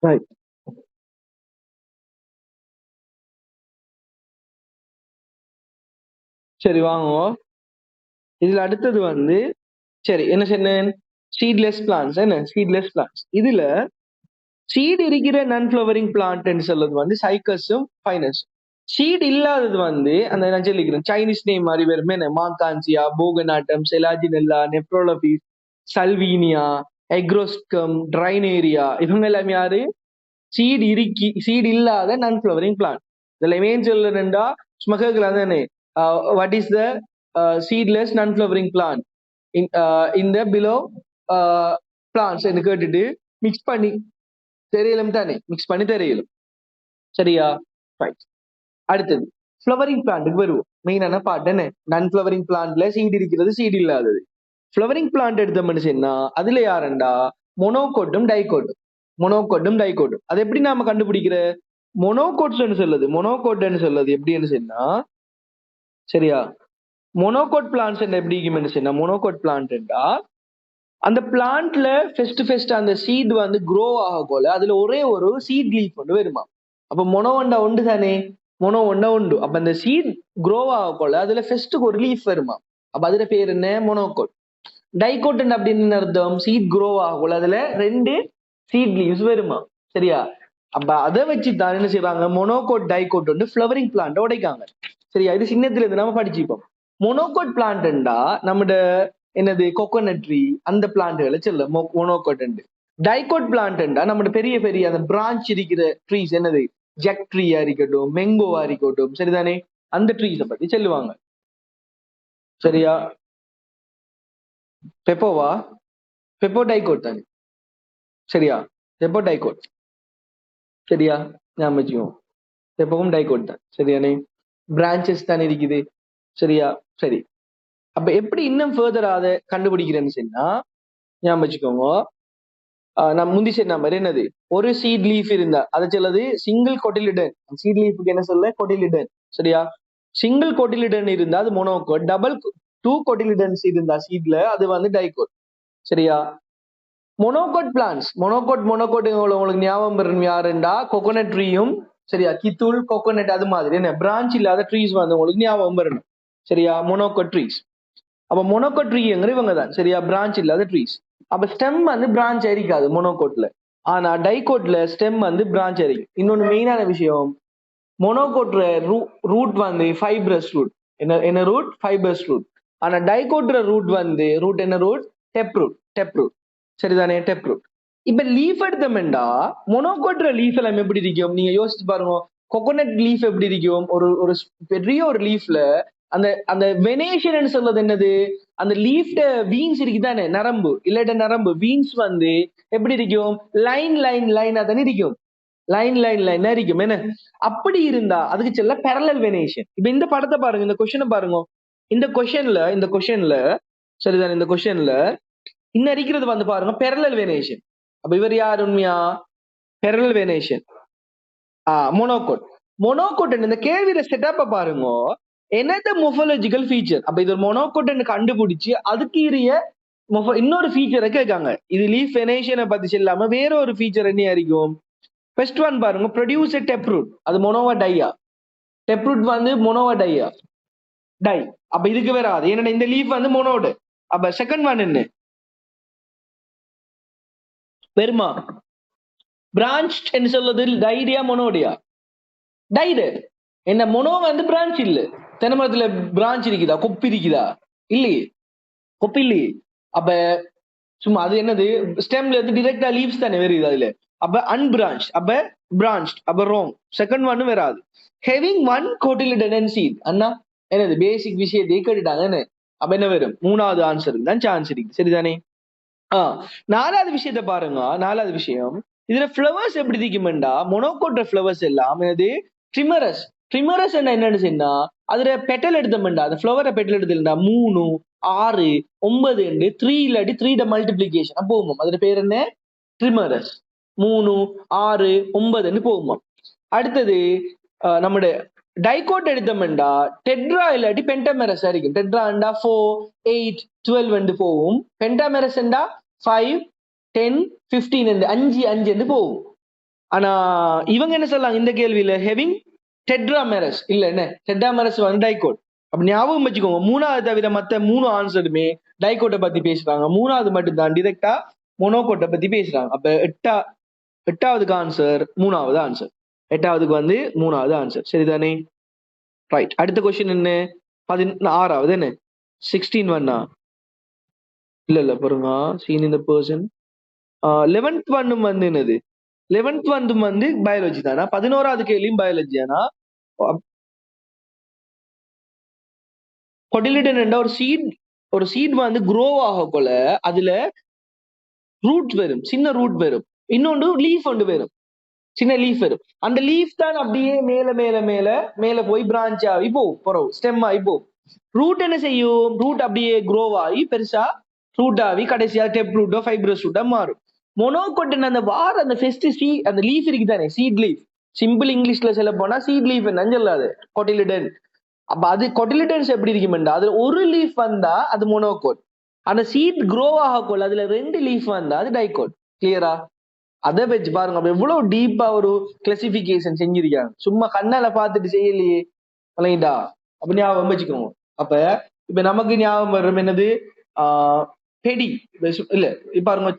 Right. சரி வாங்குவோம். இதுல அடுத்தது வந்து சரி என்ன சொன்னேன், சீட்லெஸ் பிளான்ஸ். என்ன சீட்லெஸ் பிளான்ஸ்? இதுல சீட் இருக்கிற நான் ஃபிளவரிங் பிளான்ட்னு சொல்றது வந்து சைக்கஸும் ஃபைனஸ். சீட் இல்லாதது வந்து அந்த நான் சொல்லிக்கிறேன் சைனீஸ் நேம் மாதிரி வருமே, மார்கான்சியா, போகனாட்டம், செலாஜினெல்லா, நெப்ரோலபிஸ், சல்வீனியா, எக்ரோஸ்கம், ட்ரைனேரியா, இவங்க எல்லாம் யாரு? சீட் இல்லாத நான் ஃபிளவரிங் பிளான்ட். இதுல மெயின் சொல்லணும்டா சும்மா கேட்கலாம் தானே, வாட் இஸ் த சீட்லெஸ் நான் ஃபிளவரிங் பிளான்ட் இந்த பிலோ பிளான்ஸ் என்று கேட்டுட்டு மிக்ஸ் பண்ணி தெரியலும் தானே, மிக்ஸ் பண்ணி தெரியலும். சரியா? ரைட். அடுத்தது ஃபிளவரிங் பிளான்ட்டுக்கு வருவோம். மெயினான பார்ட் என்ன, நான் ஃபிளவரிங் பிளான்ட்ல சீட் இருக்கிறது, சீட் இல்லாதது. ஃபிளவரிங் பிளான்ட் எடுத்த மனுஷன்னா அதுல யாருண்டா மொனோகோட்டும் டைகோட்டும். மொனோகோட்டும் டைகோட்டும் அது எப்படி நாம கண்டுபிடிக்கிற? மொனோகோட்ஸ் சொல்லுது. மொனோகோட்னு சொல்லுது எப்படின்னு சொன்னா, சரியா, மொனோகோட் பிளான்ஸ் எப்படி சொன்னா, மொனோகோட் பிளான்ட்டா அந்த பிளான்ட்ல ஃபர்ஸ்ட் அந்த சீட் வந்து க்ரோ ஆக போல அதுல ஒரே ஒரு சீட் லீஃப் ஒன்று வருமா. அப்ப மொனோ ஒண்டா உண்டு தானே, மொனோ ஒண்டா உண்டு. அப்ப அந்த சீட் க்ரோ ஆக போல அதுல ஃபர்ஸ்ட் ஒரு லீஃப் வருமா. அப்ப அதுல பேர் என்ன, மொனோகோட். டைகோட் அப்படின்னு அர்த்தம், சீட் க்ரோ ஆக போல அதுல 2 சீட் லீவ்ஸ் வருமா. சரியா? அப்ப அதை வச்சு தான் என்ன செய்யறாங்க, மொனோகோட் டைகோட் வந்து ஃபிளவரிங் பிளான்ட் உடைக்காங்க. சரியா? இது சின்னத்துல இருந்து நம்ம படிச்சுப்போம். மொனோகோட் பிளான்ட்டா நம்மட என்னது கோகோனட் ட்ரீ அந்த பிளான்ட்களை சொல்ல மொனோகோட். டைகோட் பிளான்ட்டா நம்ம பெரிய பெரிய அந்த பிரான்ச் இருக்கிற ட்ரீஸ், என்னது ஜெக் ட்ரீயா இருக்கட்டும், மெங்கோவா இருக்கட்டும், சரிதானே, அந்த ட்ரீஸை பத்தி சொல்லுவாங்க. சரியா? பெப்போவா? பெப்போ டைகோட் தானே. சரியா? பெப்போ டைகோட். சரியா? ஞாபகம் வச்சுக்கோம், பெப்போவும் டைகோட் தான். சரியானே, பிரான்ச்சஸ் தான் இருக்குது. சரியா? சரி. அப்ப எப்படி இன்னும் ஃபர்தர் அதை கண்டுபிடிக்கிறேன்னு சொன்னா, ஞாபகம் வச்சுக்கோங்க, நான் முந்தி சொன்ன மாதிரி என்னது, ஒரு சீட் லீஃப் இருந்தா அதை சொல்லுது சிங்கிள் கொட்டிலிடன். சீட் லீஃபுக்கு என்ன சொல்ல, கொட்டிலிடன். சரியா? சிங்கிள் கொட்டிலிடன் இருந்தா அது மொனோகோட், டபுள் 2 கொட்டிலிடன்ஸ் இருந்தா சீட்ல அது வந்து டைகோட். சரியா? மொனோகோட் பிளான்ஸ், மொனோகோட் உங்களுக்கு ஞாபகம் வரும் யாருண்டா, கோகோனட் ட்ரீயும், சரியா, கித்தூள், கோகோனட், அது மாதிரி என்ன பிரான்ச் இல்லாத ட்ரீஸ் வந்து உங்களுக்கு ஞாபகம் வரணும். சரியா? மொனோகோட் ட்ரீஸ். அப்ப மொனோகோட் ட்ரீங்கிற இவங்க தான். சரியா? பிரான்ச் இல்லாத ட்ரீஸ். அப்ப ஸ்டெம் வந்து பிரான்ச் ஆயிருக்காது மொனோகோட்ல. ஆனா டைகோட்ல ஸ்டெம் வந்து பிரான்ச் ஆயிருக்கும். இன்னொன்னு மெயினான விஷயம், மொனோகோட்ல ரூட் வந்து ஃபைப்ரஸ் ரூட். என்ன ரூட்? Fibrous root. ஆனா டைகோட்ல ரூட் வந்து என்ன ரூட்? Tap root. சரிதானே, டெப் ரூட். இப்ப லீஃப் எடுத்தோம்டா மொனோகோட்ல லீஃப் எல்லாம் எப்படி இருக்கும் நீங்க யோசிச்சு பாருங்க. கோகோனட் லீஃப் எப்படி இருக்கும், ஒரு பெரிய ஒரு லீஃப்ல அந்த அந்த வெனேஷன் சொல்றது என்னது, அந்த லீஃப்ட வீன்ஸ் இருக்குதானே, நரம்பு இல்லாட்ட நரம்பு வீன்ஸ் வந்து எப்படி இருக்கும், லைனா தானே இருக்கும். லைனா இருக்கும். என்ன அப்படி இருந்தா அதுக்கு சொல்ல பேரலல் வெனேஷன். இப்ப இந்த படத்தை பாருங்க, இந்த கொஸ்டினை பாருங்க. இந்த கொஸ்டின்ல சரிதானே, இந்த கொஸ்டின்ல இன்னும் இருக்கிறது வந்து பாருங்க பேரலல் வெனேஷன். அப்ப இவர் யார் உண்மையா, பேரலல் வெனேஷன். மொனோகோட் இந்த கேள்வியில செட்டப்ப பாருங்க, என்னது மொர்ஃபாலஜிக்கல் ஃபீச்சர். அப்ப இது ஒரு மொனோகோட் கண்டுபிடிச்சு அதுக்கு இன்னொரு ஃபீச்சரை கேட்காங்க. இது லீஃப் வெனேஷனை பத்தி சொல்லாம வேற ஒரு ஃபீச்சர் என்ன இருக்கும். ஃபர்ஸ்ட் ஒன் பாருங்க, ப்ரொடியூஸ் டெப் ரூட். அது மொனோவா டையா. டெப் ரூட் வந்து மொனோவா டையா, டை. அப்ப இதுக்கு வராது, ஏன்னா இந்த லீஃப் வந்து மொனோடு. அப்ப செகண்ட் ஒன் என்ன, வெறுமா பிரான்ச் என்று சொல்றது டைரியா மொனோடியா, டைடு. என்ன மொனோ வந்து பிரான்ச் இல்ல. தென்னமரத்துல பிரான்ச் இருக்குதா, கொப்பி இருக்குதா, இல்லையே, கொப்பி இல்லையே. அப்ப சும்மா அது என்னது, ஸ்டெம்ல இருந்து டிரெக்டா லீவ்ஸ் தானே வருது அதுல. அப்ப அன்பிரான்ச், அப்ப பிரான்ச், அப்ப ரோங். செகண்ட் ஒன் வராது. Having one cotyledon seed. அண்ணா என்னது பேசிக் விஷயத்தை கேட்டுட்டாங்க என்ன. அப்ப என்ன வரும், மூணாவது ஆன்சர் தான் சான்ஸ் இருக்கு. சரிதானே? நாலாவது விஷயத்த பாருங்க. நாலாவது விஷயம், இதுல ஃபிளவர்ஸ் எப்படி இருக்குமெண்டா, மொனோகோட்ல ஃபிளவர்ஸ் எல்லாம் என்னது ட்ரிமரஸ். ட்ரிமரஸ் என்னன்னு சொன்னா, அதுல பெட்டல் எடுத்தோம்டா, அந்த ஃபிளவரை பெட்டல் எடுத்துட்டா 3, 6, 9 3 இல்லாட்டி 3 மல்டிபிளிகேஷன் போகுமா. அதுல பேர் என்ன, ட்ரிமரஸ். 3, 6, 9 போகுமா. அடுத்தது நம்முடைய டைகோட் எடுத்தோம்டா டெட்ரா இல்லாட்டி பென்டாமெரஸ் இருக்கும். டெட்ராண்டா 4, 8, 12 போகும். பென்டாமெரஸ் 5, 10, 15 5 போகும். ஆனா இவங்க என்ன சொல்லலாம் இந்த கேள்வியில ஹெவிங் டெட்ராமெரஸ் இல்ல என்ன டெட்ராமெரஸ் வந்து டைகோட். அப்ப ஞாபகம் வச்சுக்கோங்க, மூணாவது தவிர மத்த 3 ஆன்சருமே டைகோட்டை பத்தி பேசுறாங்க, மூணாவது மட்டும் தான் டிரெக்டா மொனோகோட்டை பத்தி பேசுறாங்க. அப்ப எட்டாவதுக்கு ஆன்சர் மூணாவது ஆன்சர். எட்டாவதுக்கு வந்து மூணாவது ஆன்சர். சரிதானே? ரைட். அடுத்த கொஸ்டின் என்ன? 16வது என்ன 16 ஒன்னா இல்ல பாருங்க, சீன் இந்த பர்சன் 11th ஒன்னும் வந்து என்னது 11th வந்து பயாலஜி தானா? 11வது கேள்வியும் பயாலஜி தானா? கொடிலிடன் என்ற ஒரு சீட் வந்து க்ரோ ஆகக்குள்ள அதுல ரூட் வரும், சின்ன ரூட் வரும், இன்னொன்று லீஃப் ஒன்று வரும், சின்ன லீஃப் வரும். அந்த லீஃப் தான் அப்படியே மேல மேல மேல மேல போய் பிரான்ச் ஆகி போறோம், ஸ்டெம் ஆகி போகும். ரூட் என்ன செய்யும்? ரூட் அப்படியே க்ரோ ஆகி பெருசா ரூட் ஆகி கடைசியா டெப் ரூட்டோ ஃபைப்ரஸ் ரூட்டா மாறும். மொனோகோட்டின் அந்த அந்த ஃபெஸ்ட் அந்த லீஃப் இருக்கு தானே, சீட் லீஃப். சிம்பிள் இங்கிலீஷ்ல சொல்ல போனா சீட் லீஃப் என்னன்னு சொல்லாது, கொட்டிலிடன். அப்ப அது கொட்டிலிடன்ஸ் எப்படி இருக்குமெண்டா, அதுல ஒரு லீஃப் வந்தா அது மொனோகோட். அந்த சீட் க்ரோ ஆகக்குள்ள அதுல 2 லீஃப் வந்தா அது டைகோட். கிளியரா? அதை வச்சு பாருங்க, அப்ப எவ்வளவு டீப்பா ஒரு கிளாசிபிகேஷன் செஞ்சிருக்காங்க, சும்மா கண்ணால பார்த்துட்டு செய்யலையே. இல்லைங்களா? அப்ப ஞாபகம் வச்சுக்கோங்க. அப்ப இப்ப நமக்கு ஞாபகம் வரும் என்னது, பெடி இல்ல இப்ப பாருங்க,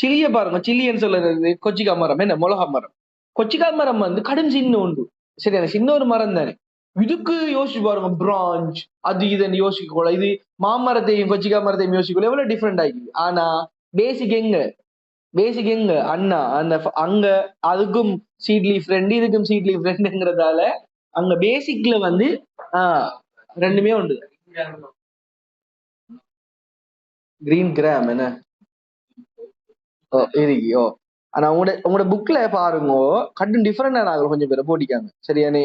சிலிய பாருங்க, சில்லின்னு சொல்றது கொச்சிக்கா மரம், என்ன மிளகா மரம். கொச்சிக்கா மரம் வந்து கடும் சின்ன உண்டு, சரியான சின்ன ஒரு மரம் தானே. இதுக்கு யோசிச்சு பாருங்க, பிரான்ச் அது இதுன்னு யோசிக்கல. இது மாமரத்தையும் கொச்சிக்கா மரத்தையும் யோசிக்கல, எவ்வளவு டிஃப்ரெண்ட் ஆகிடுது. ஆனா பேசிக் எங்க அண்ணா அந்த அங்க அதுக்கும் சீட்லி ஃப்ரெண்ட் இதுக்கும் சீட்லி ஃப்ரெண்டுங்கிறதால அங்க பேசிக்ல வந்து ரெண்டுமே உண்டு. கிரீன் கிராம் என்ன இருக்கோ. ஆனா உங்களோட புக்ல பாருங்க, கட்டும் டிஃபரெண்டா நாங்கள் கொஞ்சம் பேரை போட்டிக்காங்க. சரியானே?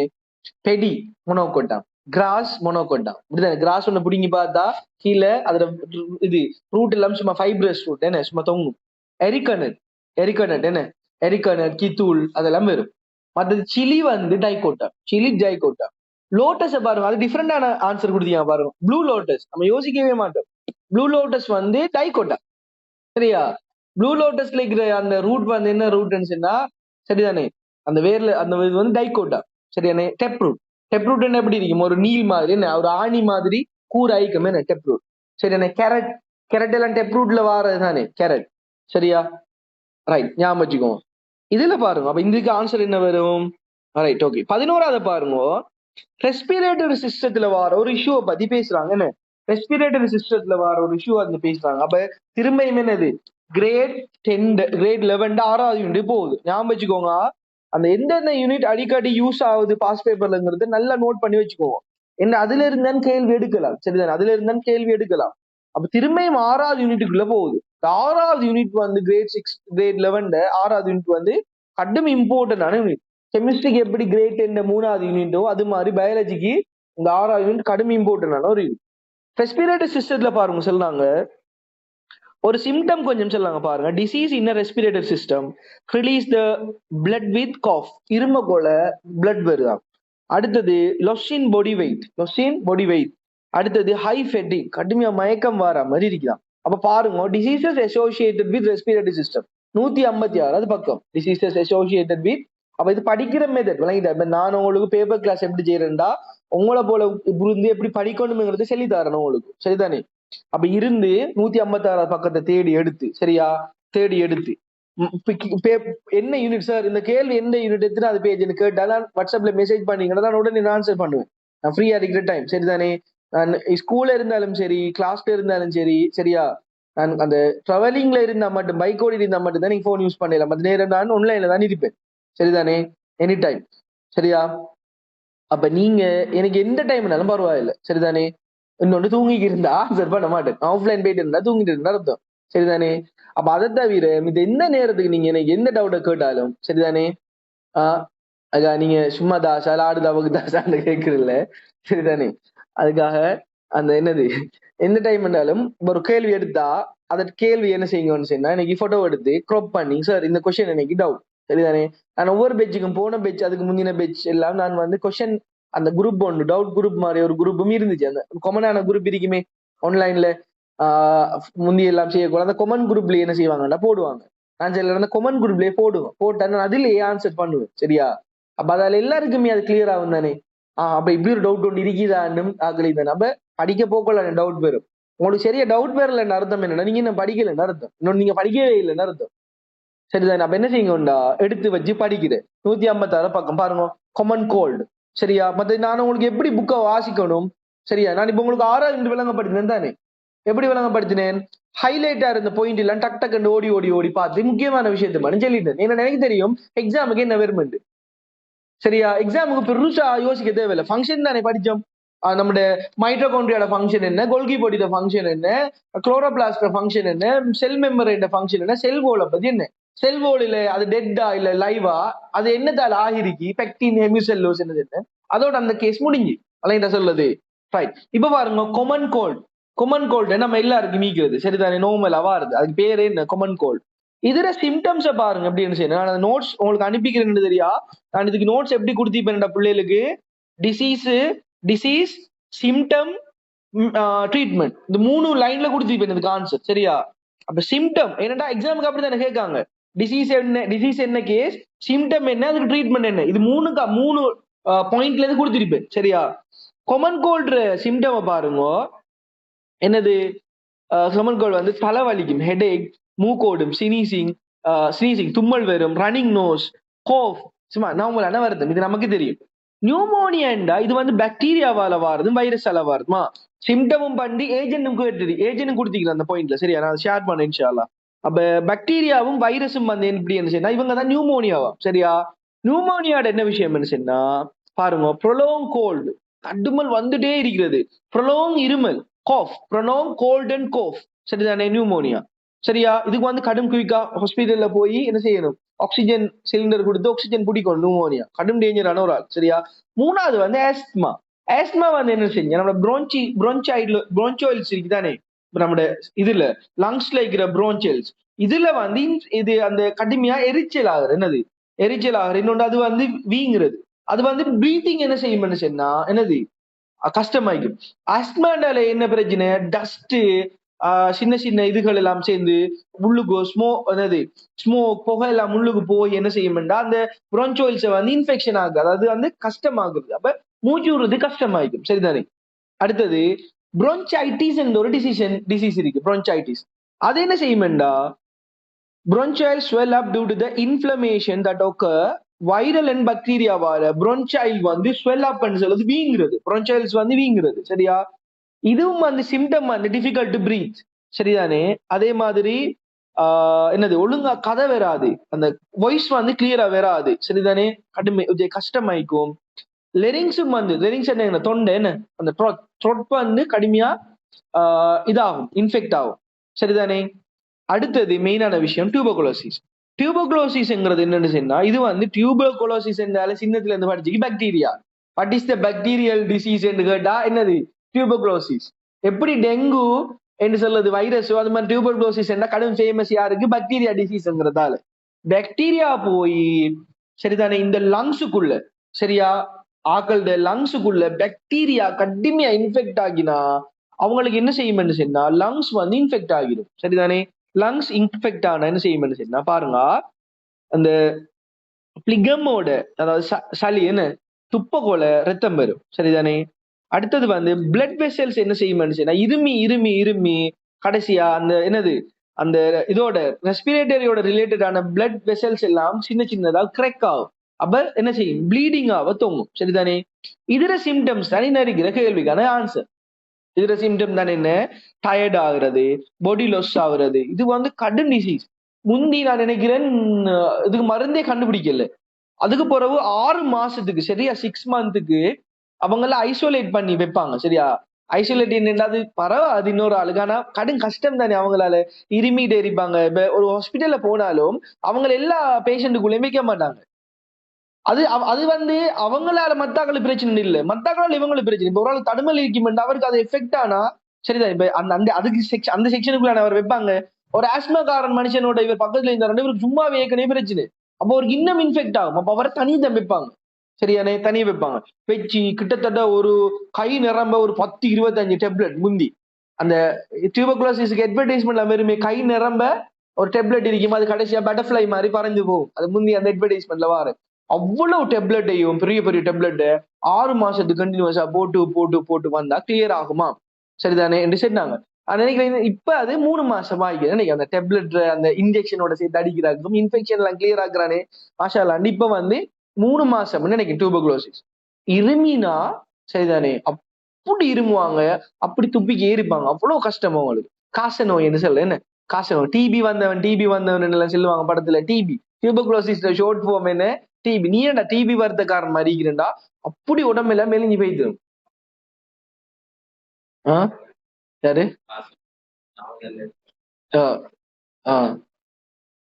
பெடி மொனோகோட்டாம், கிராஸ் மொனோகோட்டாம். இப்படிதான் கிராஸ் ஒண்ணு பிடிங்கி பார்த்தா கீழே அதுல இது ரூட் எல்லாம் சும்மா ஃபைப்ரஸ் ரூட் என்ன சும்மா தொங்கும். எரிக்கனட் என்ன எரிக்கனட் கித்தூள் அதெல்லாம் வரும். மற்றது சிலி வந்து டைகோட்டா. லோட்டஸை பாருங்க, அது டிஃப்ரெண்டான ஆன்சர் கொடுத்தீங்க பாருங்க. ப்ளூ லோட்டஸ் நம்ம யோசிக்கவே மாட்டோம். ப்ளூ லோட்டஸ் வந்து டைகோட்டா. சரியா? ப்ளூ லோட்டஸ்ல இருக்கிற அந்த ரூட் வந்து என்ன ரூட்னா, சரிதானே, அந்த வேர்ல அந்த இது வந்து டைகோட்டா. சரியானே? டெப் ரூட் என்ன எப்படி இருக்கும், ஒரு நீல் மாதிரி என்ன, ஒரு ஆணி மாதிரி கூர் ஐக்கம் என்ன டெப் ரூட். சரியானே? கேரட் எல்லாம் டெப் ரூட்ல வாரது தானே கேரட். சரியா? ரைட், ஞாபகம் வச்சுக்கோங்க. இதுல பாருங்க, அப்ப இதுக்கு ஆன்சர் என்ன வரும்? Right, okay. 11வது பாருங்க, ரெஸ்பிரேட்டரி சிஸ்டத்துல வர ஒரு இஷ்யூவை பத்தி பேசுறாங்க. என்ன ரெஸ்பிரேட்டரி சிஸ்டத்துல வர ஒரு இஷ்யூ வந்து பேசுறாங்க. அப்ப திரும்பியும் என்னது, கிரேட் 10 கிரேட் 11 6வது யூனிட் போகுது. ஞாபகம் வச்சுக்கோங்க, அந்த எந்தெந்த யூனிட் அடிக்கடி யூஸ் ஆகுது பாஸ் பேப்பர்லங்கிறது நல்லா நோட் பண்ணி வச்சுக்கோங்க. என்ன அதுல இருந்தான் கேள்வி எடுக்கலாம். சரிதானே? அதுல இருந்தான் கேள்வி எடுக்கலாம். அப்ப திரும்பியும் 6வது யூனிட்டுக்குள்ள போகுது. 6வது யூனிட் வந்து கிரேட் 6 கிரேட் 11 6வது யூனிட் வந்து கடும் இம்பார்ட்டன்டான யூனிட். கெமிஸ்ட்ரிக்கு எப்படி கிரேட் 10 3வது யூனிட்டோ அது மாதிரி பயாலஜிக்கு இந்த 6வது யூனிட் கடும் இம்பார்ட்டன்டான ஒரு யூனிட். ரெஸ்பிரேட்டரி சிஸ்டத்துல பாருங்க சொல்றாங்க, ஒரு சிம்டம் கொஞ்சம் சொல்லாங்க பாருங்க. Disease in respiratory system release the blood with cough, இரும போல பிளட் வருதான். அடுத்தது லொசின் பாடி வெயிட். அடுத்தது ஹை ஃபெட்டிக், கடுமையா மயக்கம் வர மாதிரி இருக்குதான். அப்ப பாருங்க, diseases associated with respiratory system 156வது பக்கம், டிசீசஸ் அசோசியேட்டட் வித். அப்ப இது படிக்கிற மெத்தட் விளங்கிட்டா. நான் உங்களுக்கு பேப்பர் கிளாஸ் எப்படி செய்யறேன்டா, உங்களை போல இருந்து எப்படி படிக்கணுங்கிறது சொல்லி தரணும் உங்களுக்கு. சரிதானே? அப்ப இருந்து 156வது பக்கத்தை தேடி எடுத்து, சரியா, தேடி எடுத்து என்ன யூனிட் சார் இந்த கேள்வி எந்த யூனிட் எத்தனை அது பேஜ் கேட்டா வாட்ஸ்அப்ல மெசேஜ் பண்ணீங்கன்னா நான் உடனே ஆன்சர் பண்ணுவேன். நான் ஃப்ரீயா இருக்கிற டைம். சரிதானே? நான் ஸ்கூல்ல இருந்தாலும் சரி, கிளாஸ்ல இருந்தாலும் சரி, சரியா, நான் அந்த டிராவலிங்ல இருந்தா மட்டும், பைக்கோடு இருந்தா மட்டும் தான் நீங்க போன் யூஸ் பண்ணலாம். மற்ற நேரம் நான் ஆன்லைன்ல தான் இருப்பேன். சரிதானே? Any time. சரியா? அப்ப நீங்க எனக்கு எந்த டைம்னாலும் பரவாயில்லை. சரிதானே? இன்னொன்று தூங்கிக்கு இருந்தா ஆன்சர் பண்ண மாட்டேன். ஆஃப்லைன் போயிட்டு இருந்தா தூங்கிட்டு இருந்தா அர்த்தம். சரிதானே? அப்ப அதை தவிர இது எந்த நேரத்துக்கு நீங்க எனக்கு எந்த டவுட்டை கேட்டாலும் சரிதானே, அதுக்காக நீங்க சும்மா தாசா ஆடுதா தாசான்னு கேட்கறதில்ல. சரிதானே? அதுக்காக அந்த என்னது எந்த டைம் இருந்தாலும் ஒரு கேள்வி எடுத்தா அதற்கு கேள்வி என்ன செய்யுங்கன்னு சொன்னா, இன்னைக்கு போட்டோ எடுத்து க்ராப் பண்ணி, சார் இந்த கொஸ்டின் எனக்கு டவுட். சரிதானே? நான் ஒவ்வொரு பெச்சுக்கும் போன பெச் அதுக்கு முந்தின பெச் எல்லாம் நான் வந்து கொஸ்டின் அந்த குரூப் ஒன்று டவுட் குரூப் மாதிரி ஒரு குரூப்பும் இருந்துச்சு. அந்த காமனான குரூப் இருக்குமே ஆன்லைன்ல முந்தி எல்லாம் செய்யக்கூடாது, அந்த கொமன் குரூப்ல என்ன செய்வாங்கன்னா போடுவாங்க. ஆன்சர்ல இருந்து கொமெண்ட் குரூப்லயே போடுவோம், போட்டா நான் அதுலயே ஆன்சர் பண்ணுவேன். சரியா? அப்ப அதால எல்லாருக்குமே அது கிளியர் ஆகும் தானே. அப்ப இப்படி ஒரு டவுட் ஒன்று இருக்குதான்னு ஆகலை தானே. அப்ப படிக்க போக்கல டவுட் வரும். உங்களுக்கு சரியா டவுட் வரலன்னு அர்த்தம் என்னன்னா, நீங்க இன்னும் படிக்கலன்னு அர்த்தம், இன்னொன்னு நீங்க படிக்கவே இல்லைன்னு அர்த்தம். சரிதான். அப்ப என்ன செய்யுங்கண்டா, எடுத்து வச்சு படிக்கிறேன். 156 பக்கம் பாருங்க, கொமன் கோல்டு. சரியா? மத்த நான் உங்களுக்கு எப்படி புக்கை வாசிக்கணும், சரியா? நான் இப்ப உங்களுக்கு 6வது விளங்கப்படுத்தினேன் தானே. எப்படி விளங்கப்படுத்தினேன்? ஹைலைட்டா இருந்த பாயிண்ட் எல்லாம் டக் டக்குன்னு ஓடி ஓடி ஓடி பார்த்து முக்கியமான விஷயத்தை மட்டும் சொல்லிட்டேன். ஏன்னா எனக்கு தெரியும் எக்ஸாமுக்கு என்ன வெறுமெண்ட். சரியா? எக்ஸாமுக்கு பெருசா யோசிக்க தேவையில்லை. ஃபங்க்ஷன் தானே படிச்சோம். நம்முடைய மைட்டோகாண்ட்ரியோட ஃபங்க்ஷன் என்ன, கோல்கி பொடியோட ஃபங்க்ஷன் என்ன, குளோரோபிளாஸ்டோட ஃபங்க்ஷன் என்ன, செல் மெம்பரோட ஃபங்க்ஷன் என்ன, செல் வோலை பத்தி என்ன, செல் வோலில அது டெட்டா இல்ல லைவா, அது என்னத்தால் ஆகிருக்கு, பெக்டின் ஹெமிசெல்லோஸ் என்ன, அதோட அந்த கேஸ் முடிஞ்சு. அதான் சொல்லுது. ரைட். இப்ப பாருங்க, கொமன் கோல்ட். கொமன் கோல்ட் நம்ம எல்லாருக்கும் நீக்கிறது, சரிதானே, நோமலாவா வருது. அதுக்கு பேரு என்ன, கொமன் கோல்ட். இதுல சிம்டம்ஸை பாருங்க எப்படின்னு செய்யணும். நான் நோட்ஸ் உங்களுக்கு அனுப்பிக்கிறேன்னு தெரியா. நான் இதுக்கு நோட்ஸ் எப்படி கொடுத்திப்பேன் பிள்ளைகளுக்கு, டிசீஸ், சிம்டம், ட்ரீட்மெண்ட், இந்த 3 லைன்ல கொடுத்திருப்பேன் இதுக்கு ஆன்சர். சரியா? அப்ப சிம்டம் என்னடா எக்ஸாமுக்கு அப்படிதான் கேட்காங்க. டிசீஸ் என்ன கேஸ், சிம்டம் என்ன, அதுக்கு ட்ரீட்மெண்ட் என்ன, இது 3 பாயிண்ட்ல இருந்து கொடுத்திருப்பேன். சரியா? கொமன் கோல்டு சிம்டம் பாருங்க. என்னது? கொமன் கோல்டு வந்து தலைவலிக்கும், ஹெடேக், மூக்கோடும், ஸ்னீசிங் தும்மல் வரும், ரன்னிங் நோஸ், கோஃப், சும்மா நார்மலான வருது, இது நமக்கு தெரியும். நியூமோனியா இது வந்து பாக்டீரியாவால வாருது, வைரஸால வாருமா. சிம்டமும் பண்ணி ஏஜென்டும் கொடுத்திக்கிறேன் அந்த பாயிண்ட்ல. சரியா? நான் ஷேர் பண்ணேன் இன்ஷால்லா. அப்ப பாக்டீரியாவும் வைரஸும் வந்து எப்படி என்ன செய்யணும், இவங்க தான் நியூமோனியாவா. சரியா? நியூமோனியாட என்ன விஷயம் என்ன செய்யணும்னா பாருங்க, ப்ரொலோங் கோல்டு, தடுமல் வந்துட்டே இருக்கிறது, ப்ரொலோங் இருமல், கோஃப், ப்ரொலோங் கோல்ட் அண்ட் கோஃப். சரிதானே, நியூமோனியா. சரியா? இதுக்கு வந்து கடும் குயிக்கா ஹாஸ்பிட்டல்ல போய் என்ன செய்யணும், ஆக்சிஜன் சிலிண்டர் கொடுத்து ஆக்சிஜன் பிடிக்கணும். நியூமோனியா கடும் டேஞ்சரான ஒரு ஆள். சரியா? 3வது வந்து ஆஸ்துமா. ஆஸ்துமா வந்து என்ன செஞ்சு, நம்ம ப்ரோன்சாய்ல்ஸ் இருக்குதானே, நம்ம இதுல லங்ஸ்ல இருக்கிற ப்ரோன்சைல்ஸ், இதுல வந்து இது அந்த கடுமையா எரிச்சல் ஆகுது. என்னது எரிச்சல் ஆகுது. இன்னொன்று அது வந்து வீங்குறது. அது வந்து பிரீத்திங் என்ன செய்யும் சொன்னா என்னது கஷ்டமாயிக்கும். அஸ்மாண்டால என்ன பிரச்சனை, டஸ்ட், சின்ன சின்ன இதுகள் எல்லாம் சேர்ந்து முள்ளுக்கு ஸ்மோக் புகை எல்லாம் முள்ளுக்கு போய் என்ன செய்யும்டா அந்த ப்ரோன்சோயில்ஸை வந்து இன்ஃபெக்ஷன் ஆகுது, அதாவது வந்து கஷ்டமாகுது. அப்ப மூச்சு விடுறது கஷ்டமாயிக்கும். சரிதானே? அடுத்தது ப்ரோன்சைட்டிஸ் என்ற ஒரு டிசீஸ் இருக்கு, ப்ரோன்சைட்டிஸ். அது என்ன செய்யும்டா, bronchial swell up due to the inflammation that occur viral and பாக்டீரியாவால ப்ரோன்சைல் வந்து ஸ்வெல் அப் சொல்லுது, வீங்குறது, ப்ரோன்சைல்ஸ் வந்து வீங்குறது. சரியா? இதுவும் வந்து சிம்டம் வந்து டிஃபிகல்ட் டு பிரீத். சரிதானே? அதே மாதிரி என்னது, ஒழுங்கா கதை வராது, அந்த வாய்ஸ் வந்து கிளியரா வராது. சரிதானே? கடுமை கஷ்டமாயிக்கும். லெரிங்ஸும் வந்து, லெரிங்ஸ் என்ன, தொண்டை என்ன, அந்த த்ரோட் வந்து கடுமையா இதாகும், இன்ஃபெக்ட் ஆகும். சரிதானே? அடுத்தது மெயினான விஷயம் டியூபர்குலோசிஸ். டியூபர்குலோசிஸ்ங்கிறது என்னன்னு சொன்னா, இது வந்து டியூபர்குலோசிஸ் என்றால சின்னத்துல இருந்து படிச்சுக்கு bacteria. What is the bacterial disease என்று கேட்டா என்னது, டியூபர்குலோசிஸ். எப்படி டெங்கு என்று சொல்றது வைரஸோ, அது மாதிரி டியூபர்குலோசிஸ் என்ன கடும் ஃபேமஸ் யாருக்கு, பாக்டீரியா டிசீஸ்ங்கிறதால. பாக்டீரியா போய் சரிதானே இந்த லங்ஸுக்குள்ள, சரியா, ஆக்களோட லங்ஸுக்குள்ள பாக்டீரியா கடுமையா இன்ஃபெக்ட் ஆகினா அவங்களுக்கு என்ன செய்யும் சொன்னா, லங்ஸ் வந்து இன்ஃபெக்ட் ஆகிடும். சரிதானே? லங்ஸ் இன்ஃபெக்ட் ஆனா என்ன செய்யும் சொன்னா பாருங்க, அந்த பிளிகமோட, அதாவது சளி என்ன, துப்பகோல ரத்தம் வரும். சரிதானே? அடுத்தது வந்து பிளட் வெசல்ஸ் என்ன செய்யும் சொன்னா இருமி கடைசியா அந்த என்னது, அந்த இதோட ரெஸ்பிரேட்டரியோட ரிலேட்டடான பிளட் வெசல்ஸ் எல்லாம் சின்னதா கிராக் ஆகும். அப்ப என்ன செய்யும், ப்ளீடிங் ஆக தொங்கும். சரிதானே? இதுல சிம்டம்ஸ் தானே இருக்கிற கேள்விக்கான ஆன்சர். இதுல சிம்டம் தானே என்ன, டயர்ட் ஆகுறது, பாடி லாஸ் ஆகுறது. இது வந்து கடும் டிசீஸ். முந்தி நான் நினைக்கிறேன் இதுக்கு மருந்தே கண்டுபிடிக்கல. அதுக்கு பிறகு 6 மாசத்துக்கு, சரியா 6 மந்த்துக்கு அவங்கள ஐசோலேட் பண்ணி வைப்பாங்க. சரியா? ஐசோலேட் என்னது பரவ, அது இன்னொரு ஆளுக்கான கடும் கஷ்டம் தானே. அவங்களால இருமிட்டு எரிப்பாங்க. இப்ப ஒரு ஹாஸ்பிட்டல்ல போனாலும் அவங்க எல்லா பேஷண்ட்டுக்குள்ளேயும் வைக்க மாட்டாங்க. அது வந்து அவங்களால மத்தாக்கள் பிரச்சனை இல்லை, மத்தாக்களால் இவங்களுக்கு பிரச்சனை. இப்ப ஒரு ஆள் தடுமல் இருக்கும், அவருக்கு அது எஃபெக்ட் ஆனா சரிதான். இப்ப அதுக்கு அந்த செக்ஷனுக்குள்ள அவர் வைப்பாங்க. ஒரு ஆஸ்மாக்காரன் மனுஷனோட இவர் பக்கத்துல இருந்தாரு, இவருக்கு சும்மாவே ஏற்கனவே பிரச்சனை, அப்போ அவருக்கு இன்னும் இன்ஃபெக்ட் ஆகும். அப்ப அவரை தனிதான் வைப்பாங்க. சரியானே? தனியை வைப்பாங்க. வச்சு கிட்டத்தட்ட ஒரு கை நிரம்ப ஒரு 10-25 டேப்லெட் முந்தி அந்த டியூபர்குலோசிஸ்க்கு அட்வர்டைஸ்மெண்ட்ல வெறுமே கை நிரம்ப ஒரு டெப்லெட் இருக்கும், அது கடைசியா பட்டர்ஃபிளை மாதிரி பறந்து போகும். அது முந்தி அந்த அட்வர்டைஸ்மெண்ட்ல வாரு அவ்வளவு டெப்லெட்டையும் பெரிய பெரிய டெப்லெட் 6 மாசத்துக்கு கண்டினியூஸா போட்டு போட்டு போட்டு வந்தா கிளியர் ஆகுமா? சரிதானே என்று சொன்னாங்க. நினைக்கிறேன் இப்ப அது 3 மாசம் ஆகிது நினைக்கிறேன். அந்த டெப்லெட் அந்த இன்ஜெக்ஷனோட சேர்த்து அடிக்கிறாக்கும் இன்ஃபெக்ஷன் எல்லாம் கிளியர் ஆகுறானே மாஷா இப்ப வந்து 3 மாசம் நினைக்கிறேன் டியூபர்குலோசிஸ். இருமினா சரிதானே அப்படி இருமுவாங்க, அப்படி துப்பிக்கே இருப்பாங்க. அவ்வளவு கஷ்டம் அவங்களுக்கு. காச நோய் என்று சொல்ல என்ன காச நோய், டிபி வந்தவன் எல்லாம் சொல்லுவாங்க படத்துல. டிபி டியூபர்குலோசிஸ் ஷோர்ட் ஃபார்ம் என்ன டிபி. நீ ஏன்டா டிபி வருத்தக்காரன் மாதிரி இருக்கிறா? அப்படி உடம்புல மெலிஞ்சு போயிட்டு யாரு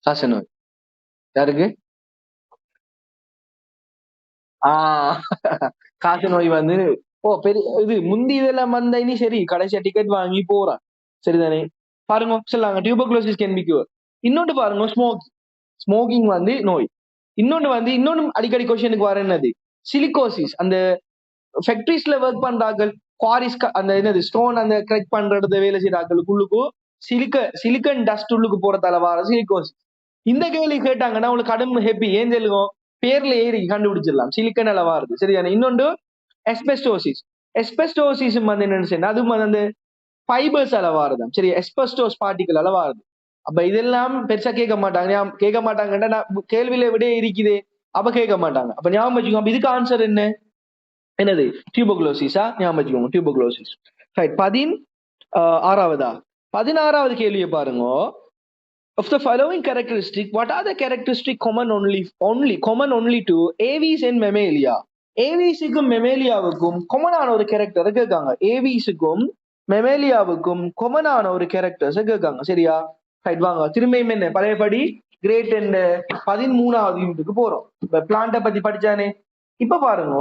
காச நோய் யாருக்கு? காச நோய் வந்து பெரிய இது முந்தி இதெல்லாம் வந்த இனி சரி கடைசியா டிக்கெட் வாங்கி போறான். சரிதானே பாருங்க சொல்லாங்க டியூபர்குலோசிஸ் கேன் பி கியூர். இன்னொன்று பாருங்க ஸ்மோக்கிங் வந்து நோய். இன்னொன்னு வந்து இன்னொன்னு அடிக்கடி கொஸ்டினுக்கு வர என்னது சிலிகோசிஸ். அந்த ஃபேக்டரிஸ்ல ஒர்க் பண்றார்கள், குவாரிஸ் அந்த என்னது ஸ்டோன் அந்த கரெக்ட் பண்றது வேலை செய்யறாங்களுக்கு உள்ளுக்கும் சிலிக்கன் டஸ்ட் உள்ளுக்கு போறதால வர சிலிகோசிஸ். இந்த கேள்வி கேட்டாங்கன்னா உங்களுக்கு கடும் ஹெப்பி ஏன் சொல்லுவோம் பேர்ல ஏறி கண்டுபிடிச்சிடலாம் சிலிக்கன் அளவா இருக்கு. சரிதானே இன்னொன்று எஸ்பெஸ்டோசிஸ். எஸ்பெஸ்டோசிஸ் வந்து என்னன்னு சொன்னா அதுவும் அந்த ஃபைபர்ஸ் அளவா இருதான். சரி எஸ்பெஸ்டோஸ் பார்ட்டிகல் அளவா இருக்கு. அப்ப இதெல்லாம் பெருசா கேட்க மாட்டாங்கன்னா நான் கேள்வியில விட இருக்குது அப்ப கேட்க மாட்டாங்க. அப்ப ஞாபகம் வச்சுக்கோங்க இதுக்கு ஆன்சர் என்னது டியூபர்குலோசிஸா? ஞாபகம் வச்சுக்கோங்க டியூபர்குலோசிஸ். ரைட். 16வது கேள்வியை பாருங்க. Of the following characteristic, what are the characteristic common only to aves and mammalia? ஏவிஸுக்கும் மெமேலியாவுக்கும் கொமனான ஒரு கேரக்டர் கேட்காங்க. ஏவிஸுக்கும் மெமேலியாவுக்கும் கொமனான ஒரு கேரக்டர்ஸ் கேட்காங்க. சரியா? ரைட் வாங்க திரும்பியும் என்ன பழையபடி கிரேட் அண்ட் 13வது யூனிட்டுக்கு போறோம். இப்ப பிளான்ட்டை பத்தி படிச்சானே. இப்ப பாருங்க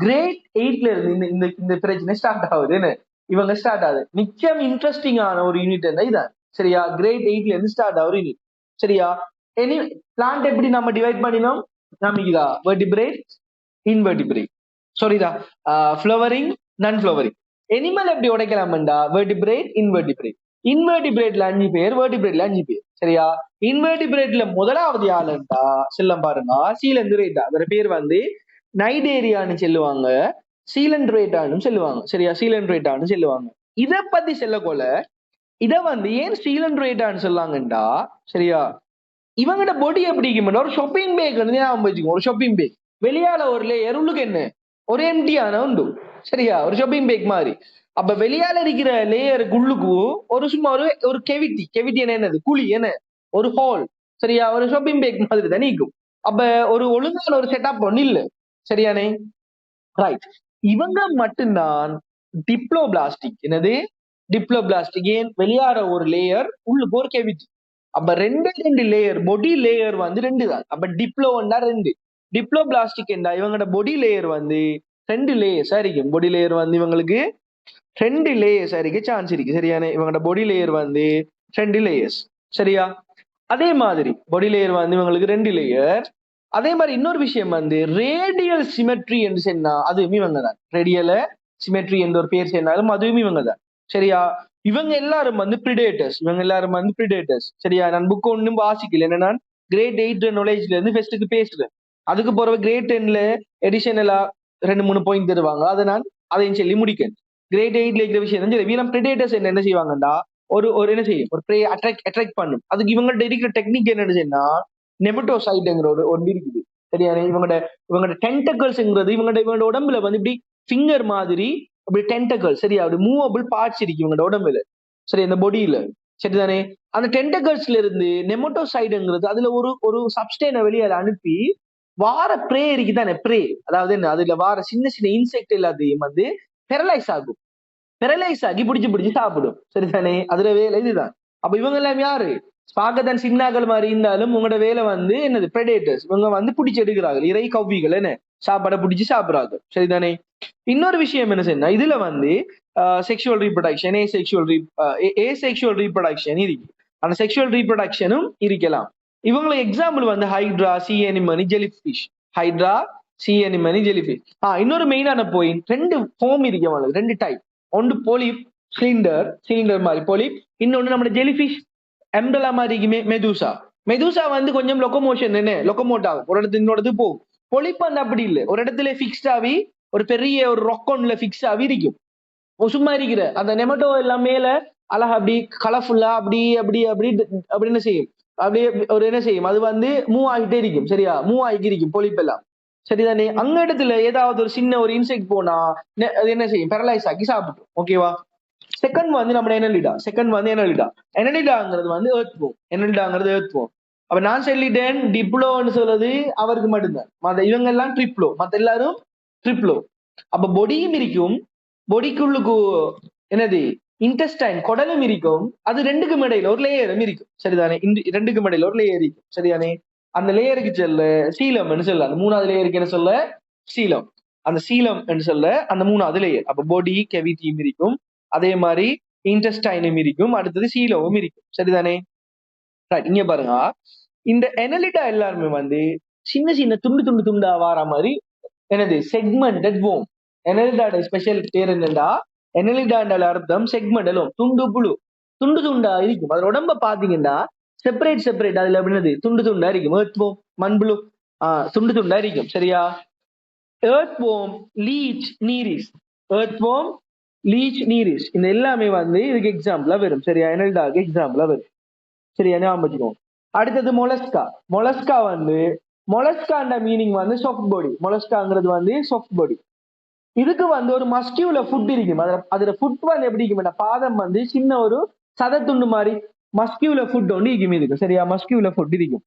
கிரேட் 8ல இருந்து இந்த பிரச்சனை ஸ்டார்ட் ஆகுது. என்ன இவங்க ஸ்டார்ட் ஆகுது. மிச்சம் இன்ட்ரெஸ்டிங்கான ஒரு யூனிட் என்ன இதான். சரியா? கிரேட் 8ல இருந்து ஸ்டார்ட் ஆகுது யூனிட். சரியா? எனி பிளான்ட் எப்படி நம்ம டிவைட் பண்ணினோம் நம்பிக்குதா? வெர்டிபிரேட், இன்வெர்டிபிரேட், சாரிடா ஃப்ளவரிங், நான் ஃப்ளவரிங். எனிமல் எப்படி உடைக்கலாம்டா வெர்டிபிரேட், இன்வெர்டிபிரேட். இன்வெர்டிபிரேட்ல 5 பேர், வெர்டிபிரேட்ல 5 பேர். சரியா? இன்வெர்டிபிரேட்ல முதலாவது ஆளுண்டா செல்லம் பாருங்க சீலந்துரேட்டா. அதோட பேர் வந்து நைடேரியான்னு சொல்லுவாங்க, சீலண்ட்ரேட்டான்னு சொல்லுவாங்க. சரியா? சீலண்ட்ரேட்டான்னு சொல்லுவாங்க. இத பத்தி சொல்லக்கொள்ள இத வந்து ஏன் சீலண்ட்ரேட்டான்னு சொல்லாங்கண்டா சரியா இவங்கட பொடி எப்படி ஒரு ஷாப்பிங் பேக் வச்சுக்கோ. ஒரு ஷாப்பிங் பேக் வெளியால ஒரு லேயர் உள்ளுக்கு என்ன ஒரு எம்டியான உண்டு. சரியா? ஒரு ஷாப்பிங் பேக் மாதிரி. அப்ப வெளியால இருக்கிற லேயருக்கு உள்ளுக்கு ஒரு சும்மா ஒரு கெவிட்டி என்னது குழி என்ன ஒரு ஹோல். சரியா? ஒரு ஷாப்பிங் பேக் மாதிரி தான் நீக்கும். அப்ப ஒரு ஒழுங்கான ஒரு செட்டப் ஒண்ணு இல்ல. சரியானே? ரைட். இவங்க மட்டும்தான் டிப்ளோபிளாஸ்டிக். என்னது டிப்ளோபிளாஸ்டிக்? ஏன் வெளியாற ஒரு லேயர் உள்ளுக்கு ஒரு கெவிட்டி. அப்ப ரெண்டு லேயர் பொடி லேயர் வந்து 2 தான். அப்ப டிப்ளோன்னா 2, டிப்ளோபிளாஸ்டிக் என்றா இவங்களோட பொடி லேயர் வந்து 2 லேயர்ஸ் இருக்கும். பொடி லேயர் வந்து இவங்களுக்கு 2 லேயர்ஸ் இருக்க சான்ஸ் இருக்கு. சரியான? இவங்களோட பொடி லேயர் வந்து 2 லேயர்ஸ். சரியா? அதே மாதிரி பொடி லேயர் வந்து இவங்களுக்கு 2 லேயர். அதே மாதிரி இன்னொரு விஷயம் வந்து ரேடியல் சிமெட்ரி என்று சொன்னா அதுவும் இவங்க தான். ரேடியல சிமெட்ரி என்ற ஒரு பேர் சொன்னாலும் அதுவும் இவங்க தான். சரியா? இவங்க எல்லாரும் வந்து பிரிடேட்டர்ஸ். சரியா? நான் புக் ஒன்னும் வாசிக்கல. என்ன நான் கிரேட் 8 நாலேஜ்ல இருந்து ஃபெஸ்ட்டுக்கு பேசுறேன். அதுக்கு போற கிரேட் 10ல எடிஷனலா 2-3 பாயிண்ட் தருவாங்க. அதை நான் அதையும் சொல்லி முடிக்கேன். கிரேட் 8ல இருக்கிற விஷயம் வீரம் பிரிடேட்டர்ஸ் என்ன செய்வாங்கடா ஒரு என்ன செய்யும் ஒரு ப்ரே அட்ராக்ட் பண்ணும். அதுக்கு இவங்கள்ட்ட இருக்கிற டெக்னிக் என்னன்னு சொன்னா நெமட்டோசைட்ங்கிற ஒன்று இருக்குது. சரியா? இவங்களோட டென்டக்கல்ஸ்ங்கிறது இவங்களோட உடம்புல வந்து இப்படி ஃபிங்கர் மாதிரி அப்படி டென்டக்கல். சரியா? அப்படி மூவபிள் பார்ட்ஸ் இருக்கு இவங்களோட உடம்புல. சரி அந்த பொடியில. சரிதானே? அந்த டென்டக்கல்ஸ்ல இருந்து நெமட்டோசைடுங்கிறது அதுல ஒரு சப்ஸ்டேனை வெளியே அனுப்பி வார ப்ரே இருக்குதானே ப்ரே, அதாவது என்ன அதுல வார சின்ன சின்ன இன்செக்ட் எல்லாத்தையும் வந்து பெரலைஸ் ஆகி பிடிச்சு சாப்பிடும். சரிதானே? அதுல வேலை இதுதான். அப்ப இவங்க எல்லாம் யாரு பார்க்கத்தான் சின்னாக்கள் மாதிரி இருந்தாலும் உங்களோட வேலை வந்து என்னது பிரெடேட்டர்ஸ். இவங்க வந்து பிடிச்சி எடுக்கிறார்கள், இறை கவ்விகள் என்ன சாப்பாடை பிடிச்சி சாப்பிடுறாங்க. சரிதானே? இன்னொரு விஷயம் என்ன செய்யணும் இதுல வந்து செக்ஷுவல் ரீப்ரொடக்ஷன், ஏசெக்ஷுவல் ரீப்ரொடக்ஷன் இருக்கு. அந்த செக்ஷுவல் ரீப்ரொடக்ஷனும் இருக்கலாம். இவங்களுக்கு எக்ஸாம்பிள் வந்து hydra, C alimony, jellyfish. Hydra, C alimony, jellyfish. இன்னொரு மெயினான பாயிண்ட் 2 ஃபார்ம் இருக்கு அவங்களுக்கு, 2 டைப். ஒன்று போலிப், சிலிண்டர் மாதிரி போலிப். இன்னொன்னு நம்ம ஜெலிஃபிஷ் எம்டலா மாதிரி மெதுசா. மெதுசா வந்து கொஞ்சம் லொக்கோமோஷன் என்ன லொக்கோமோட் ஆகும், ஒரு இடத்துல இன்னொரு போகும். பொலிப்பு வந்து அப்படி இல்லை, ஒரு இடத்துல பிக்ஸ்ட் ஆகி ஒரு பெரிய ஒரு ரொக்கொன்ல பிக்ஸ் ஆகி இருக்கும். சும்மா இருக்கிற அந்த நெமட்டோ எல்லாம் மேல அழகா அப்படி கலர்ஃபுல்லா அப்படி அப்படி அப்படி அப்படி என்ன செய்யும், அப்படியே ஒரு என்ன செய்யும், அது வந்து மூவ் ஆகிட்டே இருக்கும். சரியா, மூவ் ஆகி இருக்கும் பொலிப்பெல்லாம். சரிதானே, அங்க இடத்துல ஏதாவது ஒரு சின்ன ஒரு இன்செக்ட் போனா அது என்ன செய்யும், பெரலைஸ் ஆக்கி சாப்பிடும். ஓகேவா. செகண்ட் வந்து நம்ம என்னலிடா. செகண்ட் வந்து என்னலிடா. என்னலிடாங்கிறது வந்து ஏர்த்வோம். என்னலிடாங்கிறது ஏர்த்வோம். அப்ப நான் சொல்லிட்டேன் டிப்ளோன்னு சொல்றது அவருக்கு மட்டும்தான், மத்த இவங்க எல்லாம் ட்ரிப்ளோ, மத்த எல்லாரும் ட்ரிப்ளோ. அப்ப பொடியும் இருக்கும், பொடிக்குள்ளுக்கு என்னது இன்டெஸ்டைன் குடலும் இருக்கும், அது ரெண்டுக்கும் இடையில ஒரு லேயரும் இருக்கும். சரிதானே, ரெண்டுக்கும் இடையில ஒரு லேயர் இருக்கும். சரிதானே, அந்த லேயருக்கு சொல்ல சீலம் சொல்ல, அந்த மூணாவது லேயருக்கு என்ன சொல்ல, சீலம். அந்த சீலம் என்று சொல்ல அந்த மூணாவது லேயர். அப்ப பொடி கெவிட்டியும் இருக்கும், அதே மாதிரி இன்டெஸ்டைனும் இருக்கும், அடுத்தது சீலமும் இருக்கும். சரிதானே. இங்க பாருங்க, இந்த எனலிடா எல்லாருமே வந்து சின்ன சின்ன துண்டு துண்டு துண்டா வார மாதிரி என்னது செக்மெண்டட் வோம். எனலிடாட ஸ்பெஷல் பேர் என்னடா, எனலிடாண்டால அர்த்தம் செக்மெண்ட் எல்லாம் துண்டு புழு, துண்டு துண்டா இருக்கும். அதோட உடம்ப பாத்தீங்கன்னா செப்பரேட் செப்பரேட், அதுல அப்படின்னது துண்டு துண்டா இருக்கும். ஏர்த்வோம், மண்புழு, துண்டு துண்டா இருக்கும். சரியா. ஏர்த்வோம், லீச், நீரிஸ். ஏர்த்வோம், லீச், நீரிஸ், இந்த எல்லாமே வந்து இதுக்கு எக்ஸாம்பிளா வரும். சரியா, எனலிடாக்கு எக்ஸாம்பிளா வரும். சரியா, ஞாபகம் வச்சுக்கோங்க. அடுத்தது மொலஸ்கா. மொலஸ்கா வந்து மொலஸ்காண்ட மீனிங் வந்து சாஃப்ட் பாடி. மொலஸ்காங்கிறது வந்து சாஃப்ட் பாடி. இதுக்கு வந்து ஒரு மஸ்கியூல ஃபுட் இருக்கும். அதுல ஃபுட் வந்து எப்படி இருக்கும், பாதம் வந்து சின்ன ஒரு சதத்துண்டு மாதிரி மஸ்கியூல ஃபுட் ஒன்று இருக்கும் இதுக்கு. சரியா, மஸ்கியூல ஃபுட் இருக்கும்.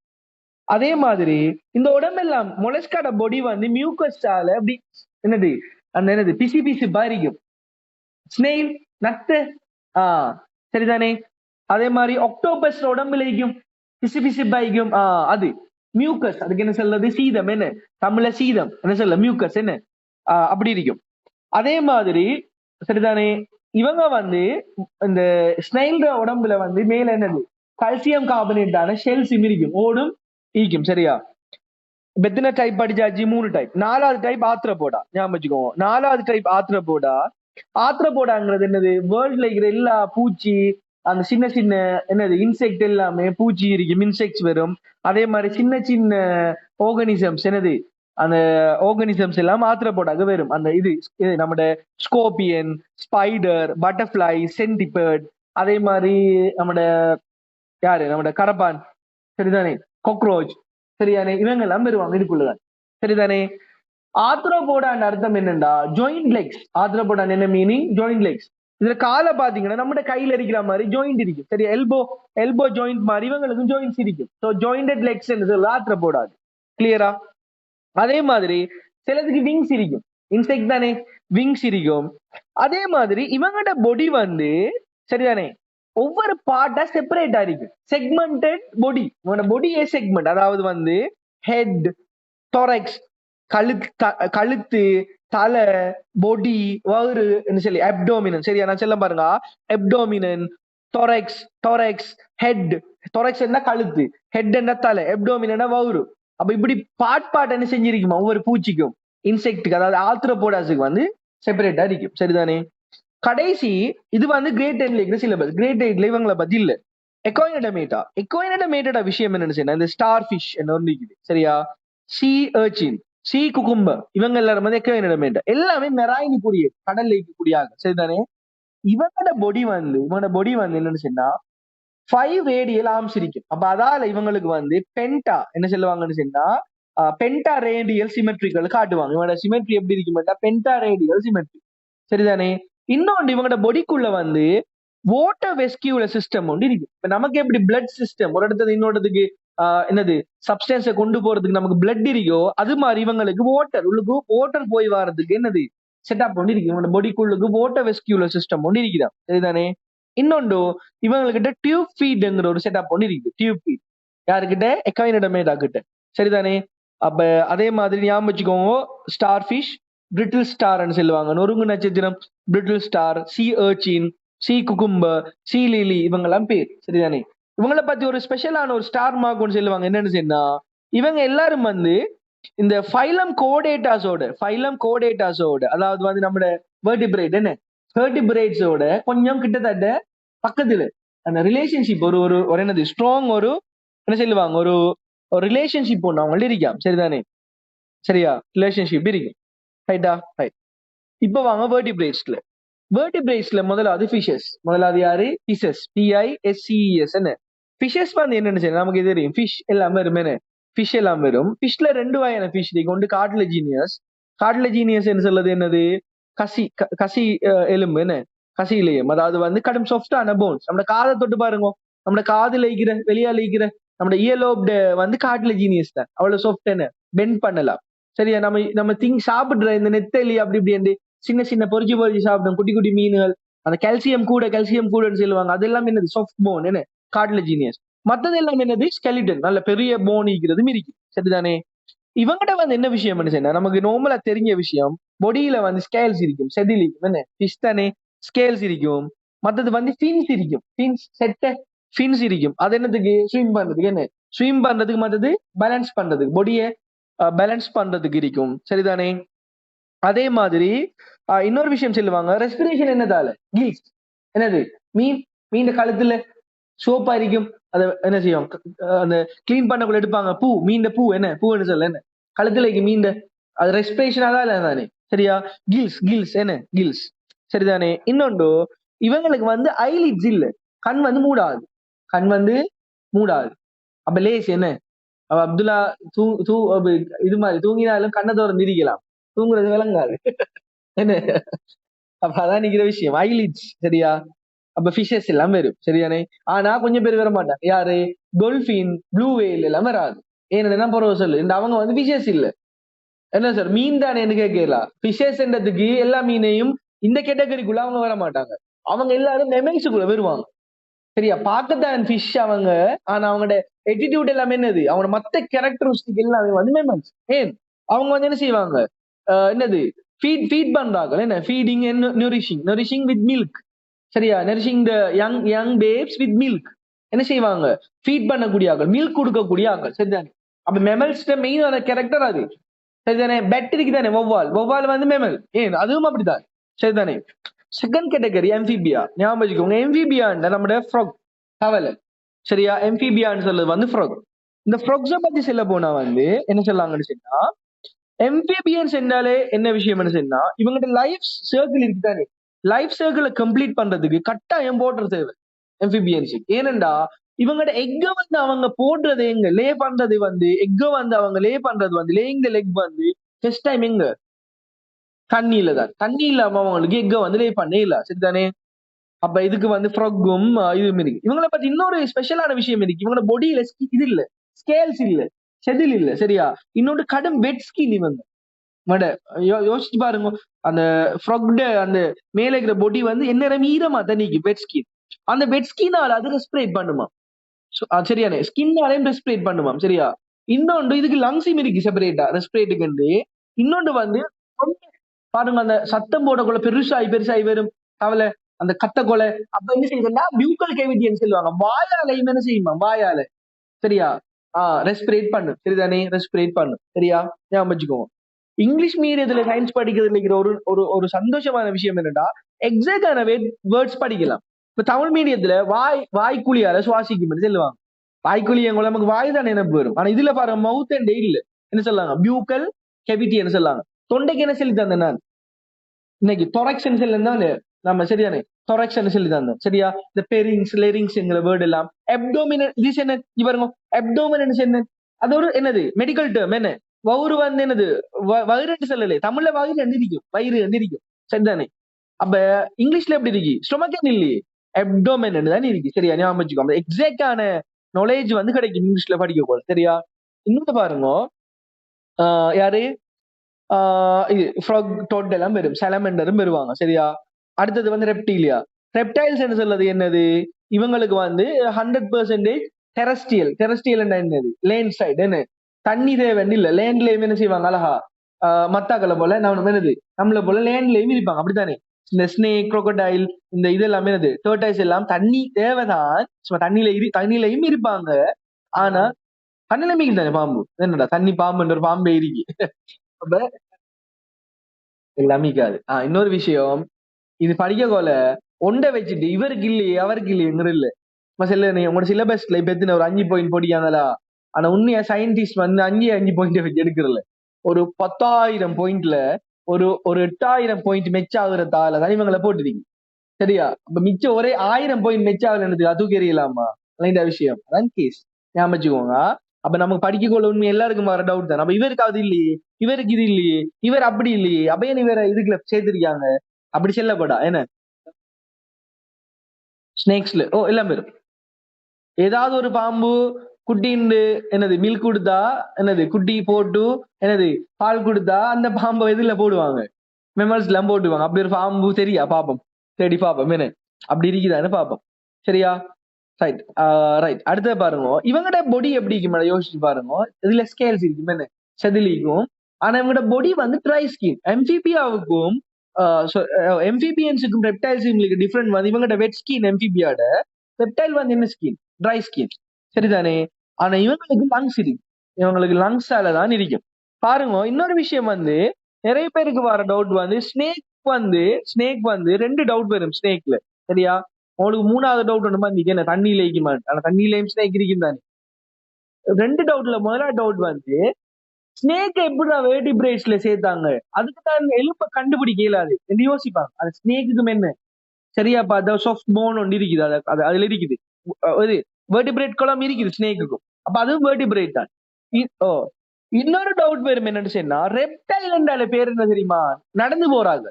அதே மாதிரி இந்த உடம்பெல்லாம் மொலஸ்காட பொடி வந்து மியூக்கஸ்டால அப்படி என்னது அந்த என்னது பிசி பிசி பாரிக்கும். ஸ்னெயில், நட்டு, சரிதானே. அதே மாதிரி ஆக்டோபஸ் உடம்புல இருக்கும் பிசு பிசு பாய்க்கும், அது மியூக்கஸ். அதுக்கு என்ன சொல்றது, சீதம். என்ன தமிழ்ல சீதம் என்ன சொல்ல, மியூக்கஸ் என்ன, அப்படி இருக்கும். அதே மாதிரி சரிதானே, இவங்க வந்து இந்த ஸ்னைல் உடம்புல வந்து மேல என்னது கல்சியம் கார்பனேட்டான ஷெல்ஸ் இருக்கும், ஓடும் ஈக்கும். சரியா, எத்தனை டைப் படிச்சாச்சு, 3 டைப். 4வது டைப் ஆத்ரபோடா. ஞாபகம் வச்சுக்கோங்க, 4வது டைப் ஆத்ரபோடா. ஆத்ரபோடாங்கிறது என்னது, வேர்ல்ட்ல இருக்கிற எல்லா பூச்சி, அந்த சின்ன சின்ன என்னது இன்செக்ட் எல்லாமே பூச்சி இருக்கும், இன்செக்ட்ஸ் வரும். அதே மாதிரி சின்ன சின்ன ஆர்கானிசம்ஸ் என்னது, அந்த ஆர்கானிசம்ஸ் எல்லாம் ஆத்ரபோடாக வரும். அந்த இது நம்ம ஸ்கோபியன், ஸ்பைடர், பட்டர்ஃபிளை, சென்டிபர்ட், அதே மாதிரி நம்ம கரப்பான், சரிதானே, காக்ரோச், சரிதானே, இவங்க எல்லாம் வருவாங்க இதுக்குள்ளதான். சரிதானே. ஆத்ரோபோடான் அர்த்தம் என்னன்னா ஜாயிண்ட் லெக்ஸ். ஆத்ரோபோடான் என்ன மீனிங், ஜாயிண்ட் லெக்ஸ். இதுல காலை பாத்தீங்கன்னா நம்ம கையில இருக்கிற மாதிரி ஜாயிண்ட் இருக்கும். சரி, எல்போ ஜாயிண்ட் மாதிரி இவங்களுக்கும் ஜாயிண்ட்ஸ் இருக்கும். ஸோ ஜாயிண்டட் லெக்ஸ் சொல்ல ஆத்ரோபோடான். கிளியரா. அதே மாதிரி சிலதுக்கு விங்ஸ் இருக்கும், இன்செக்ட் தானே, விங்ஸ் இருக்கும். அதே மாதிரி இவங்களோட பொடி வந்து சரிதானே ஒவ்வொரு பார்ட்டா செப்பரேட்டா இருக்கு, செக்மெண்டட் பொடி. உங்களோட பொடியே செக்மெண்ட், அதாவது வந்து ஹெட், தொரக்ஸ், கழுத்து, தலை, பொடி, வயிறு சொல்லி அப்டோமினன். சரியா, நான் சொல்ல பாருங்க, அப்டோமினன், தொரக்ஸ், ஹெட். தொரக்ஸ் என்ன கழுத்து, ஹெட் என்ன தலை, அப்டோமினன் வயிறு. அப்ப இப்படி பார்ட் என்ன செஞ்சிருக்குமா ஒவ்வொரு பூச்சிக்கும், இன்செக்டுக்கு, அதாவது ஆத்ரோபோடாஸுக்கு வந்து செப்பரேட்டா இருக்கும். சரிதானே. கடைசி இது வந்து கிரேட் 10ல இருக்கிற சிலபஸ். கிரேட் 8ல இவங்களை பத்தி இல்ல. எக்கோயினடமேட்டோட விஷயம் என்னன்னு சொன்னா, இந்த ஸ்டார் ஃபிஷ் என்ன ஒன்று இருக்குது. சரியா, சி அர்ச்சின், சி குகும்பர், இவங்க எல்லாரும் வந்து எக்கோயினடமேட்டா, எல்லாமே மெராயினி கூடிய கடல்ல இருக்கக்கூடிய ஆகும். சரிதானே. இவங்களோட பொடி வந்து என்னன்னு சொன்னா 5 ரேடியல் ஆர்ம்ஸ் இருக்கும். அப்ப அதால இவங்களுக்கு வந்து பென்டா என்ன சொல்லுவாங்கன்னு சொன்னா, பென்டா ரேடியல் சிமெட்ரிகள் காட்டுவாங்க. இவங்களோட சிமெட்ரி எப்படி இருக்கும், பென்டா ரேடியல் சிமெட்ரி. சரிதானே. இன்னொன்று இவங்களோட பொடிக்குள்ள வந்து வாட்டர் வெஸ்கியூலர் சிஸ்டம் ஒன்று இருக்கு. இப்ப நமக்கு எப்படி பிளட் சிஸ்டம் ஒரு இடத்துல இன்னொருத்துக்கு என்னது சப்ஸ்டன்ஸை கொண்டு போறதுக்கு நமக்கு பிளட் இருக்கோ, அது மாதிரி இவங்களுக்கு வாட்டர் போய் வர்றதுக்கு என்னது செட்டப் ஒன்று இருக்கு. இவங்களோட பொடிக்குள்ளுக்கு வாட்டர் வெஸ்கியூலர் சிஸ்டம் ஒன்று இருக்குதான். சரிதானே. இன்னொன்று இவங்ககிட்ட டியூப் ஃபீட்ங்கிற ஒரு செட்டப் ஒன்று இருக்கு. டியூப் ஃபீட் யாருக்கிட்ட, எக்கோயினடமேட்டா கிட்ட. சரிதானே. அப்ப அதே மாதிரி ஞாபகம் வச்சுக்கோங்க, ஸ்டார் ஃபிஷ், பிரிட்டில் ஸ்டார்ன்னு சொல்லுவாங்க, நொறுங்கு நட்சத்திரம், brittle star, C urchin, C குகும்பர், C Lily, இவங்கெல்லாம் பேர். சரிதானே. இவங்களை பத்தி ஒரு ஸ்பெஷலான ஒரு ஸ்டார் மார்க் ஒன்று சொல்லுவாங்க. என்னன்னு சொன்னா, இவங்க எல்லாரும் வந்து இந்த ஃபைலம் கோடேட்டாஸோட அதாவது வந்து நம்ம வெர்டிபிரேட் என்ன வெர்டிபிரேட்ஸோட கொஞ்சம் கிட்டத்தட்ட பக்கத்துல அந்த ரிலேஷன்ஷிப் ஒரு ஒரு ஒரு என்னது ஸ்ட்ராங் ஒரு என்ன சொல்லுவாங்க ஒரு ஒரு ரிலேஷன்ஷிப் ஒண்ணு அவங்கள்ட்ட இருக்காம் சரிதானே. சரியா, ரிலேஷன்ஷிப் இருக்கு. ரைட்டா, ரைட். இப்ப வாங்க வேர்டிபிரேட்ஸ்ல. வேர்டிபிரேட்ஸ்ல முதலாவது ஃபிஷஸ். முதலாவது யாரு? ஃபிஷஸ். PISCES. என்ன ஃபிஷஸ் வந்து என்னன்னு சொல்லி நமக்கு தெரியும். ஃபிஷ் எல்லாம் வரும். என்ன ஃபிஷ் எல்லாம் வரும். ஃபிஷ்ல ரெண்டு வகையான ஃபிஷ் இருக்கு. ஒன்று கார்டிலஜீனியஸ். கார்டிலஜீனியஸ் என்று சொல்றது என்னது? கசி கசி எலும்பு. என்ன கசி இலையம், அதாவது வந்து கடும் சாஃப்டான போன்ஸ். நம்ம காதை தொட்டு பாருங்க, நம்ம காதுல இருக்கிற வெளியால இருக்கிற நம்ம இயலோப்ட வந்து கார்டிலஜீனியஸ் தான். அவ்வளவு சாஃப்ட். என்ன பெண்ட் பண்ணலாம். சரியா, நம்ம நம்ம சாப்பிடுற இந்த நெத்தலி அப்படி இப்படி சின்ன சின்ன பொறிச்சு பொறிச்சு சாப்பிடும் குட்டி குட்டி மீன்கள், அந்த கால்சியம் கூடன்னு சொல்லுவாங்க. அதெல்லாம் என்னது? Soft phone. என்ன கார்டிலஜீனியஸ். மத்தது எல்லாம் என்னது? ஸ்கெலிட்டன். நல்ல பெரிய போன் இருக்கிறது இருக்கு. சரிதானே. இவங்கிட்ட வந்து என்ன விஷயம் என்ன, நமக்கு நார்மலா தெரிஞ்ச விஷயம், பொடியில வந்து ஸ்கேல்ஸ் இருக்கும், செதில் இருக்கும். என்ன ஃபிஷ் தானே, ஸ்கேல்ஸ் இருக்கும். மத்தது வந்து ஃபின்ஸ் இருக்கும். ஃபின்ஸ் இருக்கும். அது என்னதுக்கு? ஸ்விம் பண்றதுக்கு. என்ன ஸ்விம் பண்றதுக்கு. மத்தது பேலன்ஸ் பண்றதுக்கு, பொடியை பேலன்ஸ் பண்றதுக்கு இருக்கும். சரிதானே. அதே மாதிரி இன்னொரு விஷயம் சொல்லுவாங்க, ரெஸ்பிரேஷன் என்னதால? கில்ஸ். என்னது? மீன் கழுத்துல சோப்பா இருக்கும். அதை என்ன செய்யும்? அந்த கிளீன் பண்ணக்குள்ள எடுப்பாங்க. மீன் பூ. என்ன பூன்னு சொல்ல? என்ன கழுத்துல மீன். அது ரெஸ்பிரேஷனா தான் இல்லை தானே. சரியா, கில்ஸ். என்ன கில்ஸ். சரிதானே. இன்னொன்று, இவங்களுக்கு வந்து ஐலிட்ஸ் இல்ல. கண் வந்து மூடாது. அப்ப லேஸ். என்ன அப்துல்லா இது மாதிரி தூங்கினாலும் கண்ணை திறந்து இருக்கலாம். தூங்குறது விளங்காது. என்ன அப்ப அதான் நிக்கிற விஷயம், ஐலிட்ஸ். சரியா, அப்ப ஃபிஷஸ் எல்லாம் வரும். சரிதானே. ஆனா கொஞ்சம் பேர் வர மாட்டாங்க. யாரு? டொல்பின், ப்ளூ வேல் எல்லாம் வராது. ஏன்னா பரவ சொல்லு, இந்த அவங்க வந்து ஃபிஷஸ் இல்ல. என்ன சார் மீன் தானே கேட்கலாம். ஃபிஷஸ் என்றதுக்கு எல்லா மீனையும் இந்த கேட்டகரிக்குள்ள அவங்க வர மாட்டாங்க. அவங்க எல்லாரும் மெமல்ஸுக்குள்ள வருவாங்க. சரியா, பார்க்கத்தான் ஃபிஷ் அவங்க. ஆனா அவங்களோட எட்டிடியூட் எல்லாமே என்னது? அவங்களோட மத்த கேரக்டரிஸ்டிக் எல்லாமே வந்து மெமல்ஸ். ஏன் அவங்க வந்து என்ன செய்வாங்க? என்னது? ஃபீட் பண்றாங்க. என்ன feeding and nourishing with milk. சரியா, nourishing the young babes with milk. என்ன செய்வாங்க? ஃபீட் பண்ணக்கூடிய ஆக்கள், மில்க் கொடுக்கக்கூடிய ஆக்கள். சரிதானே. அப்ப மெமல்ஸ் மெயினான கேரக்டர் அது. சரிதானே. பேக்டீரிக்கு தானே வௌவால் வந்து மெமல். ஏன் அதுவும் அப்படிதான். சரிதானே. Second category amphibia. ஞாபகம் வச்சுக்கோங்க, எம்ஃபிபியான் நம்மட ஃப்ராக், தவளை. சரியா, எம்ஃபிபியான்னு சொல்றது வந்து ஃப்ராக். இந்த ஃப்ராக்ஸை பத்தி சொல்ல போனா வந்து என்ன சொல்லாங்கன்னு சொன்னா, எம்ஃபிபியன்ஸ் என்றாலே என்ன விஷயம் சொன்னா, இவங்ககிட்ட லைஃப் சர்க்கிள் இருக்குதானே. லைஃப் சர்க்கிளை கம்ப்ளீட் பண்றதுக்கு கட்டாயம் போடுற தேவை எம்ஃபிபியன்ஸ். ஏனென்றா இவங்கட எக்க வந்து அவங்க போடுறது எங்க லே பண்றது வந்து எக்க வந்து அவங்க லே பண்றது வந்து லேயிங் த லெக் வந்து ஃபர்ஸ்ட் டைம் எங்க தண்ணியில தான். தண்ணி இல்லாம அவங்களுக்கு எக்க வந்து லே பண்ணே இல்ல. சரிதானே. அப்ப இதுக்கு வந்து ஃப்ராக்கும் இதுவும் இருக்கு. இவங்களை பத்தி இன்னொரு ஸ்பெஷலான விஷயம் இருக்கு. இவங்களோட பொடியில இது இல்ல, ஸ்கேல்ஸ் இல்ல, செதில் இல்ல. சரியா, இன்னொன்று கடும் வெட் ஸ்கின். இவங்க யோசிச்சு பாருங்க, அந்த ஃப்ராக்ட அந்த மேல இருக்கிற பொடி வந்து என்ன ஈரமா தண்ணிக்கு வெட் ஸ்கின். அந்த வெட் ஸ்கின்னால அது ரெஸ்பிரேட் பண்ணுமா. சரியானே, ஸ்கின்னாலையும் ரெஸ்பிரேட் பண்ணுவாம். சரியா, இன்னொன்று இதுக்கு லங்ஸும் இருக்கு செப்பரேட்டா ரெஸ்பிரேட்டுக்கு. இன்னொன்று வந்து பாருங்க, அந்த சத்தம் போடக்குள்ள பெருசாகி வரும் தவளை, அந்த கத்த கொலை. அப்ப என்ன செய்யுதுன்னா பியூக்கல் கேவிட்டின்னு சொல்லுவாங்க. வாயாலையும் என்ன செய்யுமா? வாயால. சரியா, ரெஸ்பிரேட் பண்ணு. சரிதானே, ரெஸ்பிரேட் பண்ணு. சரியா, ஞாபகம் வச்சுக்கோங்க. இங்கிலீஷ் மீடியத்துல சயின்ஸ் படிக்கிறதுல இருக்கிற ஒரு ஒரு ஒரு சந்தோஷமான விஷயம் என்னன்னா, எக்ஸாக்டான வேர்ட்ஸ் படிக்கலாம். இப்ப தமிழ் மீடியத்துல வாய்க்குழியால சுவாசிக்கும் சொல்லுவாங்க. வாய்க்குழி எங்களை நமக்கு வாய் தான் நினைப்பு வரும். ஆனா இதுல பாருங்க, மவுத் அண்ட் இல்ல என்ன சொல்லாங்க? பியூக்கல் கெவிட்டி என்ன சொல்லாங்க. தொண்டைக்கு என்ன சொல்லி தந்தேன் நான் இன்னைக்கு? தொரக்ஷன் சொல்லி தான் நம்ம. சரிதானே, தொரக்ஷன் சொல்லி தந்தேன். சரியா, இந்த பெரிங்ஸ் லெரிங்ஸ்ங்கிற வேர்டு எல்லாம். அப்டோமின் இது என்ன இவருங்க? அப்டோமின் என்ன? அது ஒரு என்னது மெடிக்கல் டேர்ம். என்ன வயிறு வந்து என்னது? வயிறு சொல்லலை. தமிழ்ல வயிறு எந்திரிக்கும், வயிறு எந்திரிக்கும். சரிதானே. அப்ப இங்கிலீஷ்ல எப்படி இருக்கு? ஸ்டொமக் இல்லையே, அப்டோமென் தான் இருக்கு. சரியா, ஞாபகம் வச்சுக்கோ. அந்த எக்ஸாக்டான நாலேஜ் வந்து கிடைக்கும் இங்கிலீஷ்ல படிக்க போல. சரியா, இன்னொரு பாருங்க, யாரு இது ஃப்ராக் டோட் எல்லாம் வரும், சாலமெண்டரும் வருவாங்க. சரியா, அடுத்தது வந்து ரெப்டீலியா. ரெப்டைல்ஸ் என்ன சொல்றது என்னது? இவங்களுக்கு வந்து 100% டெரஸ்டியல் என்னது? Land side. என்ன தண்ணி தேவைன்னு இல்ல, லேண்ட்லயும் என்ன செய்வாங்க அழகா மத்தாக்களை போல நம்ம என்னது நம்மள போல லேண்ட்லயும் இருப்பாங்க. அப்படித்தானே. இந்த ஸ்னேக், crocodile, இந்த இது எல்லாமே என்னது டர்டைல்ஸ் எல்லாம் தண்ணி தேவைதான். தண்ணிலையும் இருப்பாங்க. ஆனா தண்ணில மீன் தானே பாம்பு. என்னடா தண்ணி பாம்புன்ற ஒரு பாம்பே இருக்கு. அப்ப எல்லாமே இருக்காது. இன்னொரு விஷயம், இது படிக்க போல ஒண்டை வச்சுட்டு இவருக்கு இல்லையே அவருக்கு இல்லையேங்கிற இல்ல, செல்ல நீ உங்களோட சிலபஸ்ல இப்ப எத்தனை ஒரு 5 பாயிண்ட் போட்டிக்காங்களா? ஆனா உண்மையா சயின்டிஸ்ட் வந்து 5 பாயிண்ட் எடுக்கிறல. ஒரு 10,000 பாயிண்ட்ல ஒரு ஒரு 8,000 பாயிண்ட் மெச் ஆகுறதால தான் இவங்களை போட்டுருக்கீங்க. சரியா? அப்ப மிச்சம் ஒரே 1000 பாயிண்ட் மெச் ஆகலன்னு அதுவும் எறியலாமா? இந்த விஷயம் அதான் கேஸ். ஞாபகம் வச்சுக்கோங்க. அப்ப நமக்கு படிக்கக்குள்ள உண்மை எல்லாருக்கும் வர டவுட் தான். நம்ம இவருக்கு அது இல்லையே, இவருக்கு இது இல்லையே, இவர் அப்படி இல்லையே, அப்ப ஏன் இவரை இதுக்குள்ள சேர்த்திருக்காங்க? அப்படி செல்லப்படா என்ன ஸ்னேக்ஸ்ல எல்லாம் பேரும் ஏதாவது ஒரு பாம்பு குட்டின்னு என்னது மில்க் கொடுத்தா என்னது குட்டி போட்டு என்னது பால் கொடுத்தா அந்த பாம்பை எதுல போடுவாங்க? மெமல்ஸ் எல்லாம் போட்டுவாங்க. அப்படி ஒரு பாம்பு சரியா பாப்போம், தேடி பாப்போம் என்ன அப்படி இருக்குதான்னு பாப்போம். சரியா? ரைட். ரைட். அடுத்தது பாருங்க, இவங்கட பொடி எப்படி இருக்கும் யோசிச்சு பாருங்க. இதுல ஸ்கேல்ஸ் இருக்கும் என்ன செதிலிக்கும். ஆனா இவங்கட பொடி வந்து ட்ரை ஸ்கின். எம்ஃபிபியாவுக்கும் எம்ஃபிபியன்ஸுக்கும் ரெப்டைல்ஸுக்கும் டிஃபரெண்ட் வந்து இவங்கட வெட் ஸ்கின் எம்ஃபிபியாட, ரெப்டைல் வந்து என்ன ஸ்கின்? Dry skin. சரிதானே? ஆனா இவங்களுக்கு லங்ஸ் இருக்கு. இவங்களுக்கு லங்ஸால தான் இருக்கும். பாருங்க, இன்னொரு விஷயம் வந்து நிறைய பேருக்கு வர டவுட் வந்து ஸ்னேக் வந்து 2 டவுட் வரும் ஸ்னேக்ல. சரியா? உங்களுக்கு 3வது டவுட் ஒன்று மாதிரி என்ன தண்ணியில இருக்குமான். ஆனா தண்ணியிலையும் ஸ்னேக் இருக்கும் தானே. 2 டவுட்ல முதலாவது டவுட் வந்து ஸ்னேக் எப்படி வேர்டிபிரேட்ஸ்ல சேர்த்தாங்க? அதுக்கு தான் எலும்ப கண்டுபிடிக்க இயலாது என்று யோசிப்பாங்க. அது ஸ்னேக்குக்கும் என்ன சரியா பார்த்தா சாஃப்ட் போன் ஒன்று இருக்குது. அது அதுல இருக்குது ஒரு வேர்டிபிரேட் குளம் இருக்குது ஸ்னேக்குக்கும். அப்ப அதுவும் வேர்டிபிரேட் தான். இன்னொரு டவுட் வரும் என்னன்னு சொன்னா, ரெப்டைல் என்றால பேர் என்ன தெரியுமா? நடந்து போறாங்க.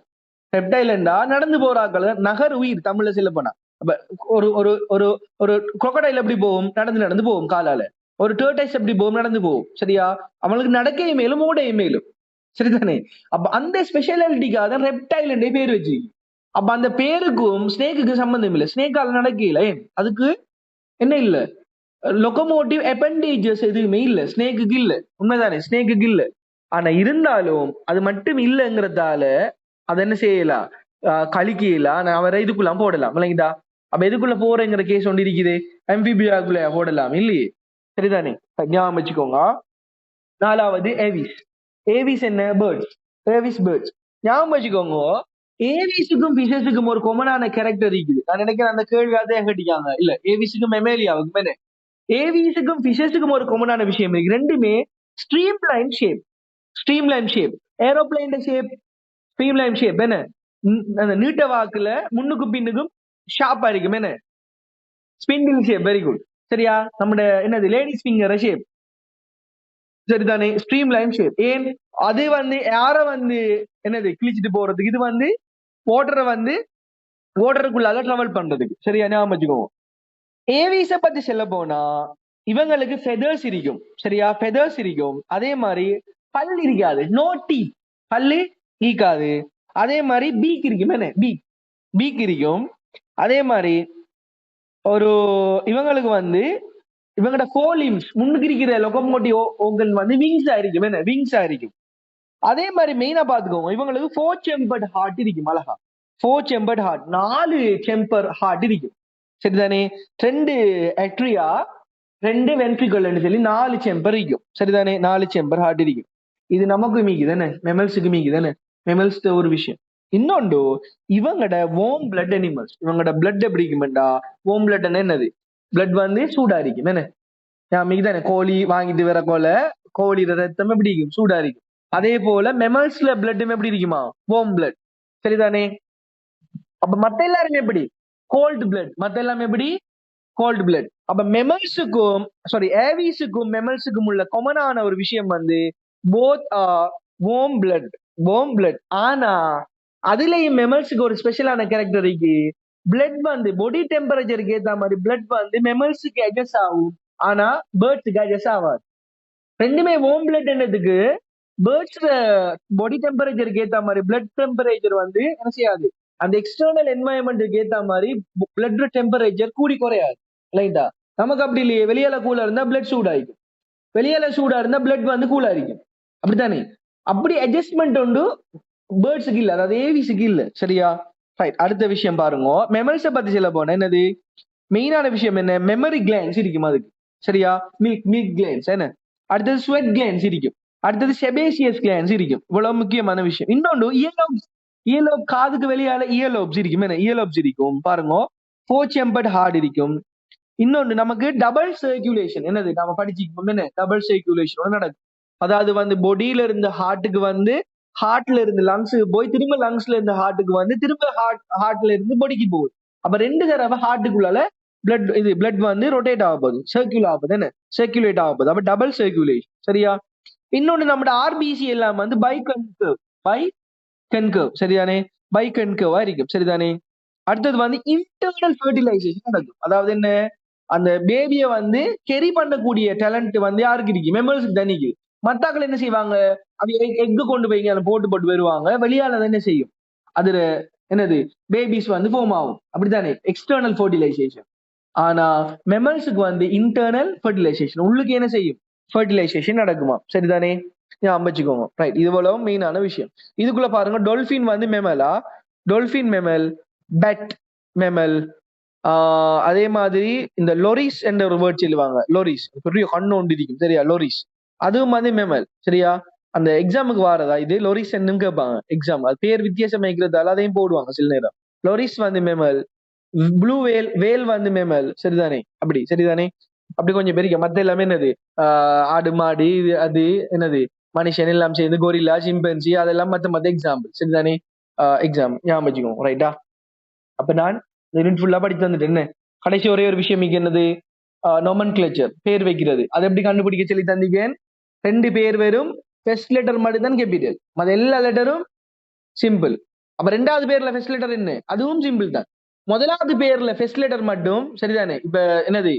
ரெப்டைல் என்றா நடந்து போறாங்க. நகர் உயிர் தமிழ்ல சொல்ல போனா. அப்ப ஒரு ஒரு ஒரு ஒரு crocodile எப்படி போகும்? நடந்து நடந்து போகும் காலால. ஒரு டர்டைஸ் எப்படி போகும்? நடந்து போகும். சரியா? அவங்களுக்கு நடக்க மேலும் ஓட மேலும். சரிதானே? அப்ப அந்த ஸ்பெஷாலிட்டிக்காக தான் ரெப்டைல் என்ற பேர் வச்சு. அப்ப அந்த பேருக்கும் ஸ்னேக்குக்கு சம்பந்தம் இல்லை. ஸ்னேக்கால நடக்கல. அதுக்கு என்ன இல்ல? லொகோமோட்டிவ் அப்பெண்டேஜஸ் எதுவுமே இல்ல. ஸ்னேக்குக்கு இல்ல. உண்மைதானே? ஸ்னேக்குக்கு இல்ல. ஆனா இருந்தாலும் அது மட்டும் இல்லைங்கிறதால அதை என்ன செய்யலாம்? கழிக்கலாம். நான் அவரை இதுக்குள்ள போடலாம் இல்லைங்கடா. அப்ப எதுக்குள்ள போறேங்கிற கேஸ் ஒன்று இருக்குது. எம்பிபியாக்குள்ள போடலாம் இல்லையே. சரிதானே? ஞாபகம் வச்சுக்கோங்க. 4வது ஏவிஸ். ஏவிஸ் என்ன? பேர்ட்ஸ். AVS birds. ஞாபகம் வச்சுக்கோங்க. ஏவிஸுக்கும் பிஷஸுக்கும் ஒரு காமனான கேரக்டர் இருக்குது. நான் நினைக்கிறேன் அந்த கேள்வி அதே கட்டிக்காங்க. இல்ல, ஏவிஸுக்கும் மெமேலியாவுக்கும் என்ன? ஏவிஸுக்கும் பிஷஸுக்கும் ஒரு காமனான விஷயம் இருக்கு. ரெண்டுமே stream line shape. Stream line shape. Aeroplane shape stream line shape என்ன? அந்த நீட்ட வாக்குல முன்னுக்கும் பின்னுக்கும் ஷார்ப்பா இருக்கும் என்ன? Spindle shape. Very good. சரியா? நம்மட என்னது லேடிஸ் ஃபிங்கர் ஷேப். சரிதானே? Stream line shape. ஏன் அது வந்து யார வந்து என்னது கிழிச்சிட்டு போறதுக்கு, இது வந்து வாட்டரை வந்து வாட்டருக்குள்ளால டிராவல் பண்றதுக்கு. சரியா? ஞாபகம் வச்சுக்கோங்க. ஏவிஸ பத்தி சொல்ல போனா இவங்களுக்கு ஃபெதர்ஸ் இருக்கும். சரியா? ஃபெதர்ஸ் இருக்கும். அதே மாதிரி பல் இருக்காது. No teeth. பல்லு ஈக்காது. அதே மாதிரி பீக் இருக்கும் என்ன? பீக் இருக்கும். அதே மாதிரி ஒரு இவங்களுக்கு வந்து இவங்களோட கோலிம்ஸ் முன்னுக்கு இருக்கிற லொகோமோட்டிவ் ஓர்கன் வந்து விங்ஸ் ஆயிருக்கும் என்ன? விங்ஸ் ஆயிருக்கும். அதே மாதிரி மெயினா பாத்துக்கோங்க, இவங்களுக்கு 4 சேம்பர்ட் ஹார்ட் இருக்கும். அழகா 4 சேம்பர்ட் ஹார்ட், 4 சேம்பர் ஹார்ட் இருக்கும். சரிதானே? 2 அட்ரியா 2 வென்ட்ரிகல் சொல்லி 4 சேம்பர் இருக்கும். சரிதானே? 4 சேம்பர் ஹார்ட் இருக்கும். இது நமக்கு மீக்குது தானே, மெமல்ஸுக்கு மீக்குது தானே. மெமல்ஸ் ஒரு விஷயம். இன்னொன்று, இவங்கட வார்ம் பிளட் அனிமல்ஸ். இவங்கட பிளட் எப்படி இருக்குமெண்டா, வார்ம் பிளட் என்னது? பிளட் வந்து சூடா இருக்கும் என்ன? மிகுதானே கோழி வாங்கிட்டு வர போல கோழி ரத்தம் எப்படி இருக்கும்? சூடா இருக்கும். அதே போல மெமல்ஸ்ல பிளட்டும் எப்படி இருக்குமா? Warm blood. சரிதானே? அப்ப மத்த எல்லாருமே எப்படி? Cold blood. மத்த எல்லாமே எப்படி? Cold blood. அப்ப மெமல்ஸுக்கும் ஏவிஸுக்கும் மெமல்ஸுக்கும் உள்ள காமனான ஒரு விஷயம் வந்து போத் வார்ம் பிளட். ஆனா அதுலயும் மெமல்ஸுக்கு ஒரு ஸ்பெஷலான கேரக்டர் இருக்கு. பிளட் வந்து பாடி டெம்பரேச்சருக்கு ஏத்த மாதிரி பிளட் வந்து மெமல்ஸுக்கு அட்ஜஸ்ட் ஆகும். ஆனா பேர்ட்ஸுக்கு அட்ஜஸ்ட் ஆகாது. ரெண்டுமே வார்ம் பிளட் என்னதுக்கு பேர்ட்ஸ் பாடி டெம்பரேச்சருக்கு ஏத்த மாதிரி பிளட் டெம்பரேச்சர் வந்து என்ன செய்யாது, அந்த எக்ஸ்டர்னல் என்வாயன்மெண்ட்டுக்கு ஏத்த மாதிரி பிளட் டெம்பரேச்சர் கூடி குறையாது. ரைட்டா? நமக்கு அப்படி இல்லையே. வெளியால கூலா இருந்தா பிளட் சூடா இருக்கும், வெளியால சூடா இருந்தா பிளட் வந்து கூலா இருக்கும். அப்படித்தானே? அப்படி அட்ஜஸ்ட்மெண்ட் உண்டு. பேர்ட்ஸுக்கு இல்ல, அதாவது ஏவிஸுக்கு இல்ல. சரியா? ரைட். அடுத்த விஷயம் பாருங்க, மெமரிஸை பத்தி சொல்ல போன என்னது மெயினான விஷயம் என்ன? மெமரி கிளான்ஸ் இருக்கும் அதுக்கு. சரியா? மில்க் கிளான்ஸ் என்ன? அடுத்தது ஸ்வெட் கிளான்ஸ் இருக்கும். அடுத்தது செபேசியஸ் கிளான்ஸ் இருக்கும். இவ்வளவு முக்கியமான விஷயம். இன்னொன்று இயலோப், காதுக்கு வெளியால இயலோப்ஸ் இருக்கும் என்ன? இயலோப்ஸ் இருக்கும். பாருங்க, 4 சேம்பர்ட் ஹார்ட் இருக்கும். இன்னொன்று நமக்கு டபுள் சர்க்குலேஷன் என்னது நம்ம படிச்சுக்கோம் என்ன டபுள் சர்க்குலேஷன் நடக்கும். அதாவது வந்து பொடியில இருந்து ஹார்ட்டுக்கு வந்து ஹார்ட்ல இருந்து லங்ஸுக்கு போய் திரும்ப லங்ஸ்ல இருந்து ஹார்ட்டுக்கு வந்து திரும்ப ஹார்ட்ல இருந்து பொடிக்கு போகுது. அப்ப 2 தடவை ஹார்ட்டுக்குள்ளால பிளட் வந்து ரொட்டேட் ஆக போகுது, சர்க்குலேட் ஆக போகுது, என்ன சர்க்குலேட் ஆக போகுது. அப்ப டபுள் சர்க்குலேஷன் சரியா. இன்னொன்னு நம்ம ஆர்பிசி எல்லாம் வந்து பை கன்கர்வ் சரிதானே, பை கன்கர்வா இருக்கும் சரிதானே. அடுத்தது வந்து இன்டர்னல் ஃபெர்டிலைசேஷன் நடக்கும். அதாவது என்ன, அந்த பேபியை வந்து கெரி பண்ணக்கூடிய டேலண்ட் வந்து யாருக்கு இருக்கு, மெம்பர்ஸுக்கு தனிக்கு. மத்தாக்கள் என்ன செய்வாங்க, அது எக்கு கொண்டு போய் அதை போட்டு போட்டு வருவாங்க, வெளியால என்ன செய்யும் அதுல என்னது பேபிஸ் வந்து ஃபார்ம் ஆகும் அப்படித்தானே, எக்ஸ்டர்னல் ஃபெர்டிலைசேஷன். ஆனா மெமல்ஸுக்கு வந்து இன்டர்னல் ஃபெர்டிலைசேஷன், உள்ளுக்கு என்ன செய்யும் ஃபெர்டிலைசேஷன் நடக்குமா சரிதானே. ஞாபகம் வச்சுக்கோங்க ரைட். இது போல மெயினான விஷயம். இதுக்குள்ள பாருங்க டொல்பின் வந்து மெமலா, டொல்பின் மெமல், பெட் மெமல், அதே மாதிரி இந்த லொரிஸ் என்ற ஒரு வேர்ட் சொல்லுவாங்க, லொரிஸ் பெரிய கண்ணு ஒன்று இருக்கும் சரியா, லொரிஸ் அதுவும் வந்து மெமல் சரியா. அந்த எக்ஸாமுக்கு வாரதா இது லொரிஸ் என்னன்னு கேட்பாங்க எக்ஸாம், அது பேர் வித்தியாசம் வைக்கிறதால அதையும் போடுவாங்க சில நேரம். லொரிஸ் வந்து மெமல், ப்ளூ வேல், வேல் வந்து மெமல் சரிதானே, அப்படி சரிதானே. அப்படி கொஞ்சம் பெரிய மத்த எல்லாமே என்னது ஆடு மாடு இது அது என்னது மனுஷன் எல்லாம் சேர்ந்து கொரில்லா சிம்பன்சி அதெல்லாம் மத்த எக்ஸாம்பிள் சரிதானே. எக்ஸாம் ஞாபகம் வச்சுக்கோங்க ரைட்டா. அப்ப நான் யூனிட் ஃபுல்லா படித்து வந்துட்டேன். என்ன கடைசி ஒரே ஒரு விஷயம் இங்க என்னது, நோமன்கிளேச்சர் பேர் வைக்கிறது. அதை எப்படி கண்டுபிடிக்க சொல்லி தந்தீங்கன், 2 பேர் வரும், ஃபர்ஸ்ட் லெட்டர் மட்டும் தான் கேபிட்டல், மற்ற எல்லா லெட்டரும் சிம்பிள். அப்ப 2வது பேர்ல ஃபர்ஸ்ட் லெட்டர் என்ன, அதுவும் சிம்பிள் தான். முதலாவது பேர்ல ஃபர்ஸ்ட் லெட்டர் மட்டும் சரிதானே. இப்ப என்னது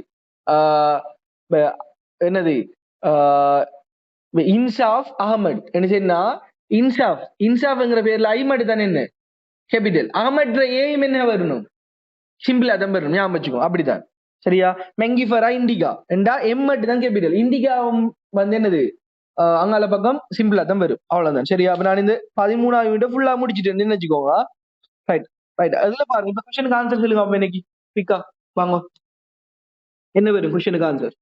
என்னது இன்சாஃப் அகமட் என்ன செய்யனா, இன்சாஃப்ங்கிற பேர்ல ஐமட் தானே என்ன கேபிட்டல், அகமட்ற ஏயும் என்ன வரணும் சிம்பிளா தான் வரணும், ஞாபகம் வச்சுக்கோ அப்படிதான் சரியா. மெங்கிஃபரா இண்டிகா என்றா எம்மட் தான் கேபிட்டல், இண்டிகாவும் வந்து என்னது அங்கால பக்கம் சிம்பிளா தான் வரும், அவ்வளவுதான் சரியா. அப்ப நான் இந்த 13வது யூனிட் ஃபுல்லா முடிச்சுட்டேன்னு வச்சுக்கோங்க ரைட் ரைட். அதுல பாருங்க இப்ப கொஸ்டினுக்கு ஆன்சர் சொல்லுங்க அப்ப இன்னைக்கு பிக்கா வாங்க, என்ன வரும் கொஸ்டினுக்கு ஆன்சர்.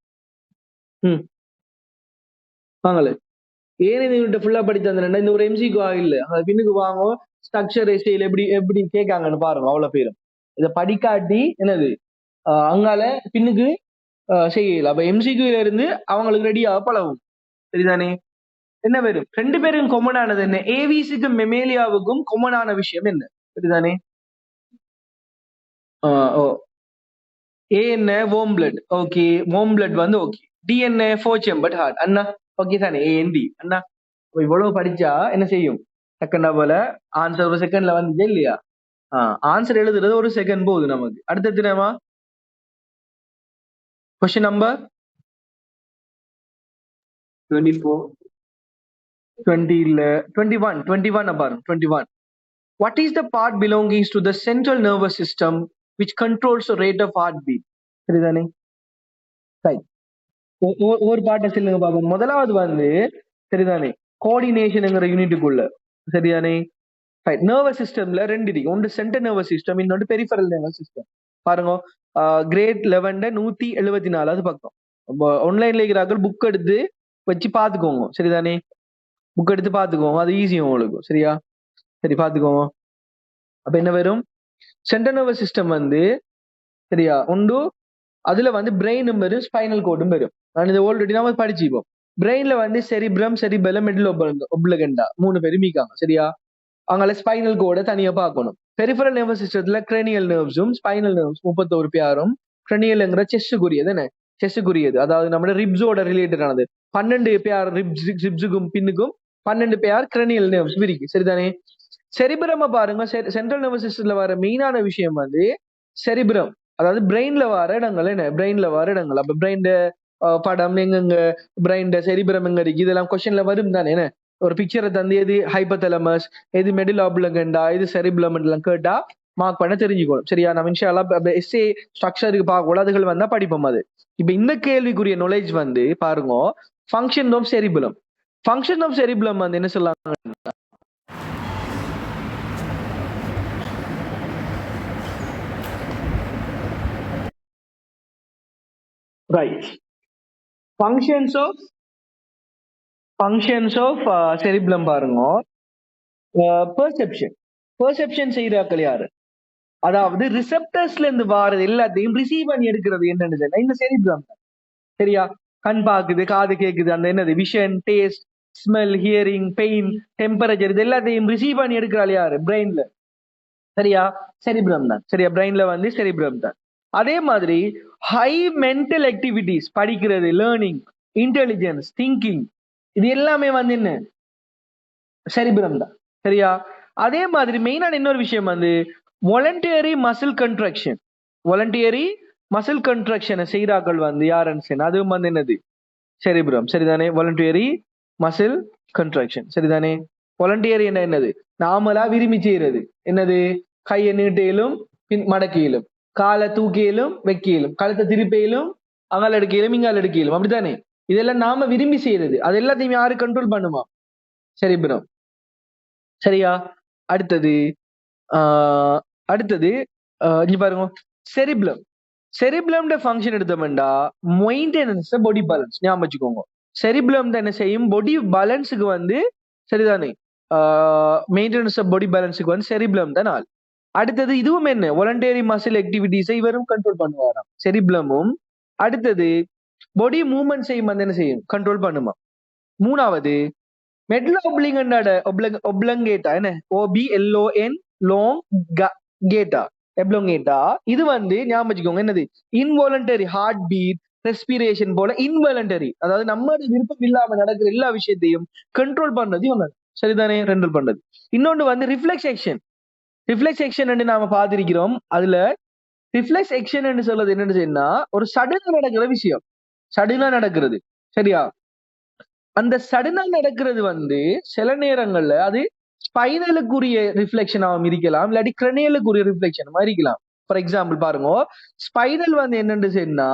வாங்கல ஏன் இந்த யூனிட் ஃபுல்லா படிச்சு தந்தேன், இந்த ஒரு எம்சிக்கு இல்ல அது பின்னுக்கு வாங்க, ஸ்ட்ரக்சர் எஸ்டைல் எப்படி எப்படி கேட்காங்கன்னு பாருங்க. அவ்வளவு பேரும் இதை படிக்காட்டி என்னது அங்கால பின்னுக்கு செய்யல. அப்ப எம்சிக்யூல இருந்து அவங்களுக்கு ரெடியா பழகும் சரிதானே. என்ன வரும் 2 பேரும் கொமனானது என்ன, ஏவிஸுக்கும் மெமேலியாவுக்கும் கொமனான விஷயம் என்ன சரிதானே. ஏ என்ன warm blood, okay warm blood வந்து ஓகே. டி என்ன ஃபோர் சேம்பர்ட் ஹார்ட் அண்ணா, ஓகே தானே ஏஎன்டி அண்ணா. இவ்வளவு படிச்சா என்ன செய்யும், செகண்டா போல ஆன்சர் ஒரு செகண்ட்ல வந்துச்சே இல்லையா. ஆன்சர் எழுதுறது ஒரு செகண்ட் போகுது நமக்கு. அடுத்தது என்னமா கொஸ்டின் நம்பர் 24 20 இல்ல 21 பாருங்க 21. What is the part belonging to the central nervous system which controls the rate of heartbeat சரிதானே. ரைட், ஒரு பாட்டை சொல்லுங்க பாப்போம். முதலாவது வந்து சரிதானே கோஆர்டினேஷன்ங்கிற யூனிட்டுக்குள்ள சரிதானே. ரைட், நர்வஸ் சிஸ்டம்ல 2 இருக்கு, ஒன்று சென்ட்ரல் நர்வஸ் சிஸ்டம், இன்னொன்று பெரிஃபரல் நர்வஸ் சிஸ்டம். பாருங்க கிரேட் 11 174 பக்கம் ஆன்லைன்ல இருக்கிறார்கள், புக் எடுத்து வச்சு பாத்துக்கோங்க சரிதானே. புக் எடுத்து பாத்துக்கோங்க, அது ஈஸி உங்களுக்கு சரியா. சரி பாத்துக்கோங்க. அப்ப என்ன வரும், சென்ட்ரல் நர்வஸ் சிஸ்டம் வந்து சரியா உண்டு, அதுல வந்து பிரெயினும் வரும் ஸ்பைனல் கோடும் வரும். நான் இதை ஆல்ரெடி நம்ம படிச்சுப்போம். பிரெயின்ல வந்து செரிப்ரம் செரிபெலம் மெடில் ஒப்லகண்டா 3 பேரும் மீக்காங்க சரியா. அவங்கள ஸ்பைனல் கோட தனியா பார்க்கணும். பெரிஃபரல் நர்வஸ் சிஸ்டத்துல கிரேனியல் நர்வ்ஸும் ஸ்பைனல் நர்வ்ஸ் 31 பேரும், கிரேனியல்ங்கிற செஸ்ஸுக்குரியது என்ன செஸ்ஸுக்குரியது, அதாவது நம்ம ரிப்ஸோட ரிலேட்டட் ஆனது. 12 பேர் ரிப்ஸுக்கும் பின்னுக்கும் 12 பேர் கிரேனியல் நர்வ்ஸ் இருக்கு சரிதானே. செரிபிரம பாருங்க, சென்ட்ரல் நர்வஸ் சிஸ்டத்துல வர மெயினான விஷயம் வந்து செரிபிரம், அதாவது பிரெயின்ல வர இடங்கள் என்ன, பிரெயின்ல வர இடங்கள். அப்ப பிரெயின் படம் எங்கெங்க, பிரெயின் செரிபிரம் எங்க இருக்கு, இதெல்லாம் கொஸ்டின்ல வரும் தானே. என்ன ஒரு பிக்சரை தந்து எது ஹைபோதலமஸ், எது மெடில் ஆப்லகண்டா, எது செரிபிரம் எல்லாம் கேட்டா மார்க் பண்ண தெரிஞ்சுக்கணும் சரியா. நம்ம இன்ஷால்லா எஸ்ஏ ஸ்ட்ரக்சருக்கு பார்க்க அதுகள் வந்தா படிப்போம். அது இப்ப இந்த கேள்விக்குரிய நாலேஜ் வந்து பாருங்க, ஃபங்க்ஷன் ஆஃப் செரிபிரம். ஃபங்க்ஷன் ஆஃப் செரிபிரம் வந்து என்ன சொல்லலாம், right, functions of cerebellum பாருங்க. பெர்செப்ஷன் செய்யறாக்கள் யாரு, அதாவது ரிசெப்டர்ஸ்ல இருந்து வாரது எல்லாத்தையும் ரிசீவ் பண்ணி எடுக்கிறது என்னன்னு சொன்னா இந்த செரிப்ரம். சரியா? கண் பாக்குது, காது கேக்குது, அந்த என்னது vision, taste, smell, hearing, pain, temperature, இது எல்லாத்தையும் ரிசீவ் பண்ணி எடுக்கிறாள் யாரு? பிரெயின்ல. சரியா? செரிப்ரம் தான். சரியா? பிரெயின்ல வந்து செரிப்ரம் தான். அதே மாதிரி ஹை மென்டல் ஆக்டிவிட்டிஸ், படிக்கிறது, லேர்னிங், இன்டெலிஜென்ஸ், திங்கிங், இது எல்லாமே வந்து என்ன? செரிப்ரம் தான். சரியா? அதே மாதிரி மெயினான இன்னொரு விஷயம் வந்து voluntary muscle contraction. Voluntary muscle கன்ட்ராக்ஷனை செய்கிறார்கள் வந்து யாருன்னு, அதுவும் வந்து என்னது? செரிப்ரம். சரிதானே? Voluntary muscle contraction. சரிதானே? வாலண்டியரி என்ன என்னது? நாமளா விரும்பி செய்யறது என்னது? கையை நீட்டையிலும் மடக்கையிலும், காலை தூக்கியிலும் வைக்கையிலும், கழுத்தை திருப்பையிலும், அங்கால் எடுக்கையிலும் இங்கால் எடுக்கையிலும், அப்படித்தானே? இதெல்லாம் நாம விரும்பி செய்யறது. அது எல்லாத்தையும் யாரு கண்ட்ரோல் பண்ணுமா? செரிப்ரம். சரியா? அடுத்தது அடுத்தது இங்க பாருங்க, செரிப்ளம். செரிப்ளம்ட ஃபங்க்ஷன் எடுத்தோம்டா மெயின்டெனன்ஸ் பாடி பேலன்ஸ். ஞாபகம் வச்சுக்கோங்க. செரிப்ளம் என்ன செய்யும்? பாடி பேலன்ஸுக்கு வந்து, சரிதானே, மெயின்டெனன்ஸ் பாடி பேலன்ஸுக்கு வந்து செரிப்ளம் தான் ஆள். அடுத்தது இதுவும் என்ன? வாலண்டரி மசில் ஆக்டிவிட்டிஸை இவரும் கண்ட்ரோல் பண்ணுவாராம், செரிப்ளமும். அடுத்தது பாடி மூவ்மெண்ட்ஸையும் வந்து என்ன செய்யும்? கண்ட்ரோல் பண்ணுமா. மூணாவது மெட்லா ஒப்ளங்கேட்டா, என்ன? OBLON லோங் கேட்டா, எப்ளோங்கேட்டா. இது வந்து ஞாபகம் வச்சுக்கோங்க, என்னது? இன்வாலண்டரி ஹார்ட் பீட், ரெஸ்பிரேஷன் போல இன்வாலண்டரி, அதாவது நம்ம விருப்பம் இல்லாம நடக்கிற எல்லா விஷயத்தையும் கண்ட்ரோல் பண்றது இவங்க. சரிதானே? கண்ட்ரோல் பண்றது. இன்னொன்று வந்து ரிஃப்ளெக்ஸ் ஆக்ஷன். ரிஃப்ளெக்ஸ் ஆக்ஷன் நாம பார்த்திருக்கிறோம். அதுல ரிஃப்ளெக்ஸ் ஆக்ஷன் சொல்றது என்னன்னு சொன்னா ஒரு சடனா நடக்கிற விஷயம். சடனா நடக்கிறது. சரியா? அந்த சடனா நடக்கிறது வந்து சில நேரங்கள்ல அது ஸ்பைனலுக்குரிய ரிஃப்ளெக்ஷனாகவும் இருக்கலாம், இல்லாட்டி கிரனியலுக்குரிய ரிஃப்ளெக்ஷன் இருக்கலாம். ஃபார் எக்ஸாம்பிள் பாருங்க, ஸ்பைனல் வந்து என்னன்னு சொன்னா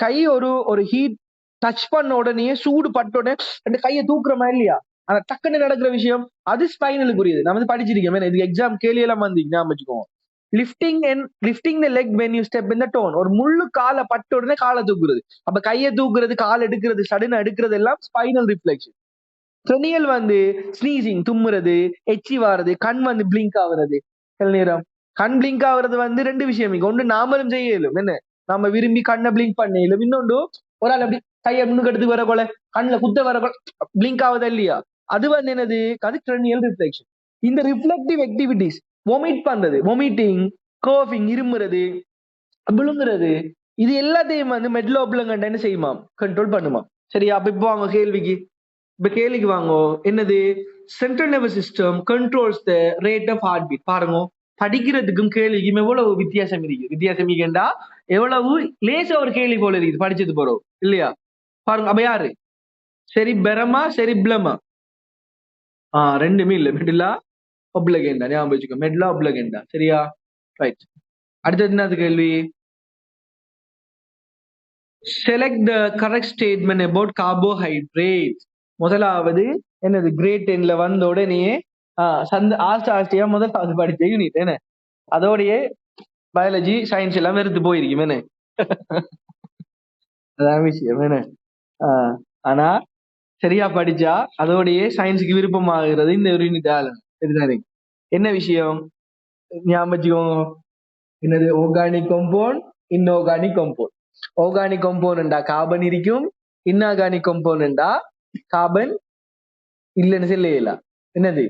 கை ஒரு ஒரு ஹீட் டச் பண்ண உடனே, சூடு பட்ட உடனே அந்த கையை தூக்குற மாதிரி இல்லையா, அந்த டக்குன்னு நடக்கிற விஷயம், அது ஸ்பைனலுக்குரியது. நான் வந்து படிச்சிருக்கேன். இது எக்ஸாம் கேள்வி எல்லாம் வந்து ஞாபகம் வச்சுக்கோங்க. Lifting the leg when you step in the tone. ஒரு முள்ளு காலை பட்ட உடனே காலை தூக்குறது. அப்ப கையை தூக்குறது, கால் எடுக்கிறது, சடனா எடுக்கிறது எல்லாம் ஸ்பைனல் ரிஃப்ளெக்ஷன். கிரனியல் வந்து ஸ்னீசிங், தும்முறது, எச்சி வாரது, கண் வந்து பிளிங்க் ஆகுறது. சில நேரம் கண் பிளிங்க் ஆகுறது வந்து ரெண்டு விஷயம். இங்க ஒன்று நாமளும் செய்ய இயலும், என்ன? நம்ம விரும்பி கண்ணை பிளிங்க் பண்ண இயலும். இன்னொன்று ஒரு ஆள் அப்படி கையை முன்னுக்கு எடுத்து வர கொலை, கண்ணில் குத்த வர கொலை, பிளிங்க் ஆகுதா இல்லையா, அது வந்து என்னது? அது கிரனியல் ரிஃப்ளெக்ஷன். இந்த ரிஃப்ளெக்டிவ் ஆக்டிவிட்டிஸ், வொமிட் பண்றது, வொமிட்டிங், கோஃபிங், இருமுறது, விழுங்குறது, இது எல்லாத்தையும் வந்து மெட்லா ஒப்ளங்கேட்டா என்ன செய்யுமா? கண்ட்ரோல் பண்ணுமா. சரியா? அப்ப இப்போ அவங்க கேள்விக்கு, இப்ப கேள்விக்கு வாங்கோ. என்னது? Central nervous system controls the rate of heart beat. பாருங்க, படிக்கிறதுக்கும் கேள்விக்கும் எவ்வளவு வித்தியாசம் இருக்கு. வித்தியாசம் இருக்கா? எவ்வளவு லேசா ஒரு கேள்வி போல இருக்குது படிச்சது போறோம் இல்லையா? பாருங்க, அப்ப யாரு? செரிபெரமா, செரிப்ளமா? ரெண்டுமே இல்ல. மெட்லா ஒப்ளங்கேட்டா. ஞாபகம் வச்சுக்கோ, மெட்லா ஒப்ளங்கேட்டா. சரியா? ரைட். அடுத்தது என்னது கேள்வி? Select the correct statement about carbohydrate. முதலாவது என்னது? கிரேட் 10ல வந்த உடனே ஆஸ்தியா முதலாவது படிச்ச யூனிட் என்ன? அதோடய பயாலஜி, சயின்ஸ் எல்லாம் வெறுத்து போயிருக்கும் என்ன? அதான் விஷயம் என்ன? ஆனா சரியா படிச்சா அதோடய சயின்ஸுக்கு விருப்பமாகிறது இந்த ஒரு யூனிட் ஆளு. சரிதானே? என்ன விஷயம் ஞாபகம் வச்சுக்கோங்க. என்னது? Organic compound, inorganic compound. Organic கம்பவுண்டா கார்பன் இருக்கும், இன்ஆர்கானிக் கம்பவுண்டா கார்பன் இல்லைன்னு சொல்லல. என்னது?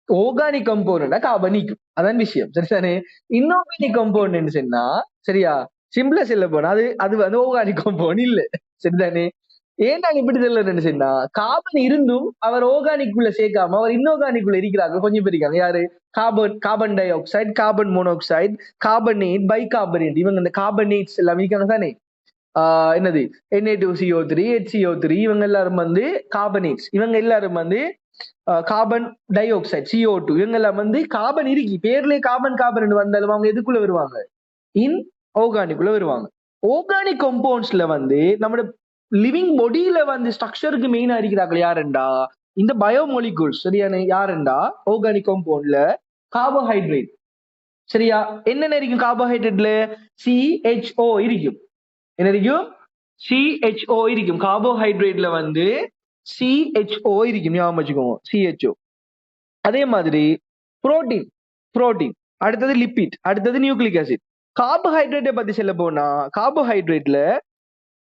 ஆர்கானிக் கம்பவுண்டா கார்பன் நிக்கும். அதான் விஷயம். சரிதானே? இன்ஆர்கானிக் கம்பவுண்ட் சொன்னா, சரியா, சிம்பிளா சொல்ல போனா அது அது வந்து ஆர்கானிக் கம்பவுண்ட் இல்ல. சரிதானே? ஏன் நான் இப்படி சொல்லணும்னு சொன்னா, கார்பன் இருந்தும் அவர் ஆர்கானிக் உள்ள சேர்க்காம அவர் இன்ஆர்கானிக் உள்ள இருக்கிறாங்க. கொஞ்சம் பேர் இருக்காங்க. யாரு? Carbon di oxide, carbon monoxide, carbonate, bicarbonate, இவங்க இந்த கார்பனேட்ஸ் எல்லாம் இருக்காங்க தானே? என்னது? Na2CO3, HCO3, இவங்க எல்லாரும் வந்து கார்பனேட்ஸ். இவங்க எல்லாரும் வந்து கார்பன் டை ஆக்சைடு, CO2, இவங்க எல்லாம் வந்து கார்பன் இருக்கு. பேர்லயே கார்பன் கார்பன் வந்தாலும் அவங்க எதுக்குள்ள வருவாங்க? இன் ஆர்கானிக்குள்ள வருவாங்க. ஆர்கானிக் கம்பவுண்ட்ஸ்ல வந்து நம்ம லிவிங் பாடியில வந்து ஸ்ட்ரக்சருக்கு மெயினா இருக்கிறார்கள் யாருண்டா? இந்த பயோமொலிகூல்ஸ். சரியான? யாருண்டா? ஆர்கானிக் கம்பவுண்ட்ல கார்போஹைட்ரேட். சரியா? என்னென்ன இருக்கும் கார்போஹைட்ரேட்ல? CHO இருக்கும். என்ன இருக்கும்? CHO இருக்கும். கார்போஹைட்ரேட்ல வந்து CHO இருக்கும். ஞாபகம் வச்சுக்கோங்க, CHO. அதே மாதிரி புரோட்டீன். புரோட்டீன் அடுத்தது லிப்பிட், அடுத்தது நியூக்ளிக் ஆசிட். கார்போஹைட்ரேட்டை பத்தி சொல்ல போனா கார்போஹைட்ரேட்ல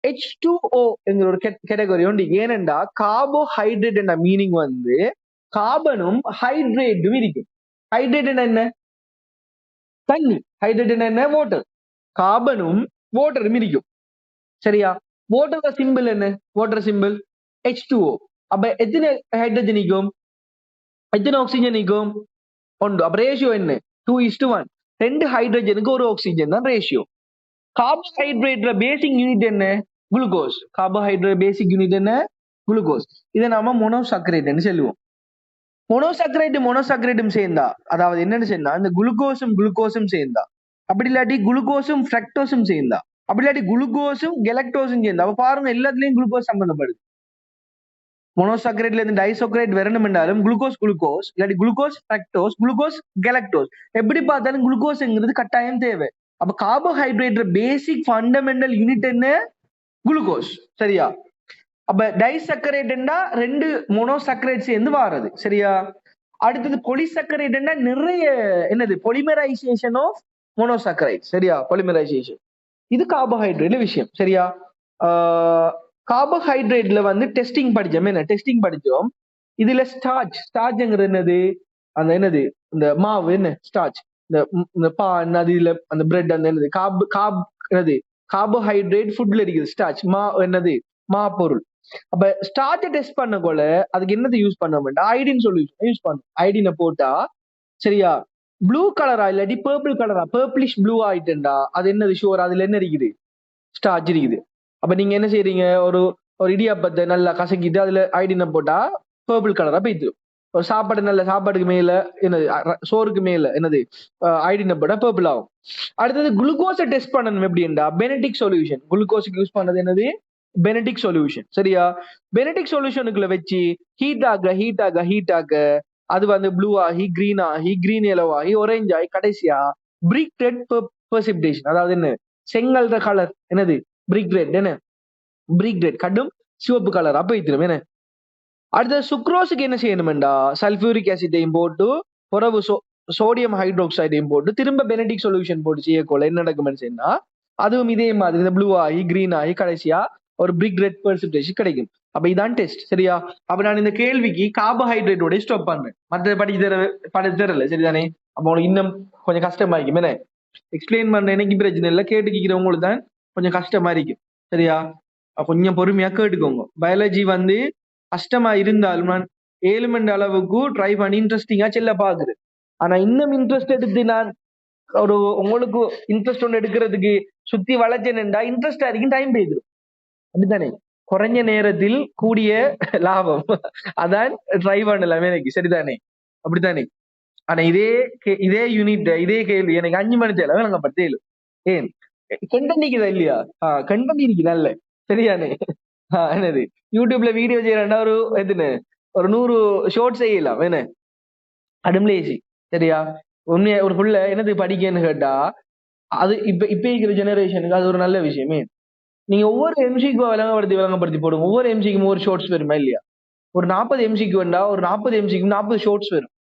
H2O என்கிற ஒரு கேட்டகரி உண்டு. ஏனென்றா கார்போஹைட்ரேட் என்ற மீனிங் வந்து கார்பனும் ஹைட்ரேட்டும் இருக்கும். ஹைட்ரேட் என்ன? தண்ணி. ஹைட்ரேட் என்ன? வாட்டர். கார்பனும் வாட்டரும் இருக்கும். சரியா? வாட்டர் சிம்பிள் என்ன? Water simple H2O. அப்ப எத்தனை ஹைட்ரஜன் நிற்கும்? எத்தனை ஆக்சிஜன் நிற்கும்? ஒன்று. அப்ப ரேஷியோ என்ன? 2:1. 2 ஹைட்ரஜனுக்கு ஒரு ஆக்சிஜன் தான் ரேஷியோ. கார்போஹைட்ரேட்ல பேசிக் யூனிட் என்ன? குளுக்கோஸ். கார்போஹைட்ரேட் பேசிக் யூனிட் என்ன? குளுக்கோஸ். இதை நாம மோனோசாக்கரைட்னு சொல்லுவோம். மோனோசாக்கரைட்டும் சேர்ந்தா, அதாவது என்னன்னு சொன்னா இந்த குளுக்கோஸும் சேர்ந்தா, அப்படி இல்லாட்டி குளுக்கோஸும் ஃப்ரக்டோஸும் சேர்ந்தா, அப்படி இல்லாட்டி குளுக்கோஸும் கெலக்டோஸும் சேர்ந்தா, அப்ப பாருங்க எல்லாத்துலயும் குளுக்கோஸ் சம்பந்தப்படுது. மோனோசாக்கரைட்ல இருந்து டைசாக்கரைட் வரணும் என்றாலும் குளுக்கோஸ் இல்லாட்டி குளுக்கோஸ் ஃப்ரக்டோஸ், குளுக்கோஸ் கெலக்டோஸ், எப்படி பார்த்தாலும் குளுக்கோஸ்ங்கிறது கட்டாயம் தேவை. அப்ப கார்போஹைட்ரேட் பேசிக் ஃபண்டமெண்டல் யூனிட் என்ன? குளுக்கோஸ். சரியா? அப்ப டைசக்கரைட்னா 2 மோனோசாக்கரைட் சேர்ந்து வாரது. சரியா? அடுத்தது பொலிசக்கரைட்னா நிறைய என்னது? பொலிமரைசேஷன் ஆஃப் மோனோசாக்கரைட். சரியா? பொலிமரைசேஷன். இது கார்போஹைட்ரேட்ல விஷயம். சரியா? கார்போஹைட்ரேட்ல வந்து டெஸ்டிங் படிச்சோம். என்ன டெஸ்டிங் படிச்சோம்? இதுல ஸ்டார்ச்ங்கிறது என்னது? அந்த என்னது இந்த மாவு என்ன ஸ்டார்ச், இந்த பான் அது இதுல அந்த பிரெட் அந்த என்னது என்னது கார்போஹைட்ரேட் ஃபுட்ல இருக்குது. ஸ்டார்ச் என்னது மா பொருள். அப்ப ஸ்டார்ச்சை டெஸ்ட் பண்ண போல அதுக்கு என்னது யூஸ் பண்ண வேண்டாம்? ஐடின் சொல்யூஷன் யூஸ் பண்ணும். ஐடினை போட்டா சரியா ப்ளூ கலரா இல்லாட்டி பர்பிள் கலரா, பர்பிளிஷ் ப்ளூ ஆயிட்டுண்டா அது என்னது? ஷுவர் அதுல என்ன இருக்குது? ஸ்டார்ச் இருக்குது. அப்ப நீங்க என்ன செய்றீங்க? ஒரு இடியாப்பத்தை நல்லா கசக்கிட்டு அதுல ஐடினை போட்டா பர்பிள் கலரா போயிடும். ஒரு சாப்பாடு நல்ல சாப்பாடுக்கு மேல என்னது சோறுக்கு மேல என்னது ஐடினை போட்டா பர்பிள் ஆகும். அடுத்தது குளுக்கோஸை டெஸ்ட் பண்ணணும். எப்படின்னா பெனடிக் சொல்யூஷன். குளுக்கோஸுக்கு யூஸ் பண்ணது என்னது? Benedict solution. சரியா? பெனடிக் சொல்யூஷனுக்குள்ள வச்சு ஹீட் ஆக அது வந்து ப்ளூ ஆகி கிரீன் எல்லோ ஆகி ஒரேஞ்ச் ஆகி கடைசியா பிரிக் ரெட் பெர்சிப்டேஷன், அதாவது என்ன செங்கல்ற கலர் என்னது? Brick red. என்ன பிரிக் ரெட் கடும் சிவப்பு கலர் அப்ப வைத்திரும். என்ன அடுத்த சுக்ரோஸுக்கு என்ன செய்யணும்டா? சல்பியூரிக் ஆசிட்டையும் போட்டு பிறகு சோடியம் ஹைட்ரோக்சைடையும் போட்டு திரும்ப பெனடிக் சொல்யூஷன் போட்டு செய்யக்கோல என்ன நடக்கும்னு சொன்னா அதுவும் இதே மாதிரி இந்த ப்ளூ ஆகி கிரீன் ஆகி கடைசியா ஒரு பிரிக் ரெட் பெர்சிப்டேஷன் கிடைக்கும். அப்ப இதான் டெஸ்ட். சரியா? அப்ப நான் இந்த கேள்விக்கு கார்போஹைட்ரேட்டோட ஸ்டாப் பண்றேன். மற்ற படிச்சு தரல. சரிதானே? அப்ப உங்களுக்கு இன்னும் கொஞ்சம் கஷ்டமா இருக்கும். என்ன எக்ஸ்பிளைன் பண்ற எனக்கு பிரச்சனை இல்லை, கேட்டுக்கிறவங்களுக்கு தான் கொஞ்சம் கஷ்டமா இருக்கும். சரியா? கொஞ்சம் பொறுமையா கேட்டுக்கோங்க. பயாலஜி வந்து கஷ்டமா இருந்தாலும் நான் 7 மணி அளவுக்கு ட்ரை பண்ணி இன்ட்ரெஸ்டிங்கா செல்ல பாக்குறேன். ஆனா இன்னும் இன்ட்ரெஸ்ட் எடுத்து நான் ஒரு உங்களுக்கு இன்ட்ரெஸ்ட் ஒன்று எடுக்கிறதுக்கு சுத்தி வளைச்சேன்டா இன்ட்ரெஸ்டா இருக்கும், டைம் போயிடும். அப்படித்தானே? குறைஞ்ச நேரத்தில் கூடிய லாபம் அதான் ட்ரை பண்ணலாம் எனக்கு. சரிதானே? அப்படித்தானே? ஆனா இதே யூனிட் இதே கேள்வி எனக்கு 5 மணி செலவு நாங்க பத்தேலு. ஏன் கண்டென்ட் இருக்குதா இல்லையா? கண்டென்ட் இருக்குதா இல்ல? சரியானே? என்னது யூடியூப்ல வீடியோ செய்யறா ஒரு 100 ஷோர்ட் செய்யலாம். என்ன அடும்லேசி. சரியா? உண்மையா ஒரு புள்ள என்னது படிக்கன்னு கேட்டா அது இப்ப இருக்கிற ஜெனரேஷனுக்கு அது ஒரு நல்ல விஷயமே. நீங்க ஒவ்வொரு எம்சிக்கும் விளங்கப்படுத்தி போடுங்க. ஒவ்வொரு எம்சிக்கும் ஒரு ஷோர்ட்ஸ் வருமா இல்லையா? ஒரு 40 எம்சிக்கு வேண்டா ஒரு 40 எம்சிக்கும் 40 ஷோர்ட்ஸ் வரும்.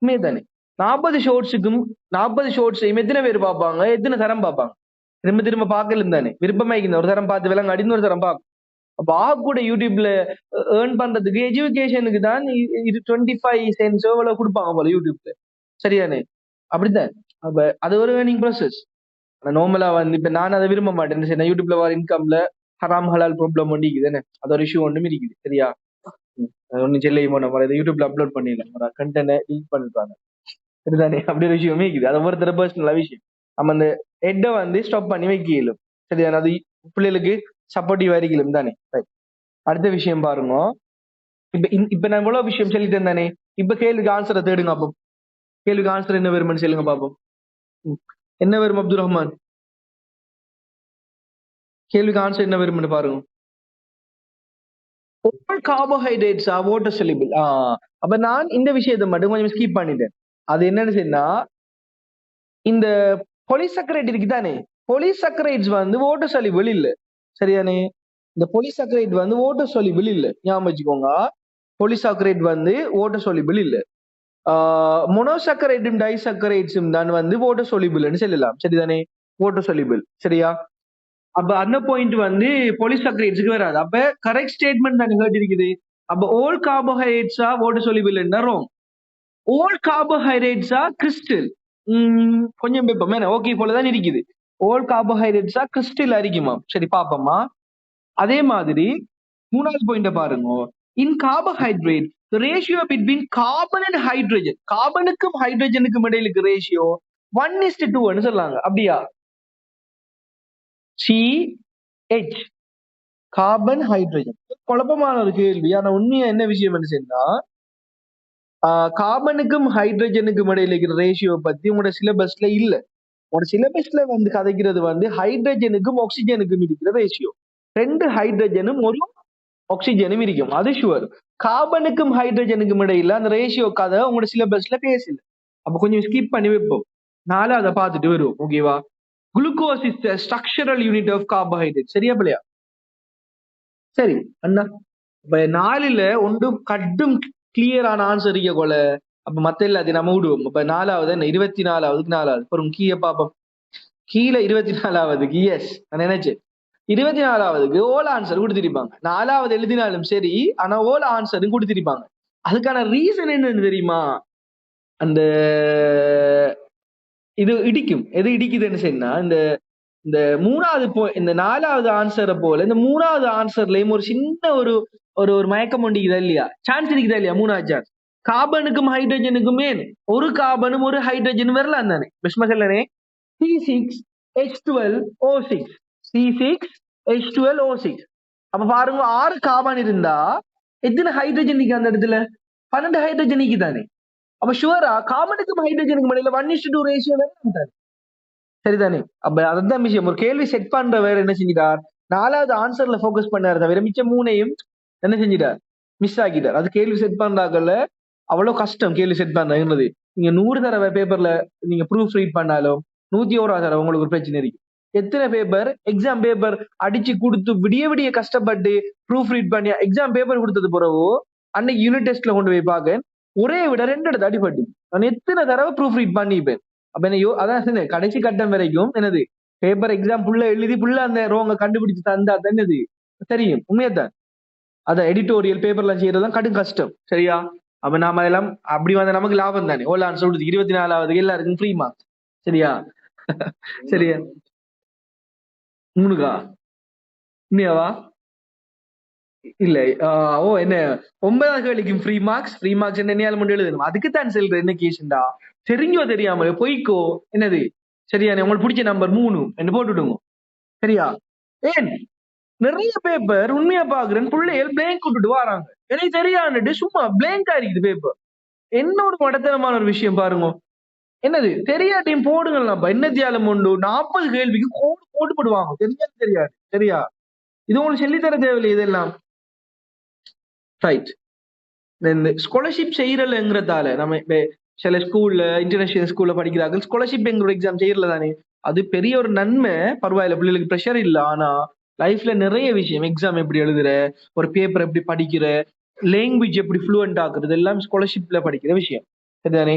உண்மையே தானே? 40 ஷோர்ட்ஸுக்கும் 40 ஷோர்ட்ஸையும் எத்தனை பேர் பார்ப்பாங்க? எத்தனை தரம் பார்ப்பாங்க? திரும்ப பார்க்கல தானே? விருப்பமா ஒரு தரம் பார்த்து விளங்க அடிந்து ஒரு தரம் பார்க்கும். அப்ப கூட யூடியூப்ல ஏர்ன் பண்றதுக்கு எஜுகேஷனுக்கு தான் இது 25 சென்ட்ஸோ எவ்வளவு கொடுப்பாங்க போல யூடியூப்ல. சரியானே? அப்படித்தான். அப்ப அது ஒரு ஏர்னிங் ப்ராசஸ். நார்மலா வந்து இப்ப நான் அதை விரும்ப மாட்டேன். சரி, யூடியூப்ல வர இன்கம்ல ஹராம் ஹலால் ப்ராப்ளம் ஒண்டிக்குதுன்னு அது ஒரு இஷ்யூ ஒன்றும் இருக்குது. சரியா? ஒன்னும் செல்லையுமோ நம்ம இதை யூடியூப்ல அப்லோட் பண்ணிடலாம். கண்டென்ட் டீல் பண்ணிருப்பாங்க. சரிதானே? அப்படி ஒரு விஷயமே இருக்குது. அது ஒருத்தர் பர்சனலா விஷயம். நம்ம அந்த ஹெட்டை வந்து ஸ்டாப் பண்ணி வைக்கலும். சரிதானே? அது பிள்ளைகளுக்கு சப்போர்ட்டிவ் அறிக்கலும் தானே? அடுத்த விஷயம் பாருங்க. இப்ப நான் இவ்வளவு விஷயம் சொல்லிட்டேன் தானே? இப்ப கேள்விக்கு ஆன்சரை தேடுங்க. அப்போ கேள்விக்கு ஆன்சர் என்ன வரும்னு சொல்லுங்க பாப்போம். என்ன வரும் அப்துல் ரஹ்மான்? கேள்விக்கு ஆன்சர் என்ன வரும்னு பாருங்க. Carbohydrates water soluble. அப்ப நான் இந்த விஷயத்தை மட்டும் கொஞ்சம் ஸ்கிப் பண்ணிட்டேன். அது என்னன்னு சொன்னா இந்த பொலிசக்கரைட் இருக்கு தானே? பொலிசக்கரைட்ஸ் வந்து வாட்டர் சொல்யூபிள் இல்ல. சரியானே? இந்த பொலிசக்கரைட் வந்து வாட்டர் சொல்யூபிள் இல்ல. ஞாபகம் வச்சுக்கோங்க. பொலிசாக்கரைட் வந்து வாட்டர் சொல்யூபிள் இல்ல. மொனோசக்கரைடும் டைசக்கரைட்ஸும் தான் வந்து வாட்டர் சொலிபிள்னு சொல்லலாம். சரிதானே? வாட்டர் சொலிபிள். சரியா? அப்ப அந்த பாயிண்ட் வந்து பாலிசாக்கரைட்ஸ்க்கு வராது. அப்ப கரெக்ட் ஸ்டேட்மெண்ட் தான் கேட்டு இருக்குது. அப்ப all carbohydrates are water soluble என்ன wrong. all carbohydrates are crystal. கொஞ்சம் பேப்போம் என்ன ஓகே போலதான் இருக்குது. all carbohydrates are crystal அரிக்குமா? சரி பாப்போமா. அதே மாதிரி மூணாவது பாயிண்ட பாருங்க. in carbohydrate the ratio between carbon and hydrogen, கார்பனுக்கும் ஹைட்ரஜனுக்கும் இடையில இருக்க ரேஷியோ 1:2 சொல்லாங்க. அப்படியா? CH carbon hydrogen. குழப்பமான ஒரு கேள்வி. ஆனா உண்மையா என்ன விஷயம் சொன்னா கார்பனுக்கும் ஹைட்ரஜனுக்கும் இடையில இருக்கிற ரேஷியோ பத்தி உங்களோட சிலபஸ்ல இல்ல. உங்களோட சிலபஸ்ல வந்து கதைக்கிறது வந்து ஹைட்ரஜனுக்கும் ஆக்சிஜனுக்கும் இருக்கிற ரேஷியோ. 2 ஹைட்ரஜனும் ஒரு ஆக்சிஜனும் இருக்கும், அது ஷுவர். கார்பனுக்கும் ஹைட்ரஜனுக்கும் இடையில அந்த ரேஷியோ கதை உங்களோட சிலபஸ்ல பேசல. அப்ப கொஞ்சம் ஸ்கிப் பண்ணி வைப்போம். அதை பார்த்துட்டு வருவோம். ஓகேவா? Glucose is structural unit of carbohydrate. சரியா பிள்ளையா? சரி அண்ணா, இப்ப 4ல ஒன்றும் கட்டும் கிளியரான ஆன்சர் இருக்க கொல. அப்ப மத்த எல்லாத்தையும் நம்ம விடுவோம். இப்ப 4வது என்ன 24வது 4வது ஒரு கீழே பாப்போம். கீழே 24வதுக்கு எஸ் நான் நினைச்சேன். 24வதுக்கு ஓல ஆன்சர் கொடுத்திருப்பாங்க. 4வது எழுதினாலும் சரி, ஆனா ஓல ஆன்சரும் கொடுத்திருப்பாங்க. அதுக்கான ரீசன் என்னன்னு தெரியுமா? அந்த இது இடிக்கும். எது இடிக்குதுன்னு சொன்னா இந்த இந்த மூணாவது இந்த 4வது ஆன்சரை போல இந்த 3வது ஆன்சர்லயும் ஒரு சின்ன ஒரு ஒரு ஒரு மயக்கம் ஒண்டிக்குதா இல்லையா? சான்ஸ் இருக்குதா இல்லையா? 3வது சான்ஸ் கார்பனுக்கும் ஹைட்ரஜனுக்குமே ஒரு கார்பனும் ஒரு ஹைட்ரஜன் வரலாம் தானே? விஸ்மசல்லனே C6H12O6 C6H12O6. அப்ப பாருங்க 6 கார்பன் இருந்தா எத்தனை ஹைட்ரஜன் நிக்கு அந்த இடத்துல? 12 ஹைட்ரஜன் நிக்கு தானே? அப்ப ஷுவரா கார்பனுக்கும் ஹைட்ரஜனுக்கும் இடையில 1:2 ரேஷியோ வேணும் தானே? சரிதானே? அப்ப அதுதான் விஷயம். ஒரு கேள்வி செட் பண்ற வேற என்ன செஞ்சிட்டார்? 4வது ஆன்சர்ல போக்கஸ் பண்ணாரு தவிர மிச்ச 3ஐயும் என்ன செஞ்சிட்டார்? மிஸ் ஆக்கிட்டார். அது கேள்வி செட் பண்றாங்கல்ல அவ்வளவு கஷ்டம் கேள்வி செட் பண்றது. நீங்க 100 தடவை பேப்பர்ல நீங்க ப்ரூஃப் ரீட் பண்ணாலும் 101 தடவை உங்களுக்கு ஒரு பிரச்சனை இருக்கு. எத்தனை பேப்பர் எக்ஸாம் பேப்பர் அடிச்சு கொடுத்து விடிய விடிய கஷ்டப்பட்டு ப்ரூஃப் ரீட் பண்ணி எக்ஸாம் பேப்பர் கொடுத்தது பிறகு அன்னைக்கு யூனிட் டெஸ்ட்ல கொண்டு போய் பார்க்க ஒரே விட 2 இடத்து அடிப்பட்டு நான் எத்தனை தடவை ப்ரூஃப் ரீட் பண்ணிப்பேன். அப்ப என்ன அதான் கடைசி கட்டம் வரைக்கும் என்னது பேப்பர் எக்ஸாம் புள்ள எழுதி புள்ள அந்த ரோங்க கண்டுபிடிச்சு தந்தா என்னது தெரியும். உண்மையத்தான். அதான் எடிட்டோரியல் பேப்பர்லாம் செய்யறதுதான் கடும் கஷ்டம். சரியா? அப்ப நாம அதெல்லாம் அப்படி வந்த நமக்கு லாபம் தானே. ஓல ஆன்சர் கொடுத்து 24வது எல்லாருக்கும் ஃப்ரீ மார்க்ஸ். சரியா? சரியா? 3கா இன்னையாவா? இல்ல ஓ என்ன 9வது கேள்விக்கும் ஃப்ரீ மார்க்ஸ். ஃப்ரீ மார்க்ஸ் என்ன மட்டும் எழுதணும். அதுக்கு தான் செல்ற என்ன கேஷன்டா தெரிஞ்சோ தெரியாம பொய்க்கோ என்னது? சரியா? உங்களுக்கு பிடிச்ச நம்பர் 3 என்று போட்டுடுங்க. சரியா? ஏன் நிறைய பேப்பர் உண்மையா பாக்குறேன் பிள்ளைகள் பிளாங்க் விட்டுட்டு வராங்க. எனக்கு தெரியாதுட்டு சும்மா பிளாங்கா இருக்குது பேப்பர். என்ன ஒரு மடத்தனமான ஒரு விஷயம் பாருங்க. என்னது தெரியாட்டையும் போடுங்களாப்பா. என்ன தியாலம் உண்டு 40 கேள்விக்கு கோடு போட்டுப்படுவாங்க. தெரியாது. சரியா? இது உங்களுக்கு சொல்லித்தர தேவையில்லை இதெல்லாம். ரைட். இந்த ஸ்காலர்ஷிப் செய்யறதுங்கிறதால நம்ம சில ஸ்கூல்ல இன்டர்நேஷனல் ஸ்கூல்ல படிக்கிறாங்க. ஸ்காலர்ஷிப் எங்களோட எக்ஸாம் செய்யறல தானே, அது பெரிய ஒரு நன்மை. பரவாயில்ல, பிள்ளைகளுக்கு ப்ரெஷர் இல்ல. ஆனா லைஃப்ல நிறைய விஷயம், எக்ஸாம் எப்படி எழுதுற, ஒரு பேப்பர் எப்படி படிக்கிற, லாங்குவேஜ் எப்படி ஃப்ளூயன்ட் ஆக்குறது, எல்லாம் ஸ்காலர்ஷிப்ல படிக்கிற விஷயம். சரிதானே?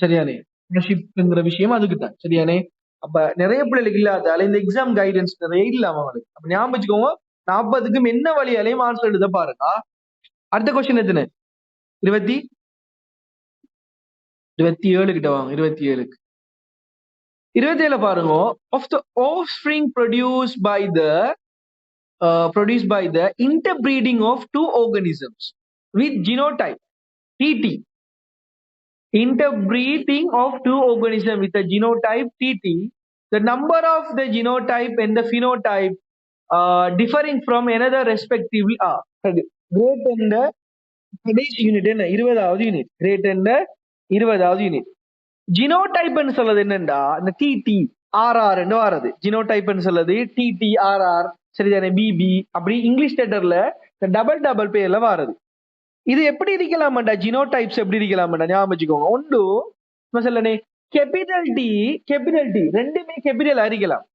ஸ்காலர்ஷிப்ங்கிற விஷயம் அதுக்கு தான். சரியானே? அப்ப நிறைய பிள்ளைகளுக்கு இல்லாதால இந்த எக்ஸாம் கைடன்ஸ் நிறைய இல்ல அவங்களுக்கு. அப்ப ஞாபகம் வச்சுக்கோங்க, 40க்கும் என்ன வழியாலையும் ஆன்சர் எழுத பாருங்க. அடுத்த கொஸ்டின் எத்தனை? 27 கிட்ட வாங்க. 27 பாருங்க. of the offspring produced by the interbreeding of two organisms with genotype TT. Interbreeding of two organisms with a genotype TT, the number of the genotype and the phenotype differing from another respectively are great and கடைசி unit என்ன? 20வது unit. Great என்ன? 20வது unit. ஜினோடைப்னு சொல்றது என்னண்டா இந்த DD RR வாரது. ஜினோடைப்னு சொல்றது DD RR. சரிதானே? BP அப்படி இங்கிலீஷ் லெட்டர்ல டபுள் பேர்ல வாரது. இது எப்படி இருக்கலாம்டா? ஜினோடைப்ஸ் எப்படி இருக்கலாம்டா? ஞாபகம் வச்சுக்கோங்க. ஒன்று சொல்லனே கேபிட்டல் டி ரெண்டுமே கேபிட்டல் அறிக்கலாம்.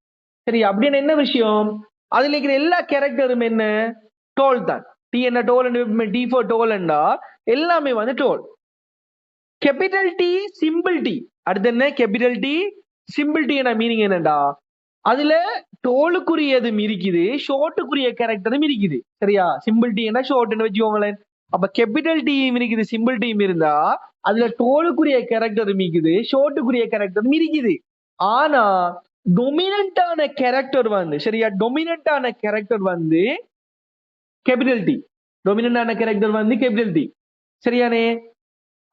சரி, அப்படின்னு என்ன விஷயம்? அதுல இருக்கிற எல்லா கேரக்டரும் என்ன? டோல் தான். டி என்ன டோல், டி ஃபார் டோல்ண்டா எல்லாமே வந்து tall. Capital D simple T. அடுத்து என்ன? கேபிட்டல் டி சிம்பிள் டி என்ன மீனிங் என்னடா, அதுல டோலுக்குரியதும் இருக்குது, ஷோர்ட்டுக்குரிய கேரக்டரும் இருக்குது. சரியா? சிம்பிள் டி என்ன ஷோர்ட்னு வச்சுக்கோங்களேன். அப்ப கேபிட்டல் டீம் இருக்குது, சிம்பிள் டீம் இருந்தா அதுல டோலுக்குரிய கேரக்டரும் இருக்குது, ஷோர்ட்டுக்குரிய கேரக்டரும் இருக்குது. ஆனா டொமினண்டான கேரக்டர் வந்து, சரியா, டொமினண்டான கேரக்டர் வந்து கேபிட்டல் டி. டொமினண்டான கேரக்டர் வந்து கேபிட்டல் டி. சரியானே?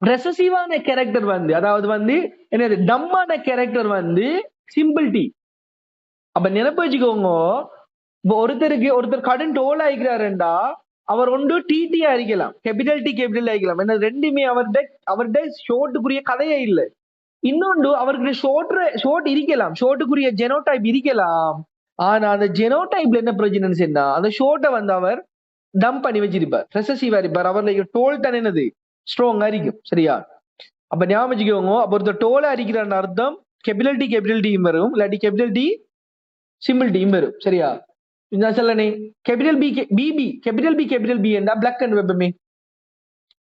ரெசசிவான கேரக்டர் வந்து, அதாவது வந்து என்னது, டம்மான கேரக்டர் வந்து சிம்பிள் டி. அப்ப நினைப்பு வச்சுக்கோங்க, ஒருத்தர் கடன் டோல் ஆகிக்கிறாருண்டா அவர் ஒன்று டிடி அடிக்கலாம், கேபிட்டல் டி கேபிட்டல் அடிக்கலாம். என்ன ரெண்டுமே அவர்கிட்ட ஷோர்ட்டுக்குரிய கதையே இல்லை. இன்னொன்று அவருக்கு ஷோர்ட் இருக்கலாம், ஷோர்ட்டுக்குரிய ஜெனோடைப் இருக்கலாம். ஆனா அந்த ஜெனோடைப்ல என்ன பிரச்சனைன்னு சொன்னா, அந்த ஷோர்ட்டை வந்து அவர் டம்ப் பண்ணி வச்சிருப்பார், ரெசசிவா இருப்பார். அவர்ல டோல் தான் என்னது ஸ்ட்ராங்கா இருக்கும். சரியா? அப்ப ஞாபகம் வச்சுக்கோங்க, அப்ப ஒருத்தர் டோலை அடிக்கிறான்னு அர்த்தம் கேபிட்டல் டி வரும், இல்லாட்டி கேபிட்டல் டி சிம்பிள் டி வரும். சரியா? நான் சொல்லனே, capital B B B, capital B என்றா பிளாக் அண்ட் வெப்பமே,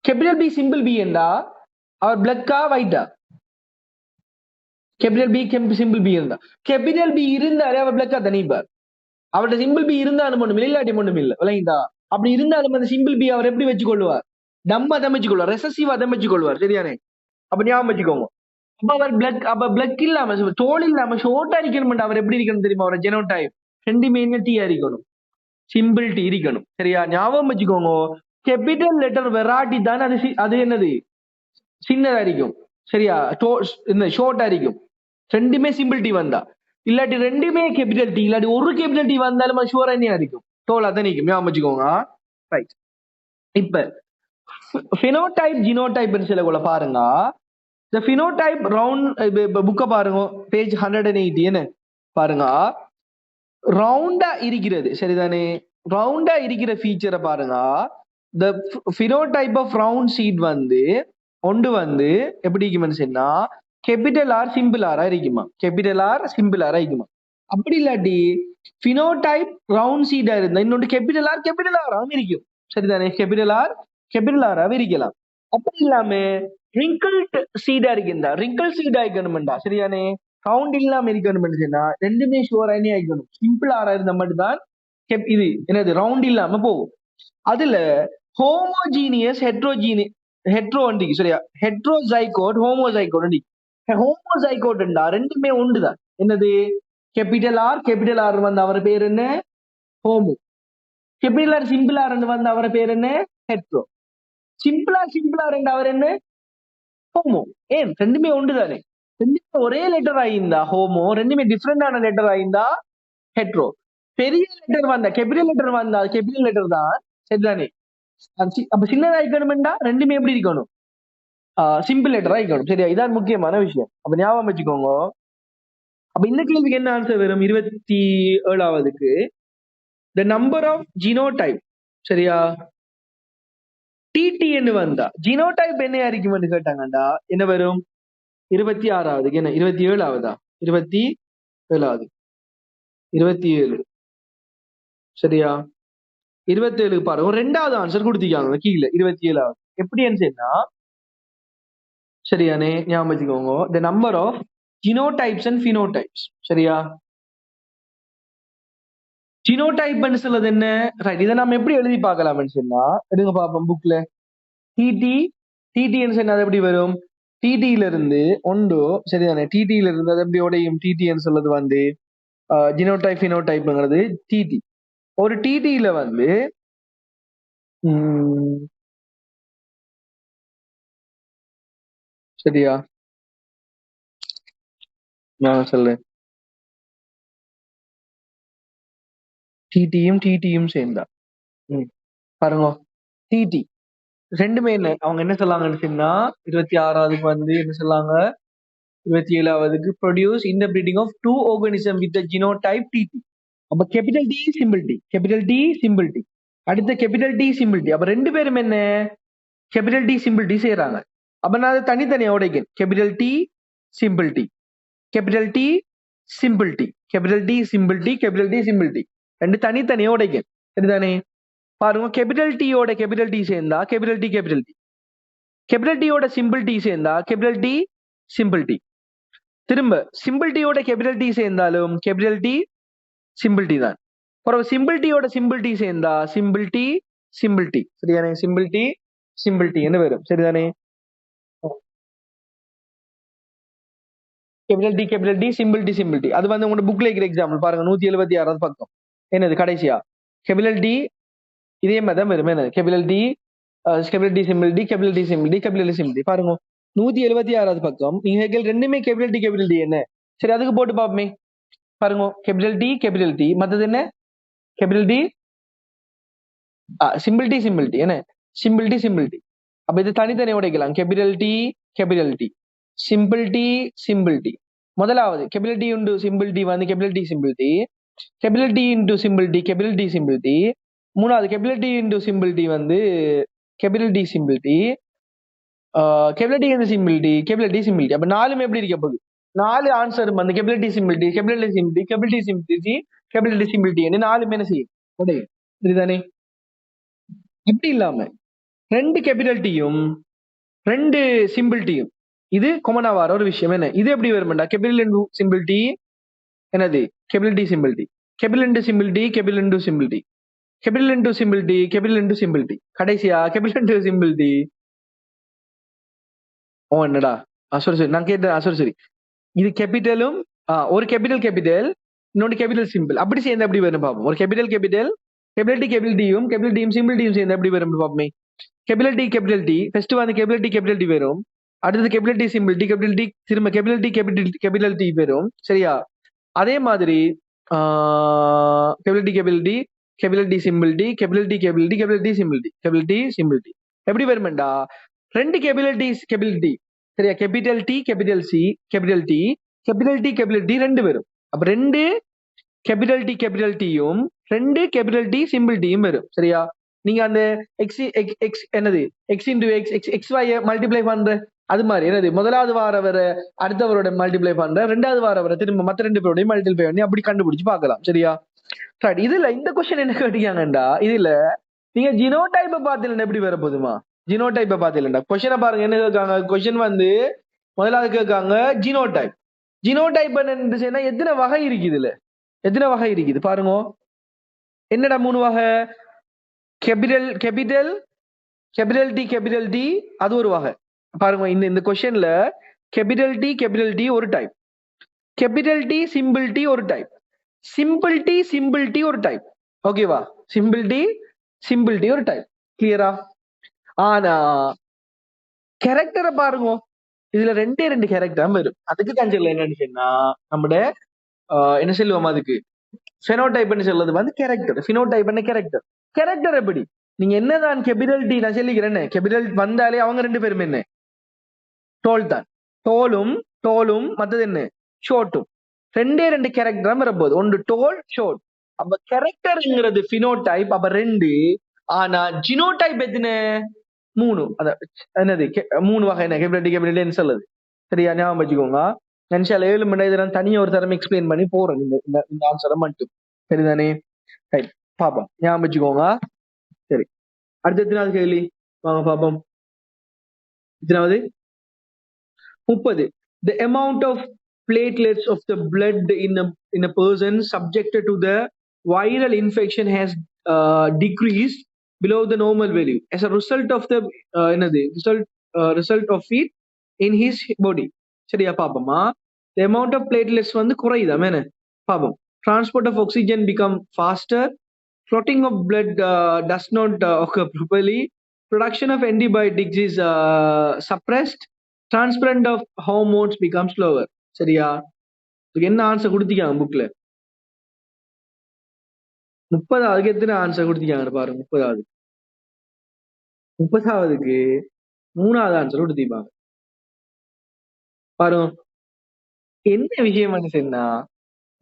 கேபிட்டல் பி சிம்பிள் பி என்றா அவர் பிளாக்கா ஒயிட்டா? கேபிட்டல் பி சிம்பிள் பி இருந்தா, கேபிட்டல் பி இருந்தாலே அவர் பிளாக்கா தனிப்பார். அவர்கிட்ட சிம்பிள் பி இருந்தாலும் ஒண்ணும் இல்லை, இல்லாட்டி ஒண்ணும் இல்லை. விளங்கிட்டா? அப்படி இருந்தாலும் அந்த சிம்பிள் பி அவர் எப்படி வச்சுக்கொள்வார்? டம்மா தான் வச்சுக்கொள்வார், ரெசசிவா தான் வச்சுக்கொள்வார். சரியானே? அப்ப ஞாபகம் வச்சுக்கோங்க. அப்ப அவர் பிளக் இல்லாம தோல் இல்லாம ஷோர்ட்டா இருக்கணும். அவர் எப்படி இருக்கணும் தெரியுமா? அவர் ஜெனோடைப் ரெண்டுமே டீயா இருக்கணும், சிம்பிள் டி இருக்கணும். சரியா? ஞாபகம் வச்சுக்கோங்க, கேபிட்டல் லெட்டர் வெராட்டி தானே அது என்னது சின்னதா இருக்கும். சரியா? ஷோர்ட்டா இருக்கும். ரெண்டுமே சிம்பிள் டி வந்தா, இல்லாட்டி ரெண்டுமே கேபிட்டல் டி, இல்லாட்டி ஒரு கேபிட்டல் டி வந்தாலும் ஷுவரா என்ன இருக்கும், டோலா தான் நிற்கும். ஞாபகம் வச்சுக்கோங்க. ரைட். இப்ப பினோடைப் ஜினோடைப் சில பாருங்க. இந்த பினோடைப் ரவுண்ட் புக்க பாருங்க, பேஜ் 180 என்ன பாருங்க. ரவுண்டா இருக்கிறது, சரிதானே? ரவுண்டா இருக்கிற ஃபீச்சரை பாருங்க. the phenotype of round seed வந்து ஒன்று வந்து எப்படி இருக்குமென்னு கேபிட்டல் ஆர் சிம்பிள் ஆரா இருக்குமா, கேபிட்டல் ஆர் சிம்பிள் ஆரா இருக்குமா. அப்படி இல்லாட்டி பினோடைப் ரவுண்ட் சீடா இருந்தா இன்னொன்று கேபிட்டல் ஆராவும் இருக்கும். சரிதானே? கேபிட்டல் ஆராவும் இருக்கலாம். அப்படி இல்லாம ரிங்கிள்ட் சீடா இருக்குண்டா, ரிங்கிள் சீடா இருக்கணும்டா. சரியானே? ரவுண்ட் இல்லாம இருக்கணும்னு சொன்னா ரெண்டுமே ஷுவரா ஆயிக்கணும், சிம்பிள் ஆரா இருந்தா மட்டும்தான் இது என்னது ரவுண்ட் இல்லாம போகும். அதுல ஹோமோஜீனியஸ் ஹெட்ரோண்டிக்கு, சரியா, ஹெட்ரோசைகோட் ஹோமோசைகோட். ஹோமோசைகோட்ண்டா ரெண்டுமே ஒன்றுதான். என்னது? கேபிட்டல் ஆர் வந்து அவர் பேர் என்ன? Homo. Capital R simple R வந்து அவர் பேர் என்ன? ஹெட்ரோ. சிம்பிள் ஆர் அவர் என்ன? ஹோமோ. ஏன் ரெண்டுமே ஒன்றுதானே, ரெண்டுமே ஒரே லெட்டர் ஆயிருந்தா ஹோமோ, ரெண்டுமே டிஃப்ரெண்டான லெட்டர் ஆயிருந்தா ஹெட்ரோ. பெரிய லெட்டர் வந்தா கேபிட்டல் லெட்டர் வந்தா கேபிட்டல் லெட்டர் தான். சரிதானே? அப்ப சின்னதா இருக்கணும்டா ரெண்டுமே எப்படி இருக்கணும்? சிம்பிள் லெட்டரா இருக்கணும். சரியா? இதான் முக்கியமான விஷயம். அப்ப ஞாபகம் வச்சுக்கோங்க. அப்ப இந்த கேள்விக்கு என்ன ஆன்சர் வரும்? 27வது the number of genotype, சரியா, டிடின்னு வந்தா ஜினோடைப் என்ன இருக்கும்னு கேட்டாங்கடா என்ன வரும்? 26வது என்ன 27ஆவதா? 27வது 27, சரியா? 27 பாருங்க, ரெண்டாவது ஆன்சர் கொடுத்திருக்காங்க கீழே 27ஆவது. எப்படின்னு சொன்னா, சரியானே? ஞாபகம் வச்சுக்கோங்க, the number of genotypes and phenotypes. சரியா? ஜினோடைப் சொல்றது என்ன? ரைட். இதை நம்ம எப்படி எழுதி பார்க்கலாம்னு சொன்னா, எடுங்க பாப்போம் புக்ல. டிடின்னு சொன்னா அது எப்படி வரும்? டிடியில இருந்து ஒன்று, சரிதானே? டிடியில இருந்து அது எப்படி உடையும்? டிடின்னு சொல்றது வந்து ஜினோடைப் பினோடைப்ங்கிறது டிடி. ஒரு டிடியில வந்து சரியா, நான் சொல்றேன். டிடியும் சேர்ந்தா பாருங்க, டிடி ரெண்டுமே என்ன அவங்க என்ன சொல்லாங்கன்னு சொன்னா, 26ஆவதுக்கு வந்து என்ன சொல்லாங்க, 27ஆவதுக்கு produce in the breeding of 2 organism with the genotype D D. அப்ப capital D simple D, capital D simple D, அடுத்த கேபிட்டல் டி சிம்பிள் டி. அப்ப ரெண்டு பேரும் என்ன கேபிட்டல் டி சிம்பிள் டி செய்யறாங்க. அப்ப நான் அதை தனித்தனியா உடைக்கேன். Capital D simple D, capital D simple D, capital D simple D, capital D simple D, ரெண்டு தனித்தனியா உடைக்கேன். சரிதானே? பாருங்க, கேபிட்டல் டியோட கேபிட்டல் டி சேர்ந்தா கேபிட்டல் டி கேபிட்டல் டியோட சிம்பிள் டி சேர்ந்தா கேபிட்டல் டி சிம்பிள் டி. திரும்ப சிம்பிள் டியோட கேபிட்டல் டி சேர்ந்தாலும் கேபிட்டல் டி சிம்பிள் டி தான். பிறகு சிம்பிள் டியோட சிம்பிள் டி சேர்ந்தா சிம்பிள் டி சிம்பிள் டி. சரிதானே? சிம்பிள் டி என்ன வரும். சரிதானே? கேபிட்டல் டி சிம்பிள் டி அது வந்து உங்களோட புக்ல இருக்கிற எக்ஸாம்பிள் பாருங்க 176 பக்கம். என்னது கடைசியா கேபிட்டல் டி இதே மாதிரி தான் வரும். என்னது capital D simple D capital D simple T பாருங்க 176 பக்கம். நீங்க ரெண்டுமே கேபிட்டல் டி என்ன. சரி அதுக்கு போட்டு பாப்போமே. பாருங்க கேபிட்டல் டி மத்தது என்ன கேபிட்டல் டி சிம்பிள் டி என்ன சிம்பிள் டி. அப்ப இது தனித்தனி உடைக்கலாம். Capital D simple D. முதலாவது capital D into simple D வந்து capital D simple D. Capital D into simple D capital D simple D. மூணாவது capital D into simple D வந்து capital D simple D. Capital D into simple D capital D simple D. அப்ப நாலுமே எப்படி இருக்க போகுது. 4 answer வந்து capital D simple D capital D simple D capital D simple D capital D simple D நாலுமே என்ன செய்யும் உடையும். சரிதானே? இப்படி இல்லாம ரெண்டு கேபிட்டல் டியும் ரெண்டு சிம்பிள் டியும் இது கொமனா வர ஒரு விஷயம். என்ன இது எப்படி வரும்டா கேபிட்டல் இன்டு சிம்பிள் டி என்னது capital D simple D capital into simple D capital into simple D capital into simple D capital into simple T. கடைசியா கேபிட்டல் இன்டு சிம்பிள் டி. ஓ என்னடா சரி நான் கேட்டேன். சரி இது கேபிட்டலும் ஒரு கேபிட்டல் இன்னொன்று கேபிட்டல் சிம்பிள் அப்படி சேர்ந்து எப்படி வரும் பார்ப்போம். ஒரு கேபிட்டல் கேபிட்டல் டியும் சிம்பிள் டியும் சேர்ந்து எப்படி வரும் பார்ப்போமே. கேபிட்டல் டி ஃபர்ஸ்ட் வந்து கேபிட்டல் டி வரும். அடுத்தது capital D simple D capital T திரும்ப கேபிட்டல் டி வரும். சரியா? அதே மாதிரி capital D simple D capital D simple T எப்படி வருமெண்டா ரெண்டு கேபிட்டல் டி சரியா? கேபிட்டல் சி கேபிட்டல் டி ரெண்டு வரும். அப்ப ரெண்டு கேபிட்டல் டியும் ரெண்டு கேபிட்டல் டி சிம்பிள் டியும் வரும். சரியா? நீங்க அந்த எக்ஸ் என்னது X into X Y multiply பண்ற அது மாதிரி என்னது முதலாவது வார வர அடுத்தவரோட மல்டிப்ளை பண்ற ரெண்டாவது வார வர திரும்ப மத்த ரெண்டு பேரோட மல்டிப்ளை பண்ணி அப்படி கண்டுபிடிச்சு பார்க்கலாம். சரியா? ரைட். இதுல இந்த கொஸ்டின் என்ன கேட்டீங்கடா இதுல நீங்க ஜினோடைப்பை பார்த்தீங்கன்னா எப்படி வர போதுமா. ஜினோடைப்பை பார்த்தீங்கன்னா கொஸ்டினை பாருங்க என்ன கேட்காங்க. கொஸ்டின் வந்து முதலாவது கேட்காங்க ஜினோடைப் என்ன எத்தனை வகை இருக்கு. இதுல எத்தனை வகை இருக்குது பாருங்க. என்னடா 3 வகை. கேபிட்டல் டி அது ஒரு வகை பாருங்க. இந்த கொஸ்டின்ல கேபிட்டல் டி ஒரு type, capital D simple T ஒரு டைப், சிம்பிள் டி ஒரு டைப். ஓகேவா? சிம்பிள் டி ஒரு டைப். கிளியரா? ஆனா கேரக்டரை பாருங்க. இதுல ரெண்டு கேரக்டர் வரும். அதுக்கு கஞ்சல் என்னன்னு சொன்னா நம்மட என்ன சொல்லுவோம் அதுக்கு ஃபெனோடைப் சொல்றது வந்து கேரக்டர். ஃபினோடைப் கேரக்டர் எப்படி நீங்க என்னதான் கேபிட்டல் டி நான் சொல்லிக்கிறேன். கேபிட்டல் வந்தாலே அவங்க ரெண்டு பேரும் என்ன டோல் தான். டோலும் மற்றது என்ன ஷோர்ட்டும். ரெண்டு கேரக்டர் வரப்போகுது. ஒன்று டோல் ஷோர்ட். அப்ப கேரக்டர்ங்கிறது ஃபினோடைப். அப்ப ரெண்டு. ஆனா ஜினோடைப் எத்தனை 3. என்னது 3 வகை என்ன கேபிட்டல் சொல்லுது. சரியா? ஞாபகம் வச்சுக்கோங்க. நினைச்சால 7 மணி இதெல்லாம் தனியா ஒரு தரம் எக்ஸ்பிளைன் பண்ணி போறேன் இந்த ஆன்சரை மட்டும். சரிதானே? ரைட் பாப்போம். ஞாபகம் வச்சுக்கோங்க. சரி அடுத்த எத்தனாவது கேள்வி வாங்க பாப்போம். எத்தனாவது 30. The amount of platelets of the blood in a person subjected to the viral infection has decreased below the normal value as a result of the result of it in his body. சரியா பாப்போமா. The amount of platelets வந்து குறையுதா மேன பாப்போம். Transport of oxygen become faster. Clotting of blood does not occur properly. Production of antibiotics is suppressed. Transparent of hormones becomes slower. சரியா? இதுக்கு என்ன answer கொடுத்திருக்காங்க புக்ல? 30வது எத்தனை ஆன்சர் கொடுத்திருக்காங்க பாருங்க. 30வதுக்கு 3வது ஆன்சர் கொடுத்திருப்பாங்க பாருங்க. என்ன விஷயம் சொன்னா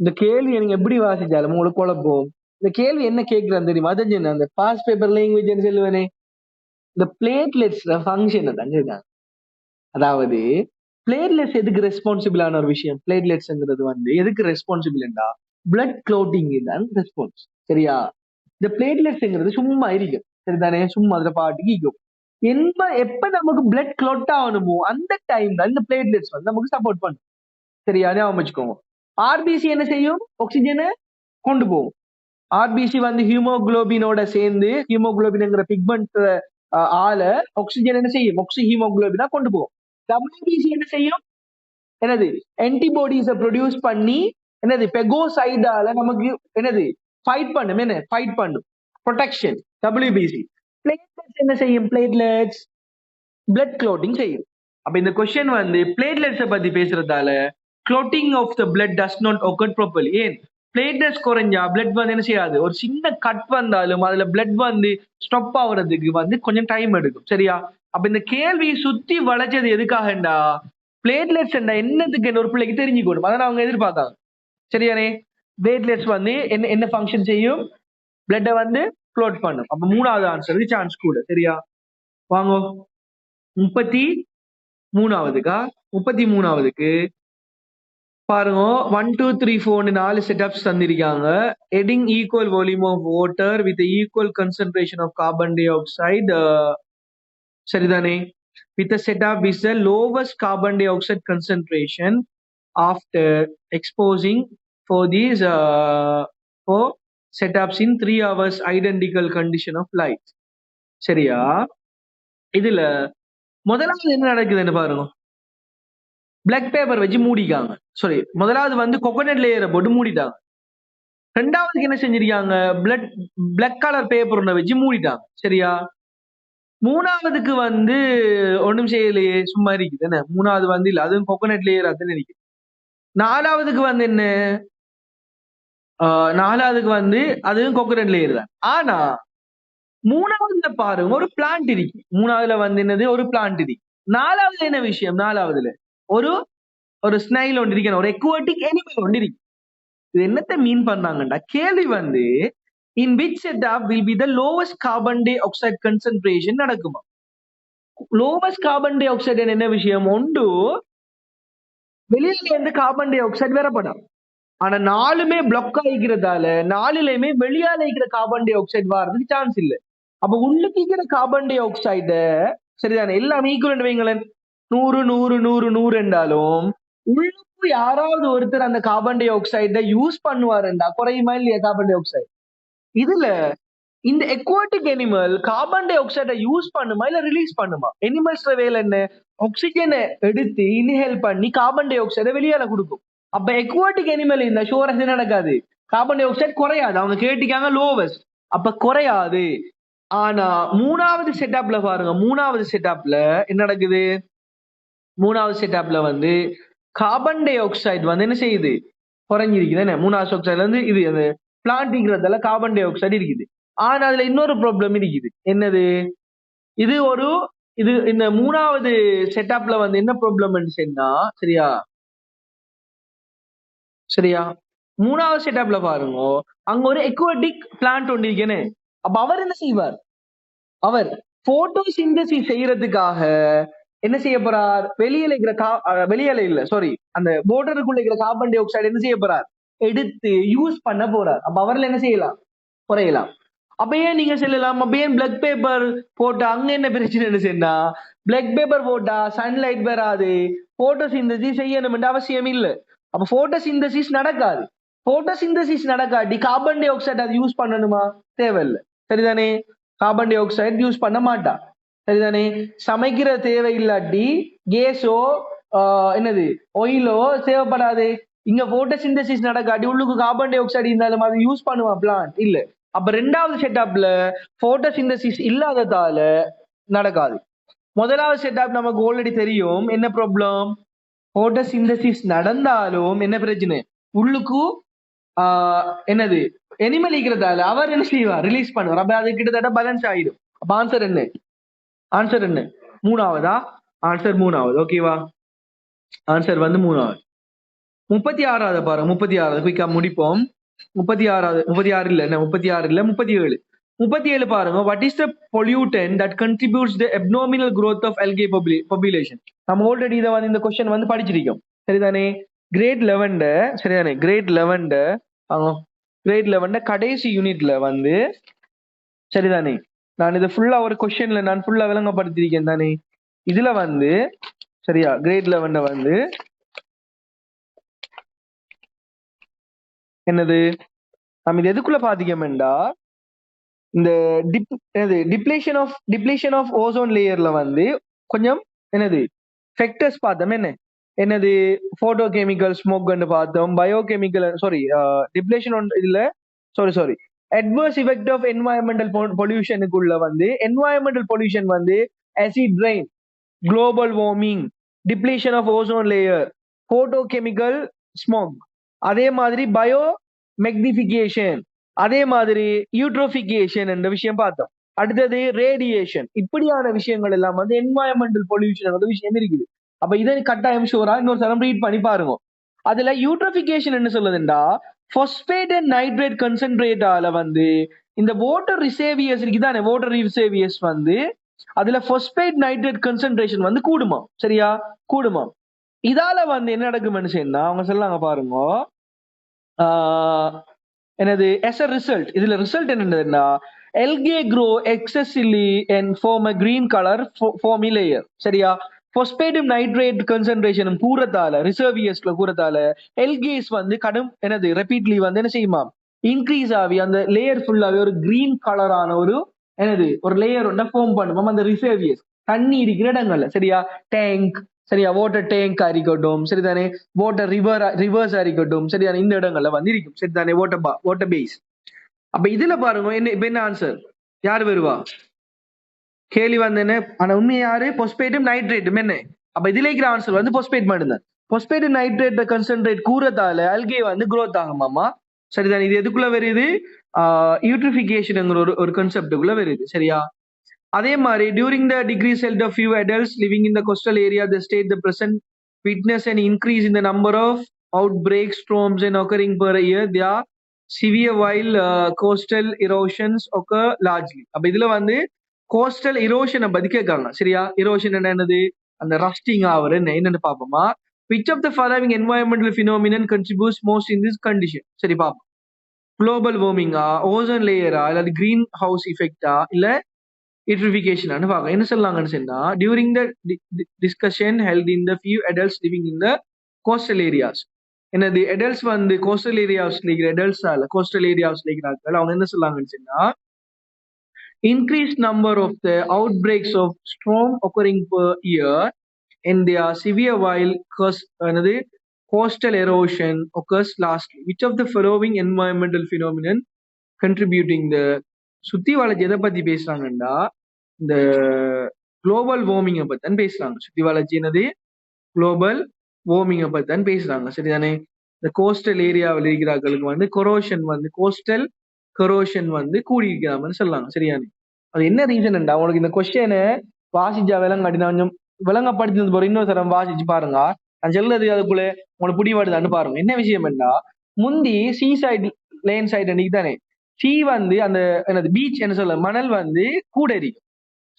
இந்த கேள்வி நீங்க எப்படி வாசிச்சாலும் உங்களுக்கு குழப்பம். இந்த கேள்வி என்ன கேட்கிறான்னு தெரியுமா? அதான் அந்த பாஸ் பேப்பர் லாங்குவேஜ் சொல்லுவேனே இந்த பிளேட்லெட்ஸ் ஃபங்க்ஷன் தான் கேட்காங்க. அதாவது பிளேட்லெட்ஸ் எதுக்கு ரெஸ்பான்சிபிளான ஒரு விஷயம். பிளேட்லெட்ஸ்ங்கிறது வந்து எதுக்கு ரெஸ்பான்சிபிள்டா பிளட் க்ளோட்டிங் தான் ரெஸ்பான்ஸ். சரியா? இந்த பிளேட்லெட்ஸ்ங்கிறது சும்மா இருக்கும். சரிதானே? சும்மா அதுல பாட்டுக்கு இருக்கும். எப்ப நமக்கு பிளட் கிளாட் ஆகணுமோ அந்த டைம்ல இந்த பிளேட்லெட்ஸ் வந்து நமக்கு சப்போர்ட் பண்ணும். சரியா, ஞாபகம் வச்சுக்கோங்க. ஆர்பிசி என்ன செய்யும்? ஆக்சிஜனை கொண்டு போகும். ஆர்பிசி வந்து ஹீமோகுளோபினோட சேர்ந்து ஹீமோகுளோபின்ங்கிற பிக்மெண்ட் ஆல ஆக்சிஜன் என்ன செய்யும்? ஹீமோகுளோபினா கொண்டு போகும். டபிள்யூபிசி என்ன செய்யும்? என்னது ஆன்டிபாடிஸை ப்ரொடியூஸ் பண்ணி என்னது பெகோசைடால நமக்கு என்னது ஃபைட் பண்ணும். என்ன ஃபைட் பண்ணும்? ப்ரொடெக்ஷன். டபிள்யூபிசி. பிளேட்லெட்ஸ் என்ன செய்யும்? பிளேட்லெட்ஸ் பிளட் க்ளோட்டிங் செய்யும். அப்ப இந்த கொஸ்டின் வந்து பிளேட்லெட்ஸை பத்தி பேசுறதால clotting of the blood does not occur properly. ஏன்? பிளேட்லெட்ஸ் குறைஞ்சா பிளட் வந்து என்ன செய்யாது? ஒரு சின்ன கட் வந்தாலும் அதுல பிளட் வந்து ஸ்டாப் ஆகுறதுக்கு வந்து கொஞ்சம் டைம் எடுக்கும். சரியா? அப்ப இந்த கேள்வி சுத்தி வளைச்சது எதுக்காகண்டா பிளேட்லெட்ஸ் என்னதுக்கு ஒரு பிள்ளைக்கு தெரிஞ்சுக்கணும். அதான் அவங்க எதிர்பார்த்தாங்க. சரியானே? பிளேட்லெட்ஸ் வந்து என்ன ஃபங்க்ஷன் செய்யும்? பிளட்டை வந்து ஃப்ளோட் பண்ணும். அப்ப மூணாவது ஆன்சருக்கு சான்ஸ் கூட. சரியா? வாங்க 33ஆவதுக்கா 33ஆவதுக்கு பாருங்க 1 2 3 4 4 செட்டப்ஸ் தந்திருக்காங்க. Adding equal volume of water with equal concentration of carbon dioxide. சரிதானே? With setup is the lowest carbon dioxide concentration after exposing for these for setups in 3 hours identical condition of light. சரியா? இதுல முதலாவது என்ன நடக்குதுன்னு பாருங்க. Black paper வச்சு மூடிக்காங்க. Sorry, முதலாவது வந்து கோகோனட் லேயரை போட்டு மூடிட்டாங்க. ரெண்டாவதுக்கு என்ன செஞ்சிருக்காங்க? பிளாக் கலர் பேப்பர் ஒன்றை வச்சு மூடிட்டாங்க. சரியா? மூணாவதுக்கு வந்து ஒன்றும் செய்யலையே, சும்மா இருக்குது. என்ன மூணாவது வந்து இல்ல, அதுவும் கோகோனட் லேயர் அதுன்னு இருக்கு. நாலாவதுக்கு வந்து என்ன? நாலாவதுக்கு வந்து அதுவும் கோகோனட் லேயர் தான். ஆனா மூணாவதுல பாருங்க ஒரு பிளான்ட் இருக்கு. மூணாவதுல வந்து என்னது? ஒரு பிளான்ட் இருக்கு. நாலாவதுல என்ன விஷயம்? நாலாவதுல ஒரு ஒரு ஸ்னைல் ஒன்று இருக்கணும், ஒரு எக்வாட்டிக் அனிமல் ஒன்று இருக்கு. இது என்னத்தை மீன் பண்ணாங்கண்டா, கேள்வி வந்து in which setup will be the lowest carbon dioxide concentration நடக்குமா? லோவஸ்ட் கார்பன் டை ஆக்சைடு என்ன விஷயம்? ஒன்று வெளியில இருந்து கார்பன் டை ஆக்சைடு வரப்படும். ஆனா நாலுமே பிளாக் ஆகிக்கிறதால நாலுலயுமே வெளியால இருக்கிற கார்பன் டை ஆக்சைடு வர்றதுக்கு சான்ஸ் இல்லை. அப்ப உள்ளுக்கு இருக்கிற கார்பன் டை ஆக்சைடு சரிதானே, எல்லாமே ஈக்குவல் வைங்களேன். 100 100 100 100 என்றாலும் உள்ளுக்கு யாராவது ஒருத்தர் அந்த கார்பன் டை ஆக்சைடை யூஸ் பண்ணுவாருண்டா குறையுமா இல்லையா கார்பன் டை ஆக்சைடு? இதுல இந்த எக்வாட்டிக் அனிமல் கார்பன் டை ஆக்சைடை யூஸ் பண்ணுமா இல்ல ரிலீஸ் பண்ணுமா? அனிமல்ஸ் வேலை என்ன? ஆக்சிஜனை எடுத்து இன்ஹேல் பண்ணி கார்பன் டை ஆக்சைடை வெளியால கொடுக்கும். அப்ப எக்வாட்டிக் அனிமல் இந்த ஷோர் என்ன நடக்காது? கார்பன் டை ஆக்சைடு குறையாது. அவங்க கேட்டிருக்காங்க லோவஸ்ட், அப்ப குறையாது. ஆனா மூணாவது செட்டப்ல பாருங்க, மூணாவது செட்டப்ல என்ன நடக்குது? மூணாவது செட்டப்ல வந்து கார்பன் டை ஆக்சைடு வந்து என்ன செய்யுது? குறைஞ்சிருக்குது. மூணாவது ஆக்சைடுல இருந்து இது அந்த பிளான்ட்ங்கிறதால கார்பன் டை ஆக்சைடு இருக்குது. ஆனா அதுல இன்னொரு ப்ராப்ளம் இருக்குது. என்னது? இது ஒரு இது இந்த மூணாவது செட்டப்ல வந்து என்ன ப்ராப்ளம் சொன்னா, சரியா சரியா மூணாவது செட்டப்ல பாருங்க, அங்க ஒரு எக்வாட்டிக் பிளான்ட் ஒன்று இருக்கேன்னு. அப்ப அவர் என்ன செய்வார்? அவர் போட்டோசிந்தசிஸ் செய்யறதுக்காக என்ன செய்ய போறார்? வெளியில இருக்கிற வெளியில இல்ல சாரி அந்த போர்டருக்குள்ள இருக்கிற கார்பன் டை ஆக்சைடு என்ன செய்ய போறார்? எடுத்து யூஸ் பண்ண போறார். அப்ப அவர்ல என்ன செய்யலாம்? குறையலாம். அப்ப ஏன் நீங்க சொல்லலாம், அப்ப ஏன் பிளாக் பேப்பர் போட்டா அங்க என்ன பிரச்சனை சொன்னா, பிளாக் பேப்பர் போட்டா சன்லைட் வராது, போட்டோசிந்தசிஸ் செய்யணும் அவசியம் இல்ல. அப்ப போட்டோசிந்தசிஸ் நடக்காது. போட்டோசிந்தசிஸ் நடக்காட்டி கார்பன் டை ஆக்சைடு அது யூஸ் பண்ணணுமா? தேவையில்லை. சரிதானே? கார்பன் டை ஆக்சைடு யூஸ் பண்ண மாட்டா. சரிதானே? சமைக்கிற தேவை இல்லாட்டி கேஸோ என்னது ஆயிலோ தேவைப்படாது. இங்க போட்டோசிந்தசிஸ் நடக்காட்டி உள்ளுக்கு கார்பன் டை ஆக்சைடு இருந்தாலும் அது யூஸ் பண்ணுவா பிளான்ட்? இல்ல. அப்ப ரெண்டாவது செட்டப்ல போட்டோசிந்தசிஸ் இல்லாததால நடக்காது. முதலாவது செட்டப் நமக்கு ஆல்ரெடி தெரியும். என்ன ப்ராப்ளம்? போட்டோசிந்தசிஸ் நடந்தாலும் என்ன பிரச்சனை? உள்ளுக்கு என்னது எனிமல் இருக்கிறதால அவர் என்ன செய்வார்? ரிலீஸ் பண்ணுவார். அப்ப அது கிட்டத்தட்ட பேலன்ஸ் ஆயிடும். அப்ப ஆன்சர் என்ன? ஆன்சர் என்ன? மூணாவதா? ஆன்சர் மூணாவது. ஓகேவா? ஆன்சர் வந்து மூணாவது. 36வது பாருங்க. 36வது குயிக்கா முடிப்போம். 36 இல்ல, 36 இல்ல, 37. 37 பாருங்க. What is the pollutant that contributes the abnormal growth of algae population? நம்ம ஆல்ரெடி இதை வந்து இந்த கொஸ்டின் வந்து படிச்சிருக்கோம். சரிதானே? கிரேட் 11 சரிதானே? கிரேட் 11 கடைசி யூனிட்ல வந்து சரிதானே நான் இதை ஃபுல்லா ஒரு கொஸ்டின்ல நான் ஃபுல்லா விளங்கப்படுத்திருக்கேன் தானே. இதுல வந்து சரியா கிரேட் 11 வந்து என்னது நம்ம இது எதுக்குள்ள பாதிக்கமெண்டா இந்த டிப்ளேஷன் ஆஃப் ஓசோன் லேயர்ல வந்து கொஞ்சம் என்னது ஃபெக்டர்ஸ் பார்த்தோம். என்னது போட்டோ கெமிக்கல் ஸ்மோக்னு பார்த்தோம், பயோகெமிக்கல் சாரி டிப்ளேஷன் இதுல sorry adverse effect of environmental பொல்யூஷனுக்குள்ள வந்து என்வாயன்மெண்டல் பொல்யூஷன் வந்து acid rain, global warming, depletion of ozone layer, photochemical smog, அதே மாதிரி பயோ மெக்னிஃபிகேஷன், அதே மாதிரி யூட்ரோபிகேஷன் என்ற விஷயம் பார்த்தோம். அடுத்தது ரேடியேஷன். இப்படியான விஷயங்கள் எல்லாம் வந்து என்வாயன்மெண்டல் பொல்யூஷன் விஷயம் இருக்குது. அப்ப இதை கட்டாயம் ஷூரா இன்னொரு தரம் ரீட் பண்ணி பாருங்க. அதுல யூட்ரோபிகேஷன் என்ன சொல்லுதுண்டா பாஸ்பேட் அண்ட் நைட்ரேட் கன்சென்ட்ரேட்டால வந்து இந்த வாட்டர் ரிசேவியர்ஸ் இருக்குதானே, வாட்டர் ரிசேவியர்ஸ் வந்து அதுல பாஸ்பேட் நைட்ரேட் கன்சென்ட்ரேஷன் வந்து கூடுமா, சரியா கூடுமா. இதால வந்து என்ன நடக்கும்னு சொன்னா அவங்க சொல்லாங்க பாருங்க, என்னது as a result இதுல ரிசல்ட் என்னன்னா algae grow excessively and form a green color foamy layer, சரியா. பாஸ்பேட்டும் நைட்ரேட் கன்சென்ட்ரேஷனும் கூறத்தால ரிசர்வியர்ஸ்ல கூறத்தால எல்கேஸ் வந்து கடும் என்னது ரெப்பீட்லி வந்து என்ன செய்யுமா இன்க்ரீஸ் ஆகி அந்த லேயர் ஃபுல்லாவே ஒரு கிரீன் கலரான ஒரு என்னது ஒரு லேயர் ஒன்றை ஃபார்ம் பண்ணுவோம் அந்த ரிசர்வியர்ஸ் தண்ணி இருக்கிற இடங்கள்ல, சரியா. டேங்க், சரியா, வாட்டர் டேங்க் இருக்கட்டும் சரிதானே, வாட்டர் ரிவர்ஸ் இருக்கட்டும் சரிதானே, இந்த இடங்கள்ல வந்து இருக்கும் சரிதானே, வாட்டர் பேஸ். அப்ப இதுல பாருங்க என்ன இப்ப என்ன ஆன்சர் யாரு வருவா கேள்வி வந்து என்ன, ஆனா உண்மை யாரு பாஸ்பேட்டும் நைட்ரேட்டும் என்ன. அப்ப இதுல இருக்கிற ஆன்சர் வந்து பாஸ்பேட் மட்டும்தான். பாஸ்பேட் நைட்ரேட் கன்சென்ட்ரேட் கூறத்தால அல்கே வந்து growth ஆகுமாமா, சரிதான். இது எதுக்குள்ள வருது, யூட்ரிஃபிகேஷன்ங்கிற ஒரு கான்செப்டுக்குள்ள வருது, சரியா. அதே மாதிரி during the degree cell of few adults living in the coastal area the state the present witness an increase in the number of outbreaks storms and occurring per year. They are severe while coastal erosions occur largely. அப்ப இதுல வந்து coastal இரோஷனை பத்தி கேட்காங்க, சரியா. இரோஷன் என்னது அந்த rusting ஆகுற என்னன்னு பாப்போமா. which of the following environmental phenomenon contributes most in this condition, சரி பாப்போம். குளோபல் வார்மிங்கா, ஓசோன் லேயரா, இல்ல கிரீன் ஹவுஸ் இஃபெக்டா, இல்ல யூட்ரிஃபிகேஷன் பார்க்க என்ன சொல்லாங்கன்னு சொன்னா during the discussion held in the few adults living in the coastal areas. என்னது அடல்ட்ஸ் வந்து கோஸ்டல் ஏரியாஸ்ல இருக்கிற அடல்ட்ஸால கோஸ்டல் ஏரியாஸ்ல இருக்கிறார்கள் அவங்க என்ன சொல்லாங்கன்னு சொன்னா increased number of the outbreaks of storm occurring per year and they are severe while coastal erosion occurs lastly. Which of the following environmental phenomenon contributing the சுத்தி வளர்ச்சி எதை பத்தி பேசுறாங்கன்னா இந்த குளோபல் வார்மிங்கை பத்தி தான் பேசுறாங்க. சுத்தி வளர்ச்சி என்னது குளோபல் வார்மிங்கை பத்தி தான் பேசுறாங்க, சரிதானே. இந்த கோஸ்டல் ஏரியாவில் இருக்கிறார்களுக்கு வந்து கோஸ்டல் கொரோஷன் வந்து கூடி இருக்கிறாங்கன்னு சொல்லலாம், சரியானே. அது என்ன ரீசன்டா உங்களுக்கு இந்த கொஸ்டினை வாசிச்சா விளங்காட்டி நான் கொஞ்சம் விளங்கப்படுத்தினது போற இன்னொரு தரம் வாசிச்சு பாருங்க. நான் சொல்றது அதுக்குள்ள உங்களுக்கு பிடிவாடுதான்னு பாருங்க. என்ன விஷயம் என்றா முந்தி சீ சைடு லேன் சைடு அன்னைக்கு தானே சீ வந்து அந்த என்னது பீச் என்ன சொல்ல மணல் வந்து கூட இருக்கும்,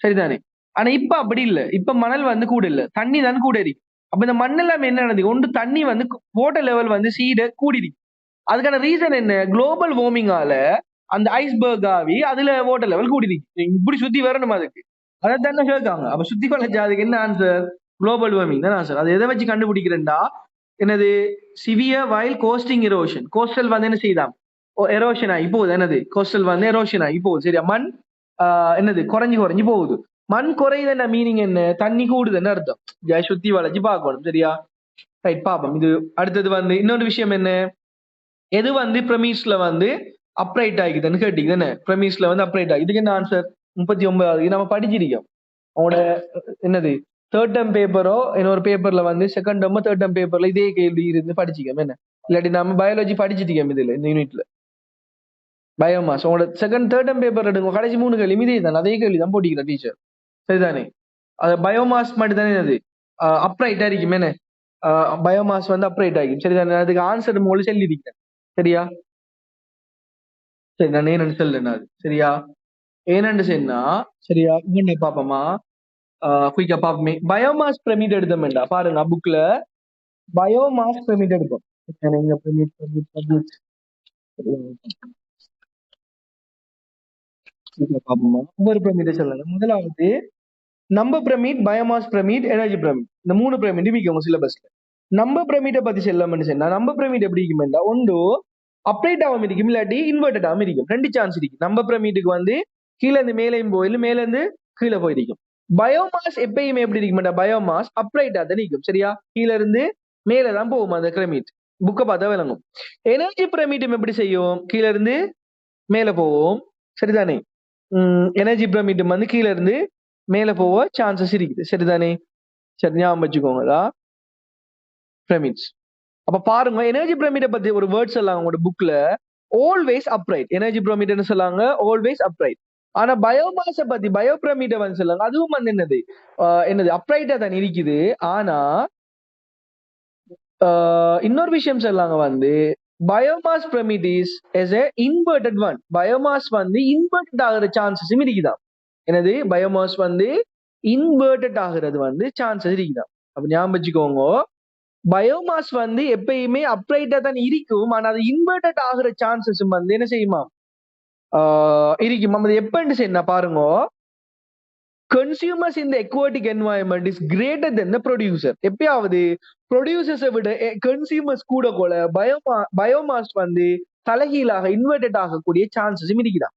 சரிதானே. ஆனா இப்ப அப்படி இல்ல, இப்ப மணல் வந்து கூட இல்ல, தண்ணி தான் கூட இருக்கு. அப்ப இந்த மண் எல்லாம் என்ன நடக்குது ஒன்று தண்ணி வந்து வாட்டர் லெவல் வந்து சீட கூடிருக்கு. அதுக்கான ரீசன் என்ன, குளோபல் வார்மிங்கால அந்த ஐஸ்பர்க் ஆகி அதுல வாட்டர் லெவல் கூடிருக்கு. இப்படி சுத்தி வரணும் அதுக்கு அதை தானே கேட்காங்க. அப்ப சுத்தி வளைச்சு அதுக்கு என்ன ஆன்சர், குளோபல் வார்மிங் தான் ஆன்சர். அது எதை வச்சு கண்டுபிடிக்கிறேன்டா என்னது severe while ghosting erosion. Coastal வந்து என்ன செய்தான் எரோஷன் ஆகி போகுது, என்னது கோஸ்டல் வந்து எரோஷன் ஆகி போகுது, சரியா. மண் என்னது குறைஞ்சு போகுது. மண் குறையுதுன்னா மீனிங் என்ன, தண்ணி கூடுதுன்னு அர்த்தம். சுத்தி வளைச்சு பார்க்கணும், சரியா. ரைட் பாப்போம். இது அடுத்தது வந்து இன்னொரு விஷயம் என்ன, எது வந்து பிரமிஸ்ல வந்து அப்ரைட் ஆகிக்குதுன்னு கேட்டீங்க தானே. பிரமிஸ்ல வந்து அப்ரைட் ஆகி இதுக்கு என்ன ஆன்சர் 39 நம்ம படிச்சிருக்கோம். அவனோட என்னது தேர்ட் டேர்ம் பேப்பரோ இன்னொரு பேப்பர்ல வந்து செகண்ட் டேர்மோ தேர்ட் டேர்ம் பேப்பர்ல இதே கேள்வி இருந்து படிச்சிக்கோம் என்ன. இல்லாட்டி நம்ம பயாலஜி படிச்சிருக்கோம் இதுல இந்த யூனிட்ல பயோமாஸ். உங்களோட செகண்ட் தேர்ட் டேர்ம் பேப்பர் எடுங்க கடைசி 3 கேள்வி இதே தான், அதே கேள்வி தான் போட்டிக்கிற டீச்சர், சரிதானே. அது பயோமாஸ் மட்டும் தானே அது அப்ரைட்டா இருக்கும் என்ன, பயோமாஸ் வந்து அப்ரைட் ஆகும், சரிதானே. அதுக்கு ஆன்சர் மொழி சொல்லியிருக்கேன், சரியா. சரி நான் ஏன்னு சொல்லேன் அது, சரியா. ஏனண்டு சொன்னா சரியா இங்க பாப்போமா குயிக்கா பாப்போமே. பயோமாஸ் பிரமிட் எடுத்தோம்டா பாருங்க புக்ல பயோமாஸ் பிரமிட் எடுப்போம். இங்க பிரமிட் இப்ப பாப்போமா ஒவ்வொரு பிரமிட்டை சொல்லுங்க. முதலாவது number pyramid, biomass pyramid, energy pyramid. இந்த 3 பிரமிட் மிக்க உங்க சிலபஸ்ல. நம்பர் பிரமிட்டை பத்தி செல்லாமன்னு சொன்னா நம்பர் பிரமிட் எப்படி இருக்குமெண்டா ஒன்று அப்ரைட்டாகவும் இருக்கும் இல்லாட்டி இன்வெர்டடாகவும் இருக்கும். 2 சான்ஸ் இருக்கு. நம்பர் பிரமிட்டுக்கு வந்து கீழே இருந்து மேலேயும் போயிலும் மேல இருந்து கீழே போயிருக்கும். பயோமாஸ் எப்பயுமே எப்படி இருக்குமெண்டா பயோமாஸ் அப்ரைட்டா தான் இருக்கும். சரியா? கீழ இருந்து மேலதான் போகும் அந்த பிரமிட். புக்கை பார்த்தா விளங்கும். எனர்ஜி பிரமிட்டும் எப்படி செய்யும்? கீழ இருந்து மேல போவோம். சரிதானே? எனர்ஜி பிரமிட்டும் வந்து கீழ இருந்து மேல போக சான்சஸ் இருக்குது. சரிதானே? சரி, ஞாபகம் வச்சுக்கோங்களா பிரமிட்ஸ். அப்ப பாருங்க, எனர்ஜி பிரமிட பத்தி ஒரு வேர்ட்ஸ் எல்லாம் உங்களோட புக்ல ஆல்வேஸ் அப்ரைட். எனர்ஜி பிரமிட் என்ன சொல்லாங்க? Always upright. ஆனா பயோமாஸ பத்தி பயோ பிரமிட வந்து சொல்லாங்க, அதுவும் வந்து என்னது அப்ரைட்டா தான் இருக்குது. ஆனா இன்னொரு விஷயம் சொல்லாங்க வந்து biomass pyramid is as a inverted one. Biomass வந்து இன்வெர்டட் ஆகிற சான்சஸும் இருக்குதான். என்னது? பயோமாஸ் வந்து இன்வெர்டட் ஆகிறது வந்து சான்சஸ் இருக்குதான். அப்ப ஞாபகம் வச்சுக்கோங்க, பயோமாஸ் வந்து எப்பயுமே அப்ரைட்டா தான் இருக்கும். ஆனா அது இன்வெர்டட் ஆகிற சான்சஸ் வந்து என்ன செய்யுமா இருக்கும். அது எப்பன்னு செய்ய பாருங்க, consumers in the aquatic environment is greater than the producer. எப்பயாவது ப்ரொடியூசர்ஸை விட கன்சியூமர்ஸ் கூட கூட பயோமாஸ் வந்து தலைகீழாக இன்வெர்டட் ஆகக்கூடிய சான்சஸும் இருக்குதான்.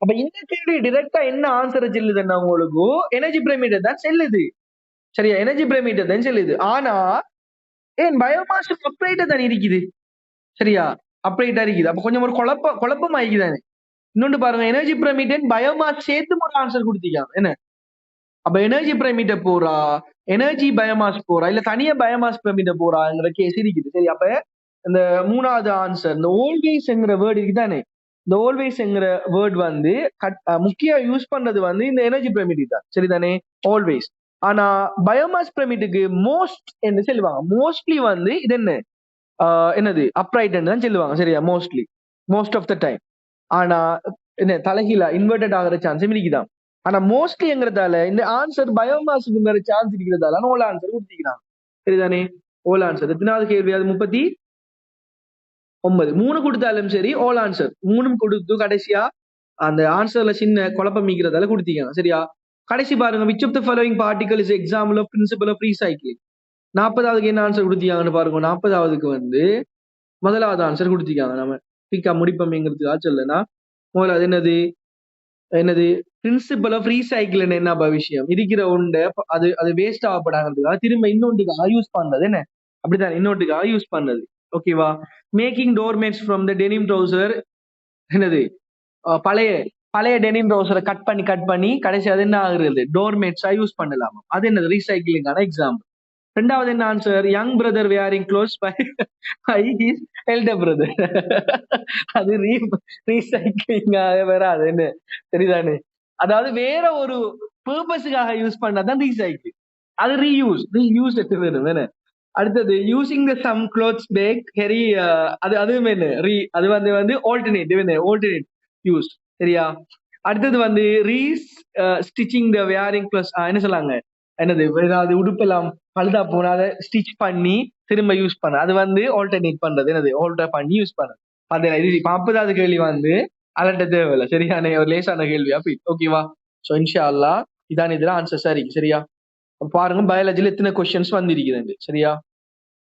அப்ப இந்த கேள்வி டிரெக்டா என்ன ஆன்சர் செல்லுதுன்னா உங்களுக்கு எனர்ஜி பிரமிட தான் செல்லுது. சரியா? எனர்ஜி பிரமிட தான் செல்லுது. ஆனா ஏன் பயோமாஸ் அப்ரைட்டா தான் இருக்குது. சரியா? அப்ரைட்டா இருக்குது. அப்ப கொஞ்சம் ஒரு குழப்பம் ஆகிக்குதானே. இன்னொன்று பாருங்க, எனர்ஜி பிரமிட் பயோமாஸ் சேர்த்து ஒரு ஆன்சர் கொடுத்தீங்க என்ன. அப்ப எனர்ஜி பிரமிட்ட போறா, எனர்ஜி பயோமாஸ் போறா, இல்ல தனியா பயோமாஸ் பிரமிட்ட போறாங்கிற கேஸ் இருக்குது. சரி, அப்ப இந்த 3வது ஆன்சர் இந்த ஆல்வேஸ்ங்கிற வேர்டு இருக்குதானே, இந்த ஆல்வேஸ்ங்கிற வேர்ட் வந்து முக்கிய யூஸ் பண்றது வந்து இந்த எனர்ஜி பிரமிட் தான். சரிதானே? ஆல்வேஸ். ஆனா பயோமாஸ் பிரமிட்டுக்கு மோஸ்ட் என்று சொல்லுவாங்க. மோஸ்ட்லி வந்து இது என்னது அப்ரைட் தான் சொல்லுவாங்க. சரியா? Mostly, most of the time. ஆனா என்ன தலைகீழா இன்வெர்டட் ஆகிற சான்ஸ் இருக்குதான். ஆனா மோஸ்ட்லிங்கிறதால இந்த ஆன்சர் பயோமாஸுக்கு சான்ஸ் இருக்கிறதால ஓல் ஆன்சர் கொடுத்திக்கிறாங்க. சரிதானே? ஓல் ஆன்சர். எத்தனாவது கேள்வி அது? 39. 3 கொடுத்தாலும் சரி ஓல் ஆன்சர் 3 கொடுத்து கடைசியா அந்த ஆன்சர்ல சின்ன குழப்பம் மீக்கிறதால கொடுத்தீங்க. சரியா? கடைசி பாருங்க, which of the following particle is example of principle of recycling? 40வதுக்கு என்ன ஆன்சர் கொடுத்தீங்கன்னு பாருங்க. 40வதுக்கு வந்து முதலாவது ஆன்சர் கொடுத்திருக்காங்க. நம்ம குயிக்கா முடிப்போம்ங்கிறதுக்காக சொல்லனா, முதல்ல என்னது பிரின்சிபல் ஆஃப் ரீசைக்கிள் என்ன விஷயம் இருக்கிற உண்டை அது வேஸ்ட் ஆகப்படாங்கிறதுக்காக திரும்ப இன்னொன்றுக்காக யூஸ் பண்றது. என்ன அப்படிதான் இன்னொன்றுக்காக யூஸ் பண்ணது. ஓகேவா? Making doormats from the denim trouser. என்னது? பழைய டெனிம் ட்ரௌசரை கட் பண்ணி கடைசி அது என்ன ஆகுறது? டோர்மேட்ஸா யூஸ் பண்ணலாமா? அது என்னது? ரீசைக்கிளிங்கான எக்ஸாம்பிள். 2வது என்ன ஆன்சர்? Young brother wearing clothes by his elder brother. அது ரீசைக்கிளிங்காக வராது. என்ன? சரிதானே? அதாவது வேற ஒரு பர்பஸுக்காக யூஸ் பண்ணாதான் ரீசைக்கிள். அது ரீயூஸ் எடுத்து வேணும். என்ன? அடுத்தது using the some clothes bag ஹெரி. அதுவும் என்ன? அது வந்து ஆல்டர்னேட் யூஸ். சரியா? அடுத்தது வந்து ஸ்டிச்சிங் த வேரிங் பிளஸ் என்ன சொல்லாங்க, என்னது ஏதாவது உடுப்பெல்லாம் பழுதா போனா அதை ஸ்டிச் பண்ணி திரும்ப யூஸ் பண்ண, அது வந்து ஆல்டர்னேட் பண்றது. என்னது? ஆல்டர் பண்ணி யூஸ் பண்ணது. அது இது 40வது கேள்வி வந்து அலட்ட தேவையில்லை. சரியான ஒரு லேசான கேள்வியா போய். ஓகேவா? ஸோ இன்ஷா அல்லா இதான் இதுல ஆன்சர் சரி. சரியா? பாருங்க பயாலஜில எத்தனை கொஸ்டின்ஸ் வந்திருக்குது. சரியா?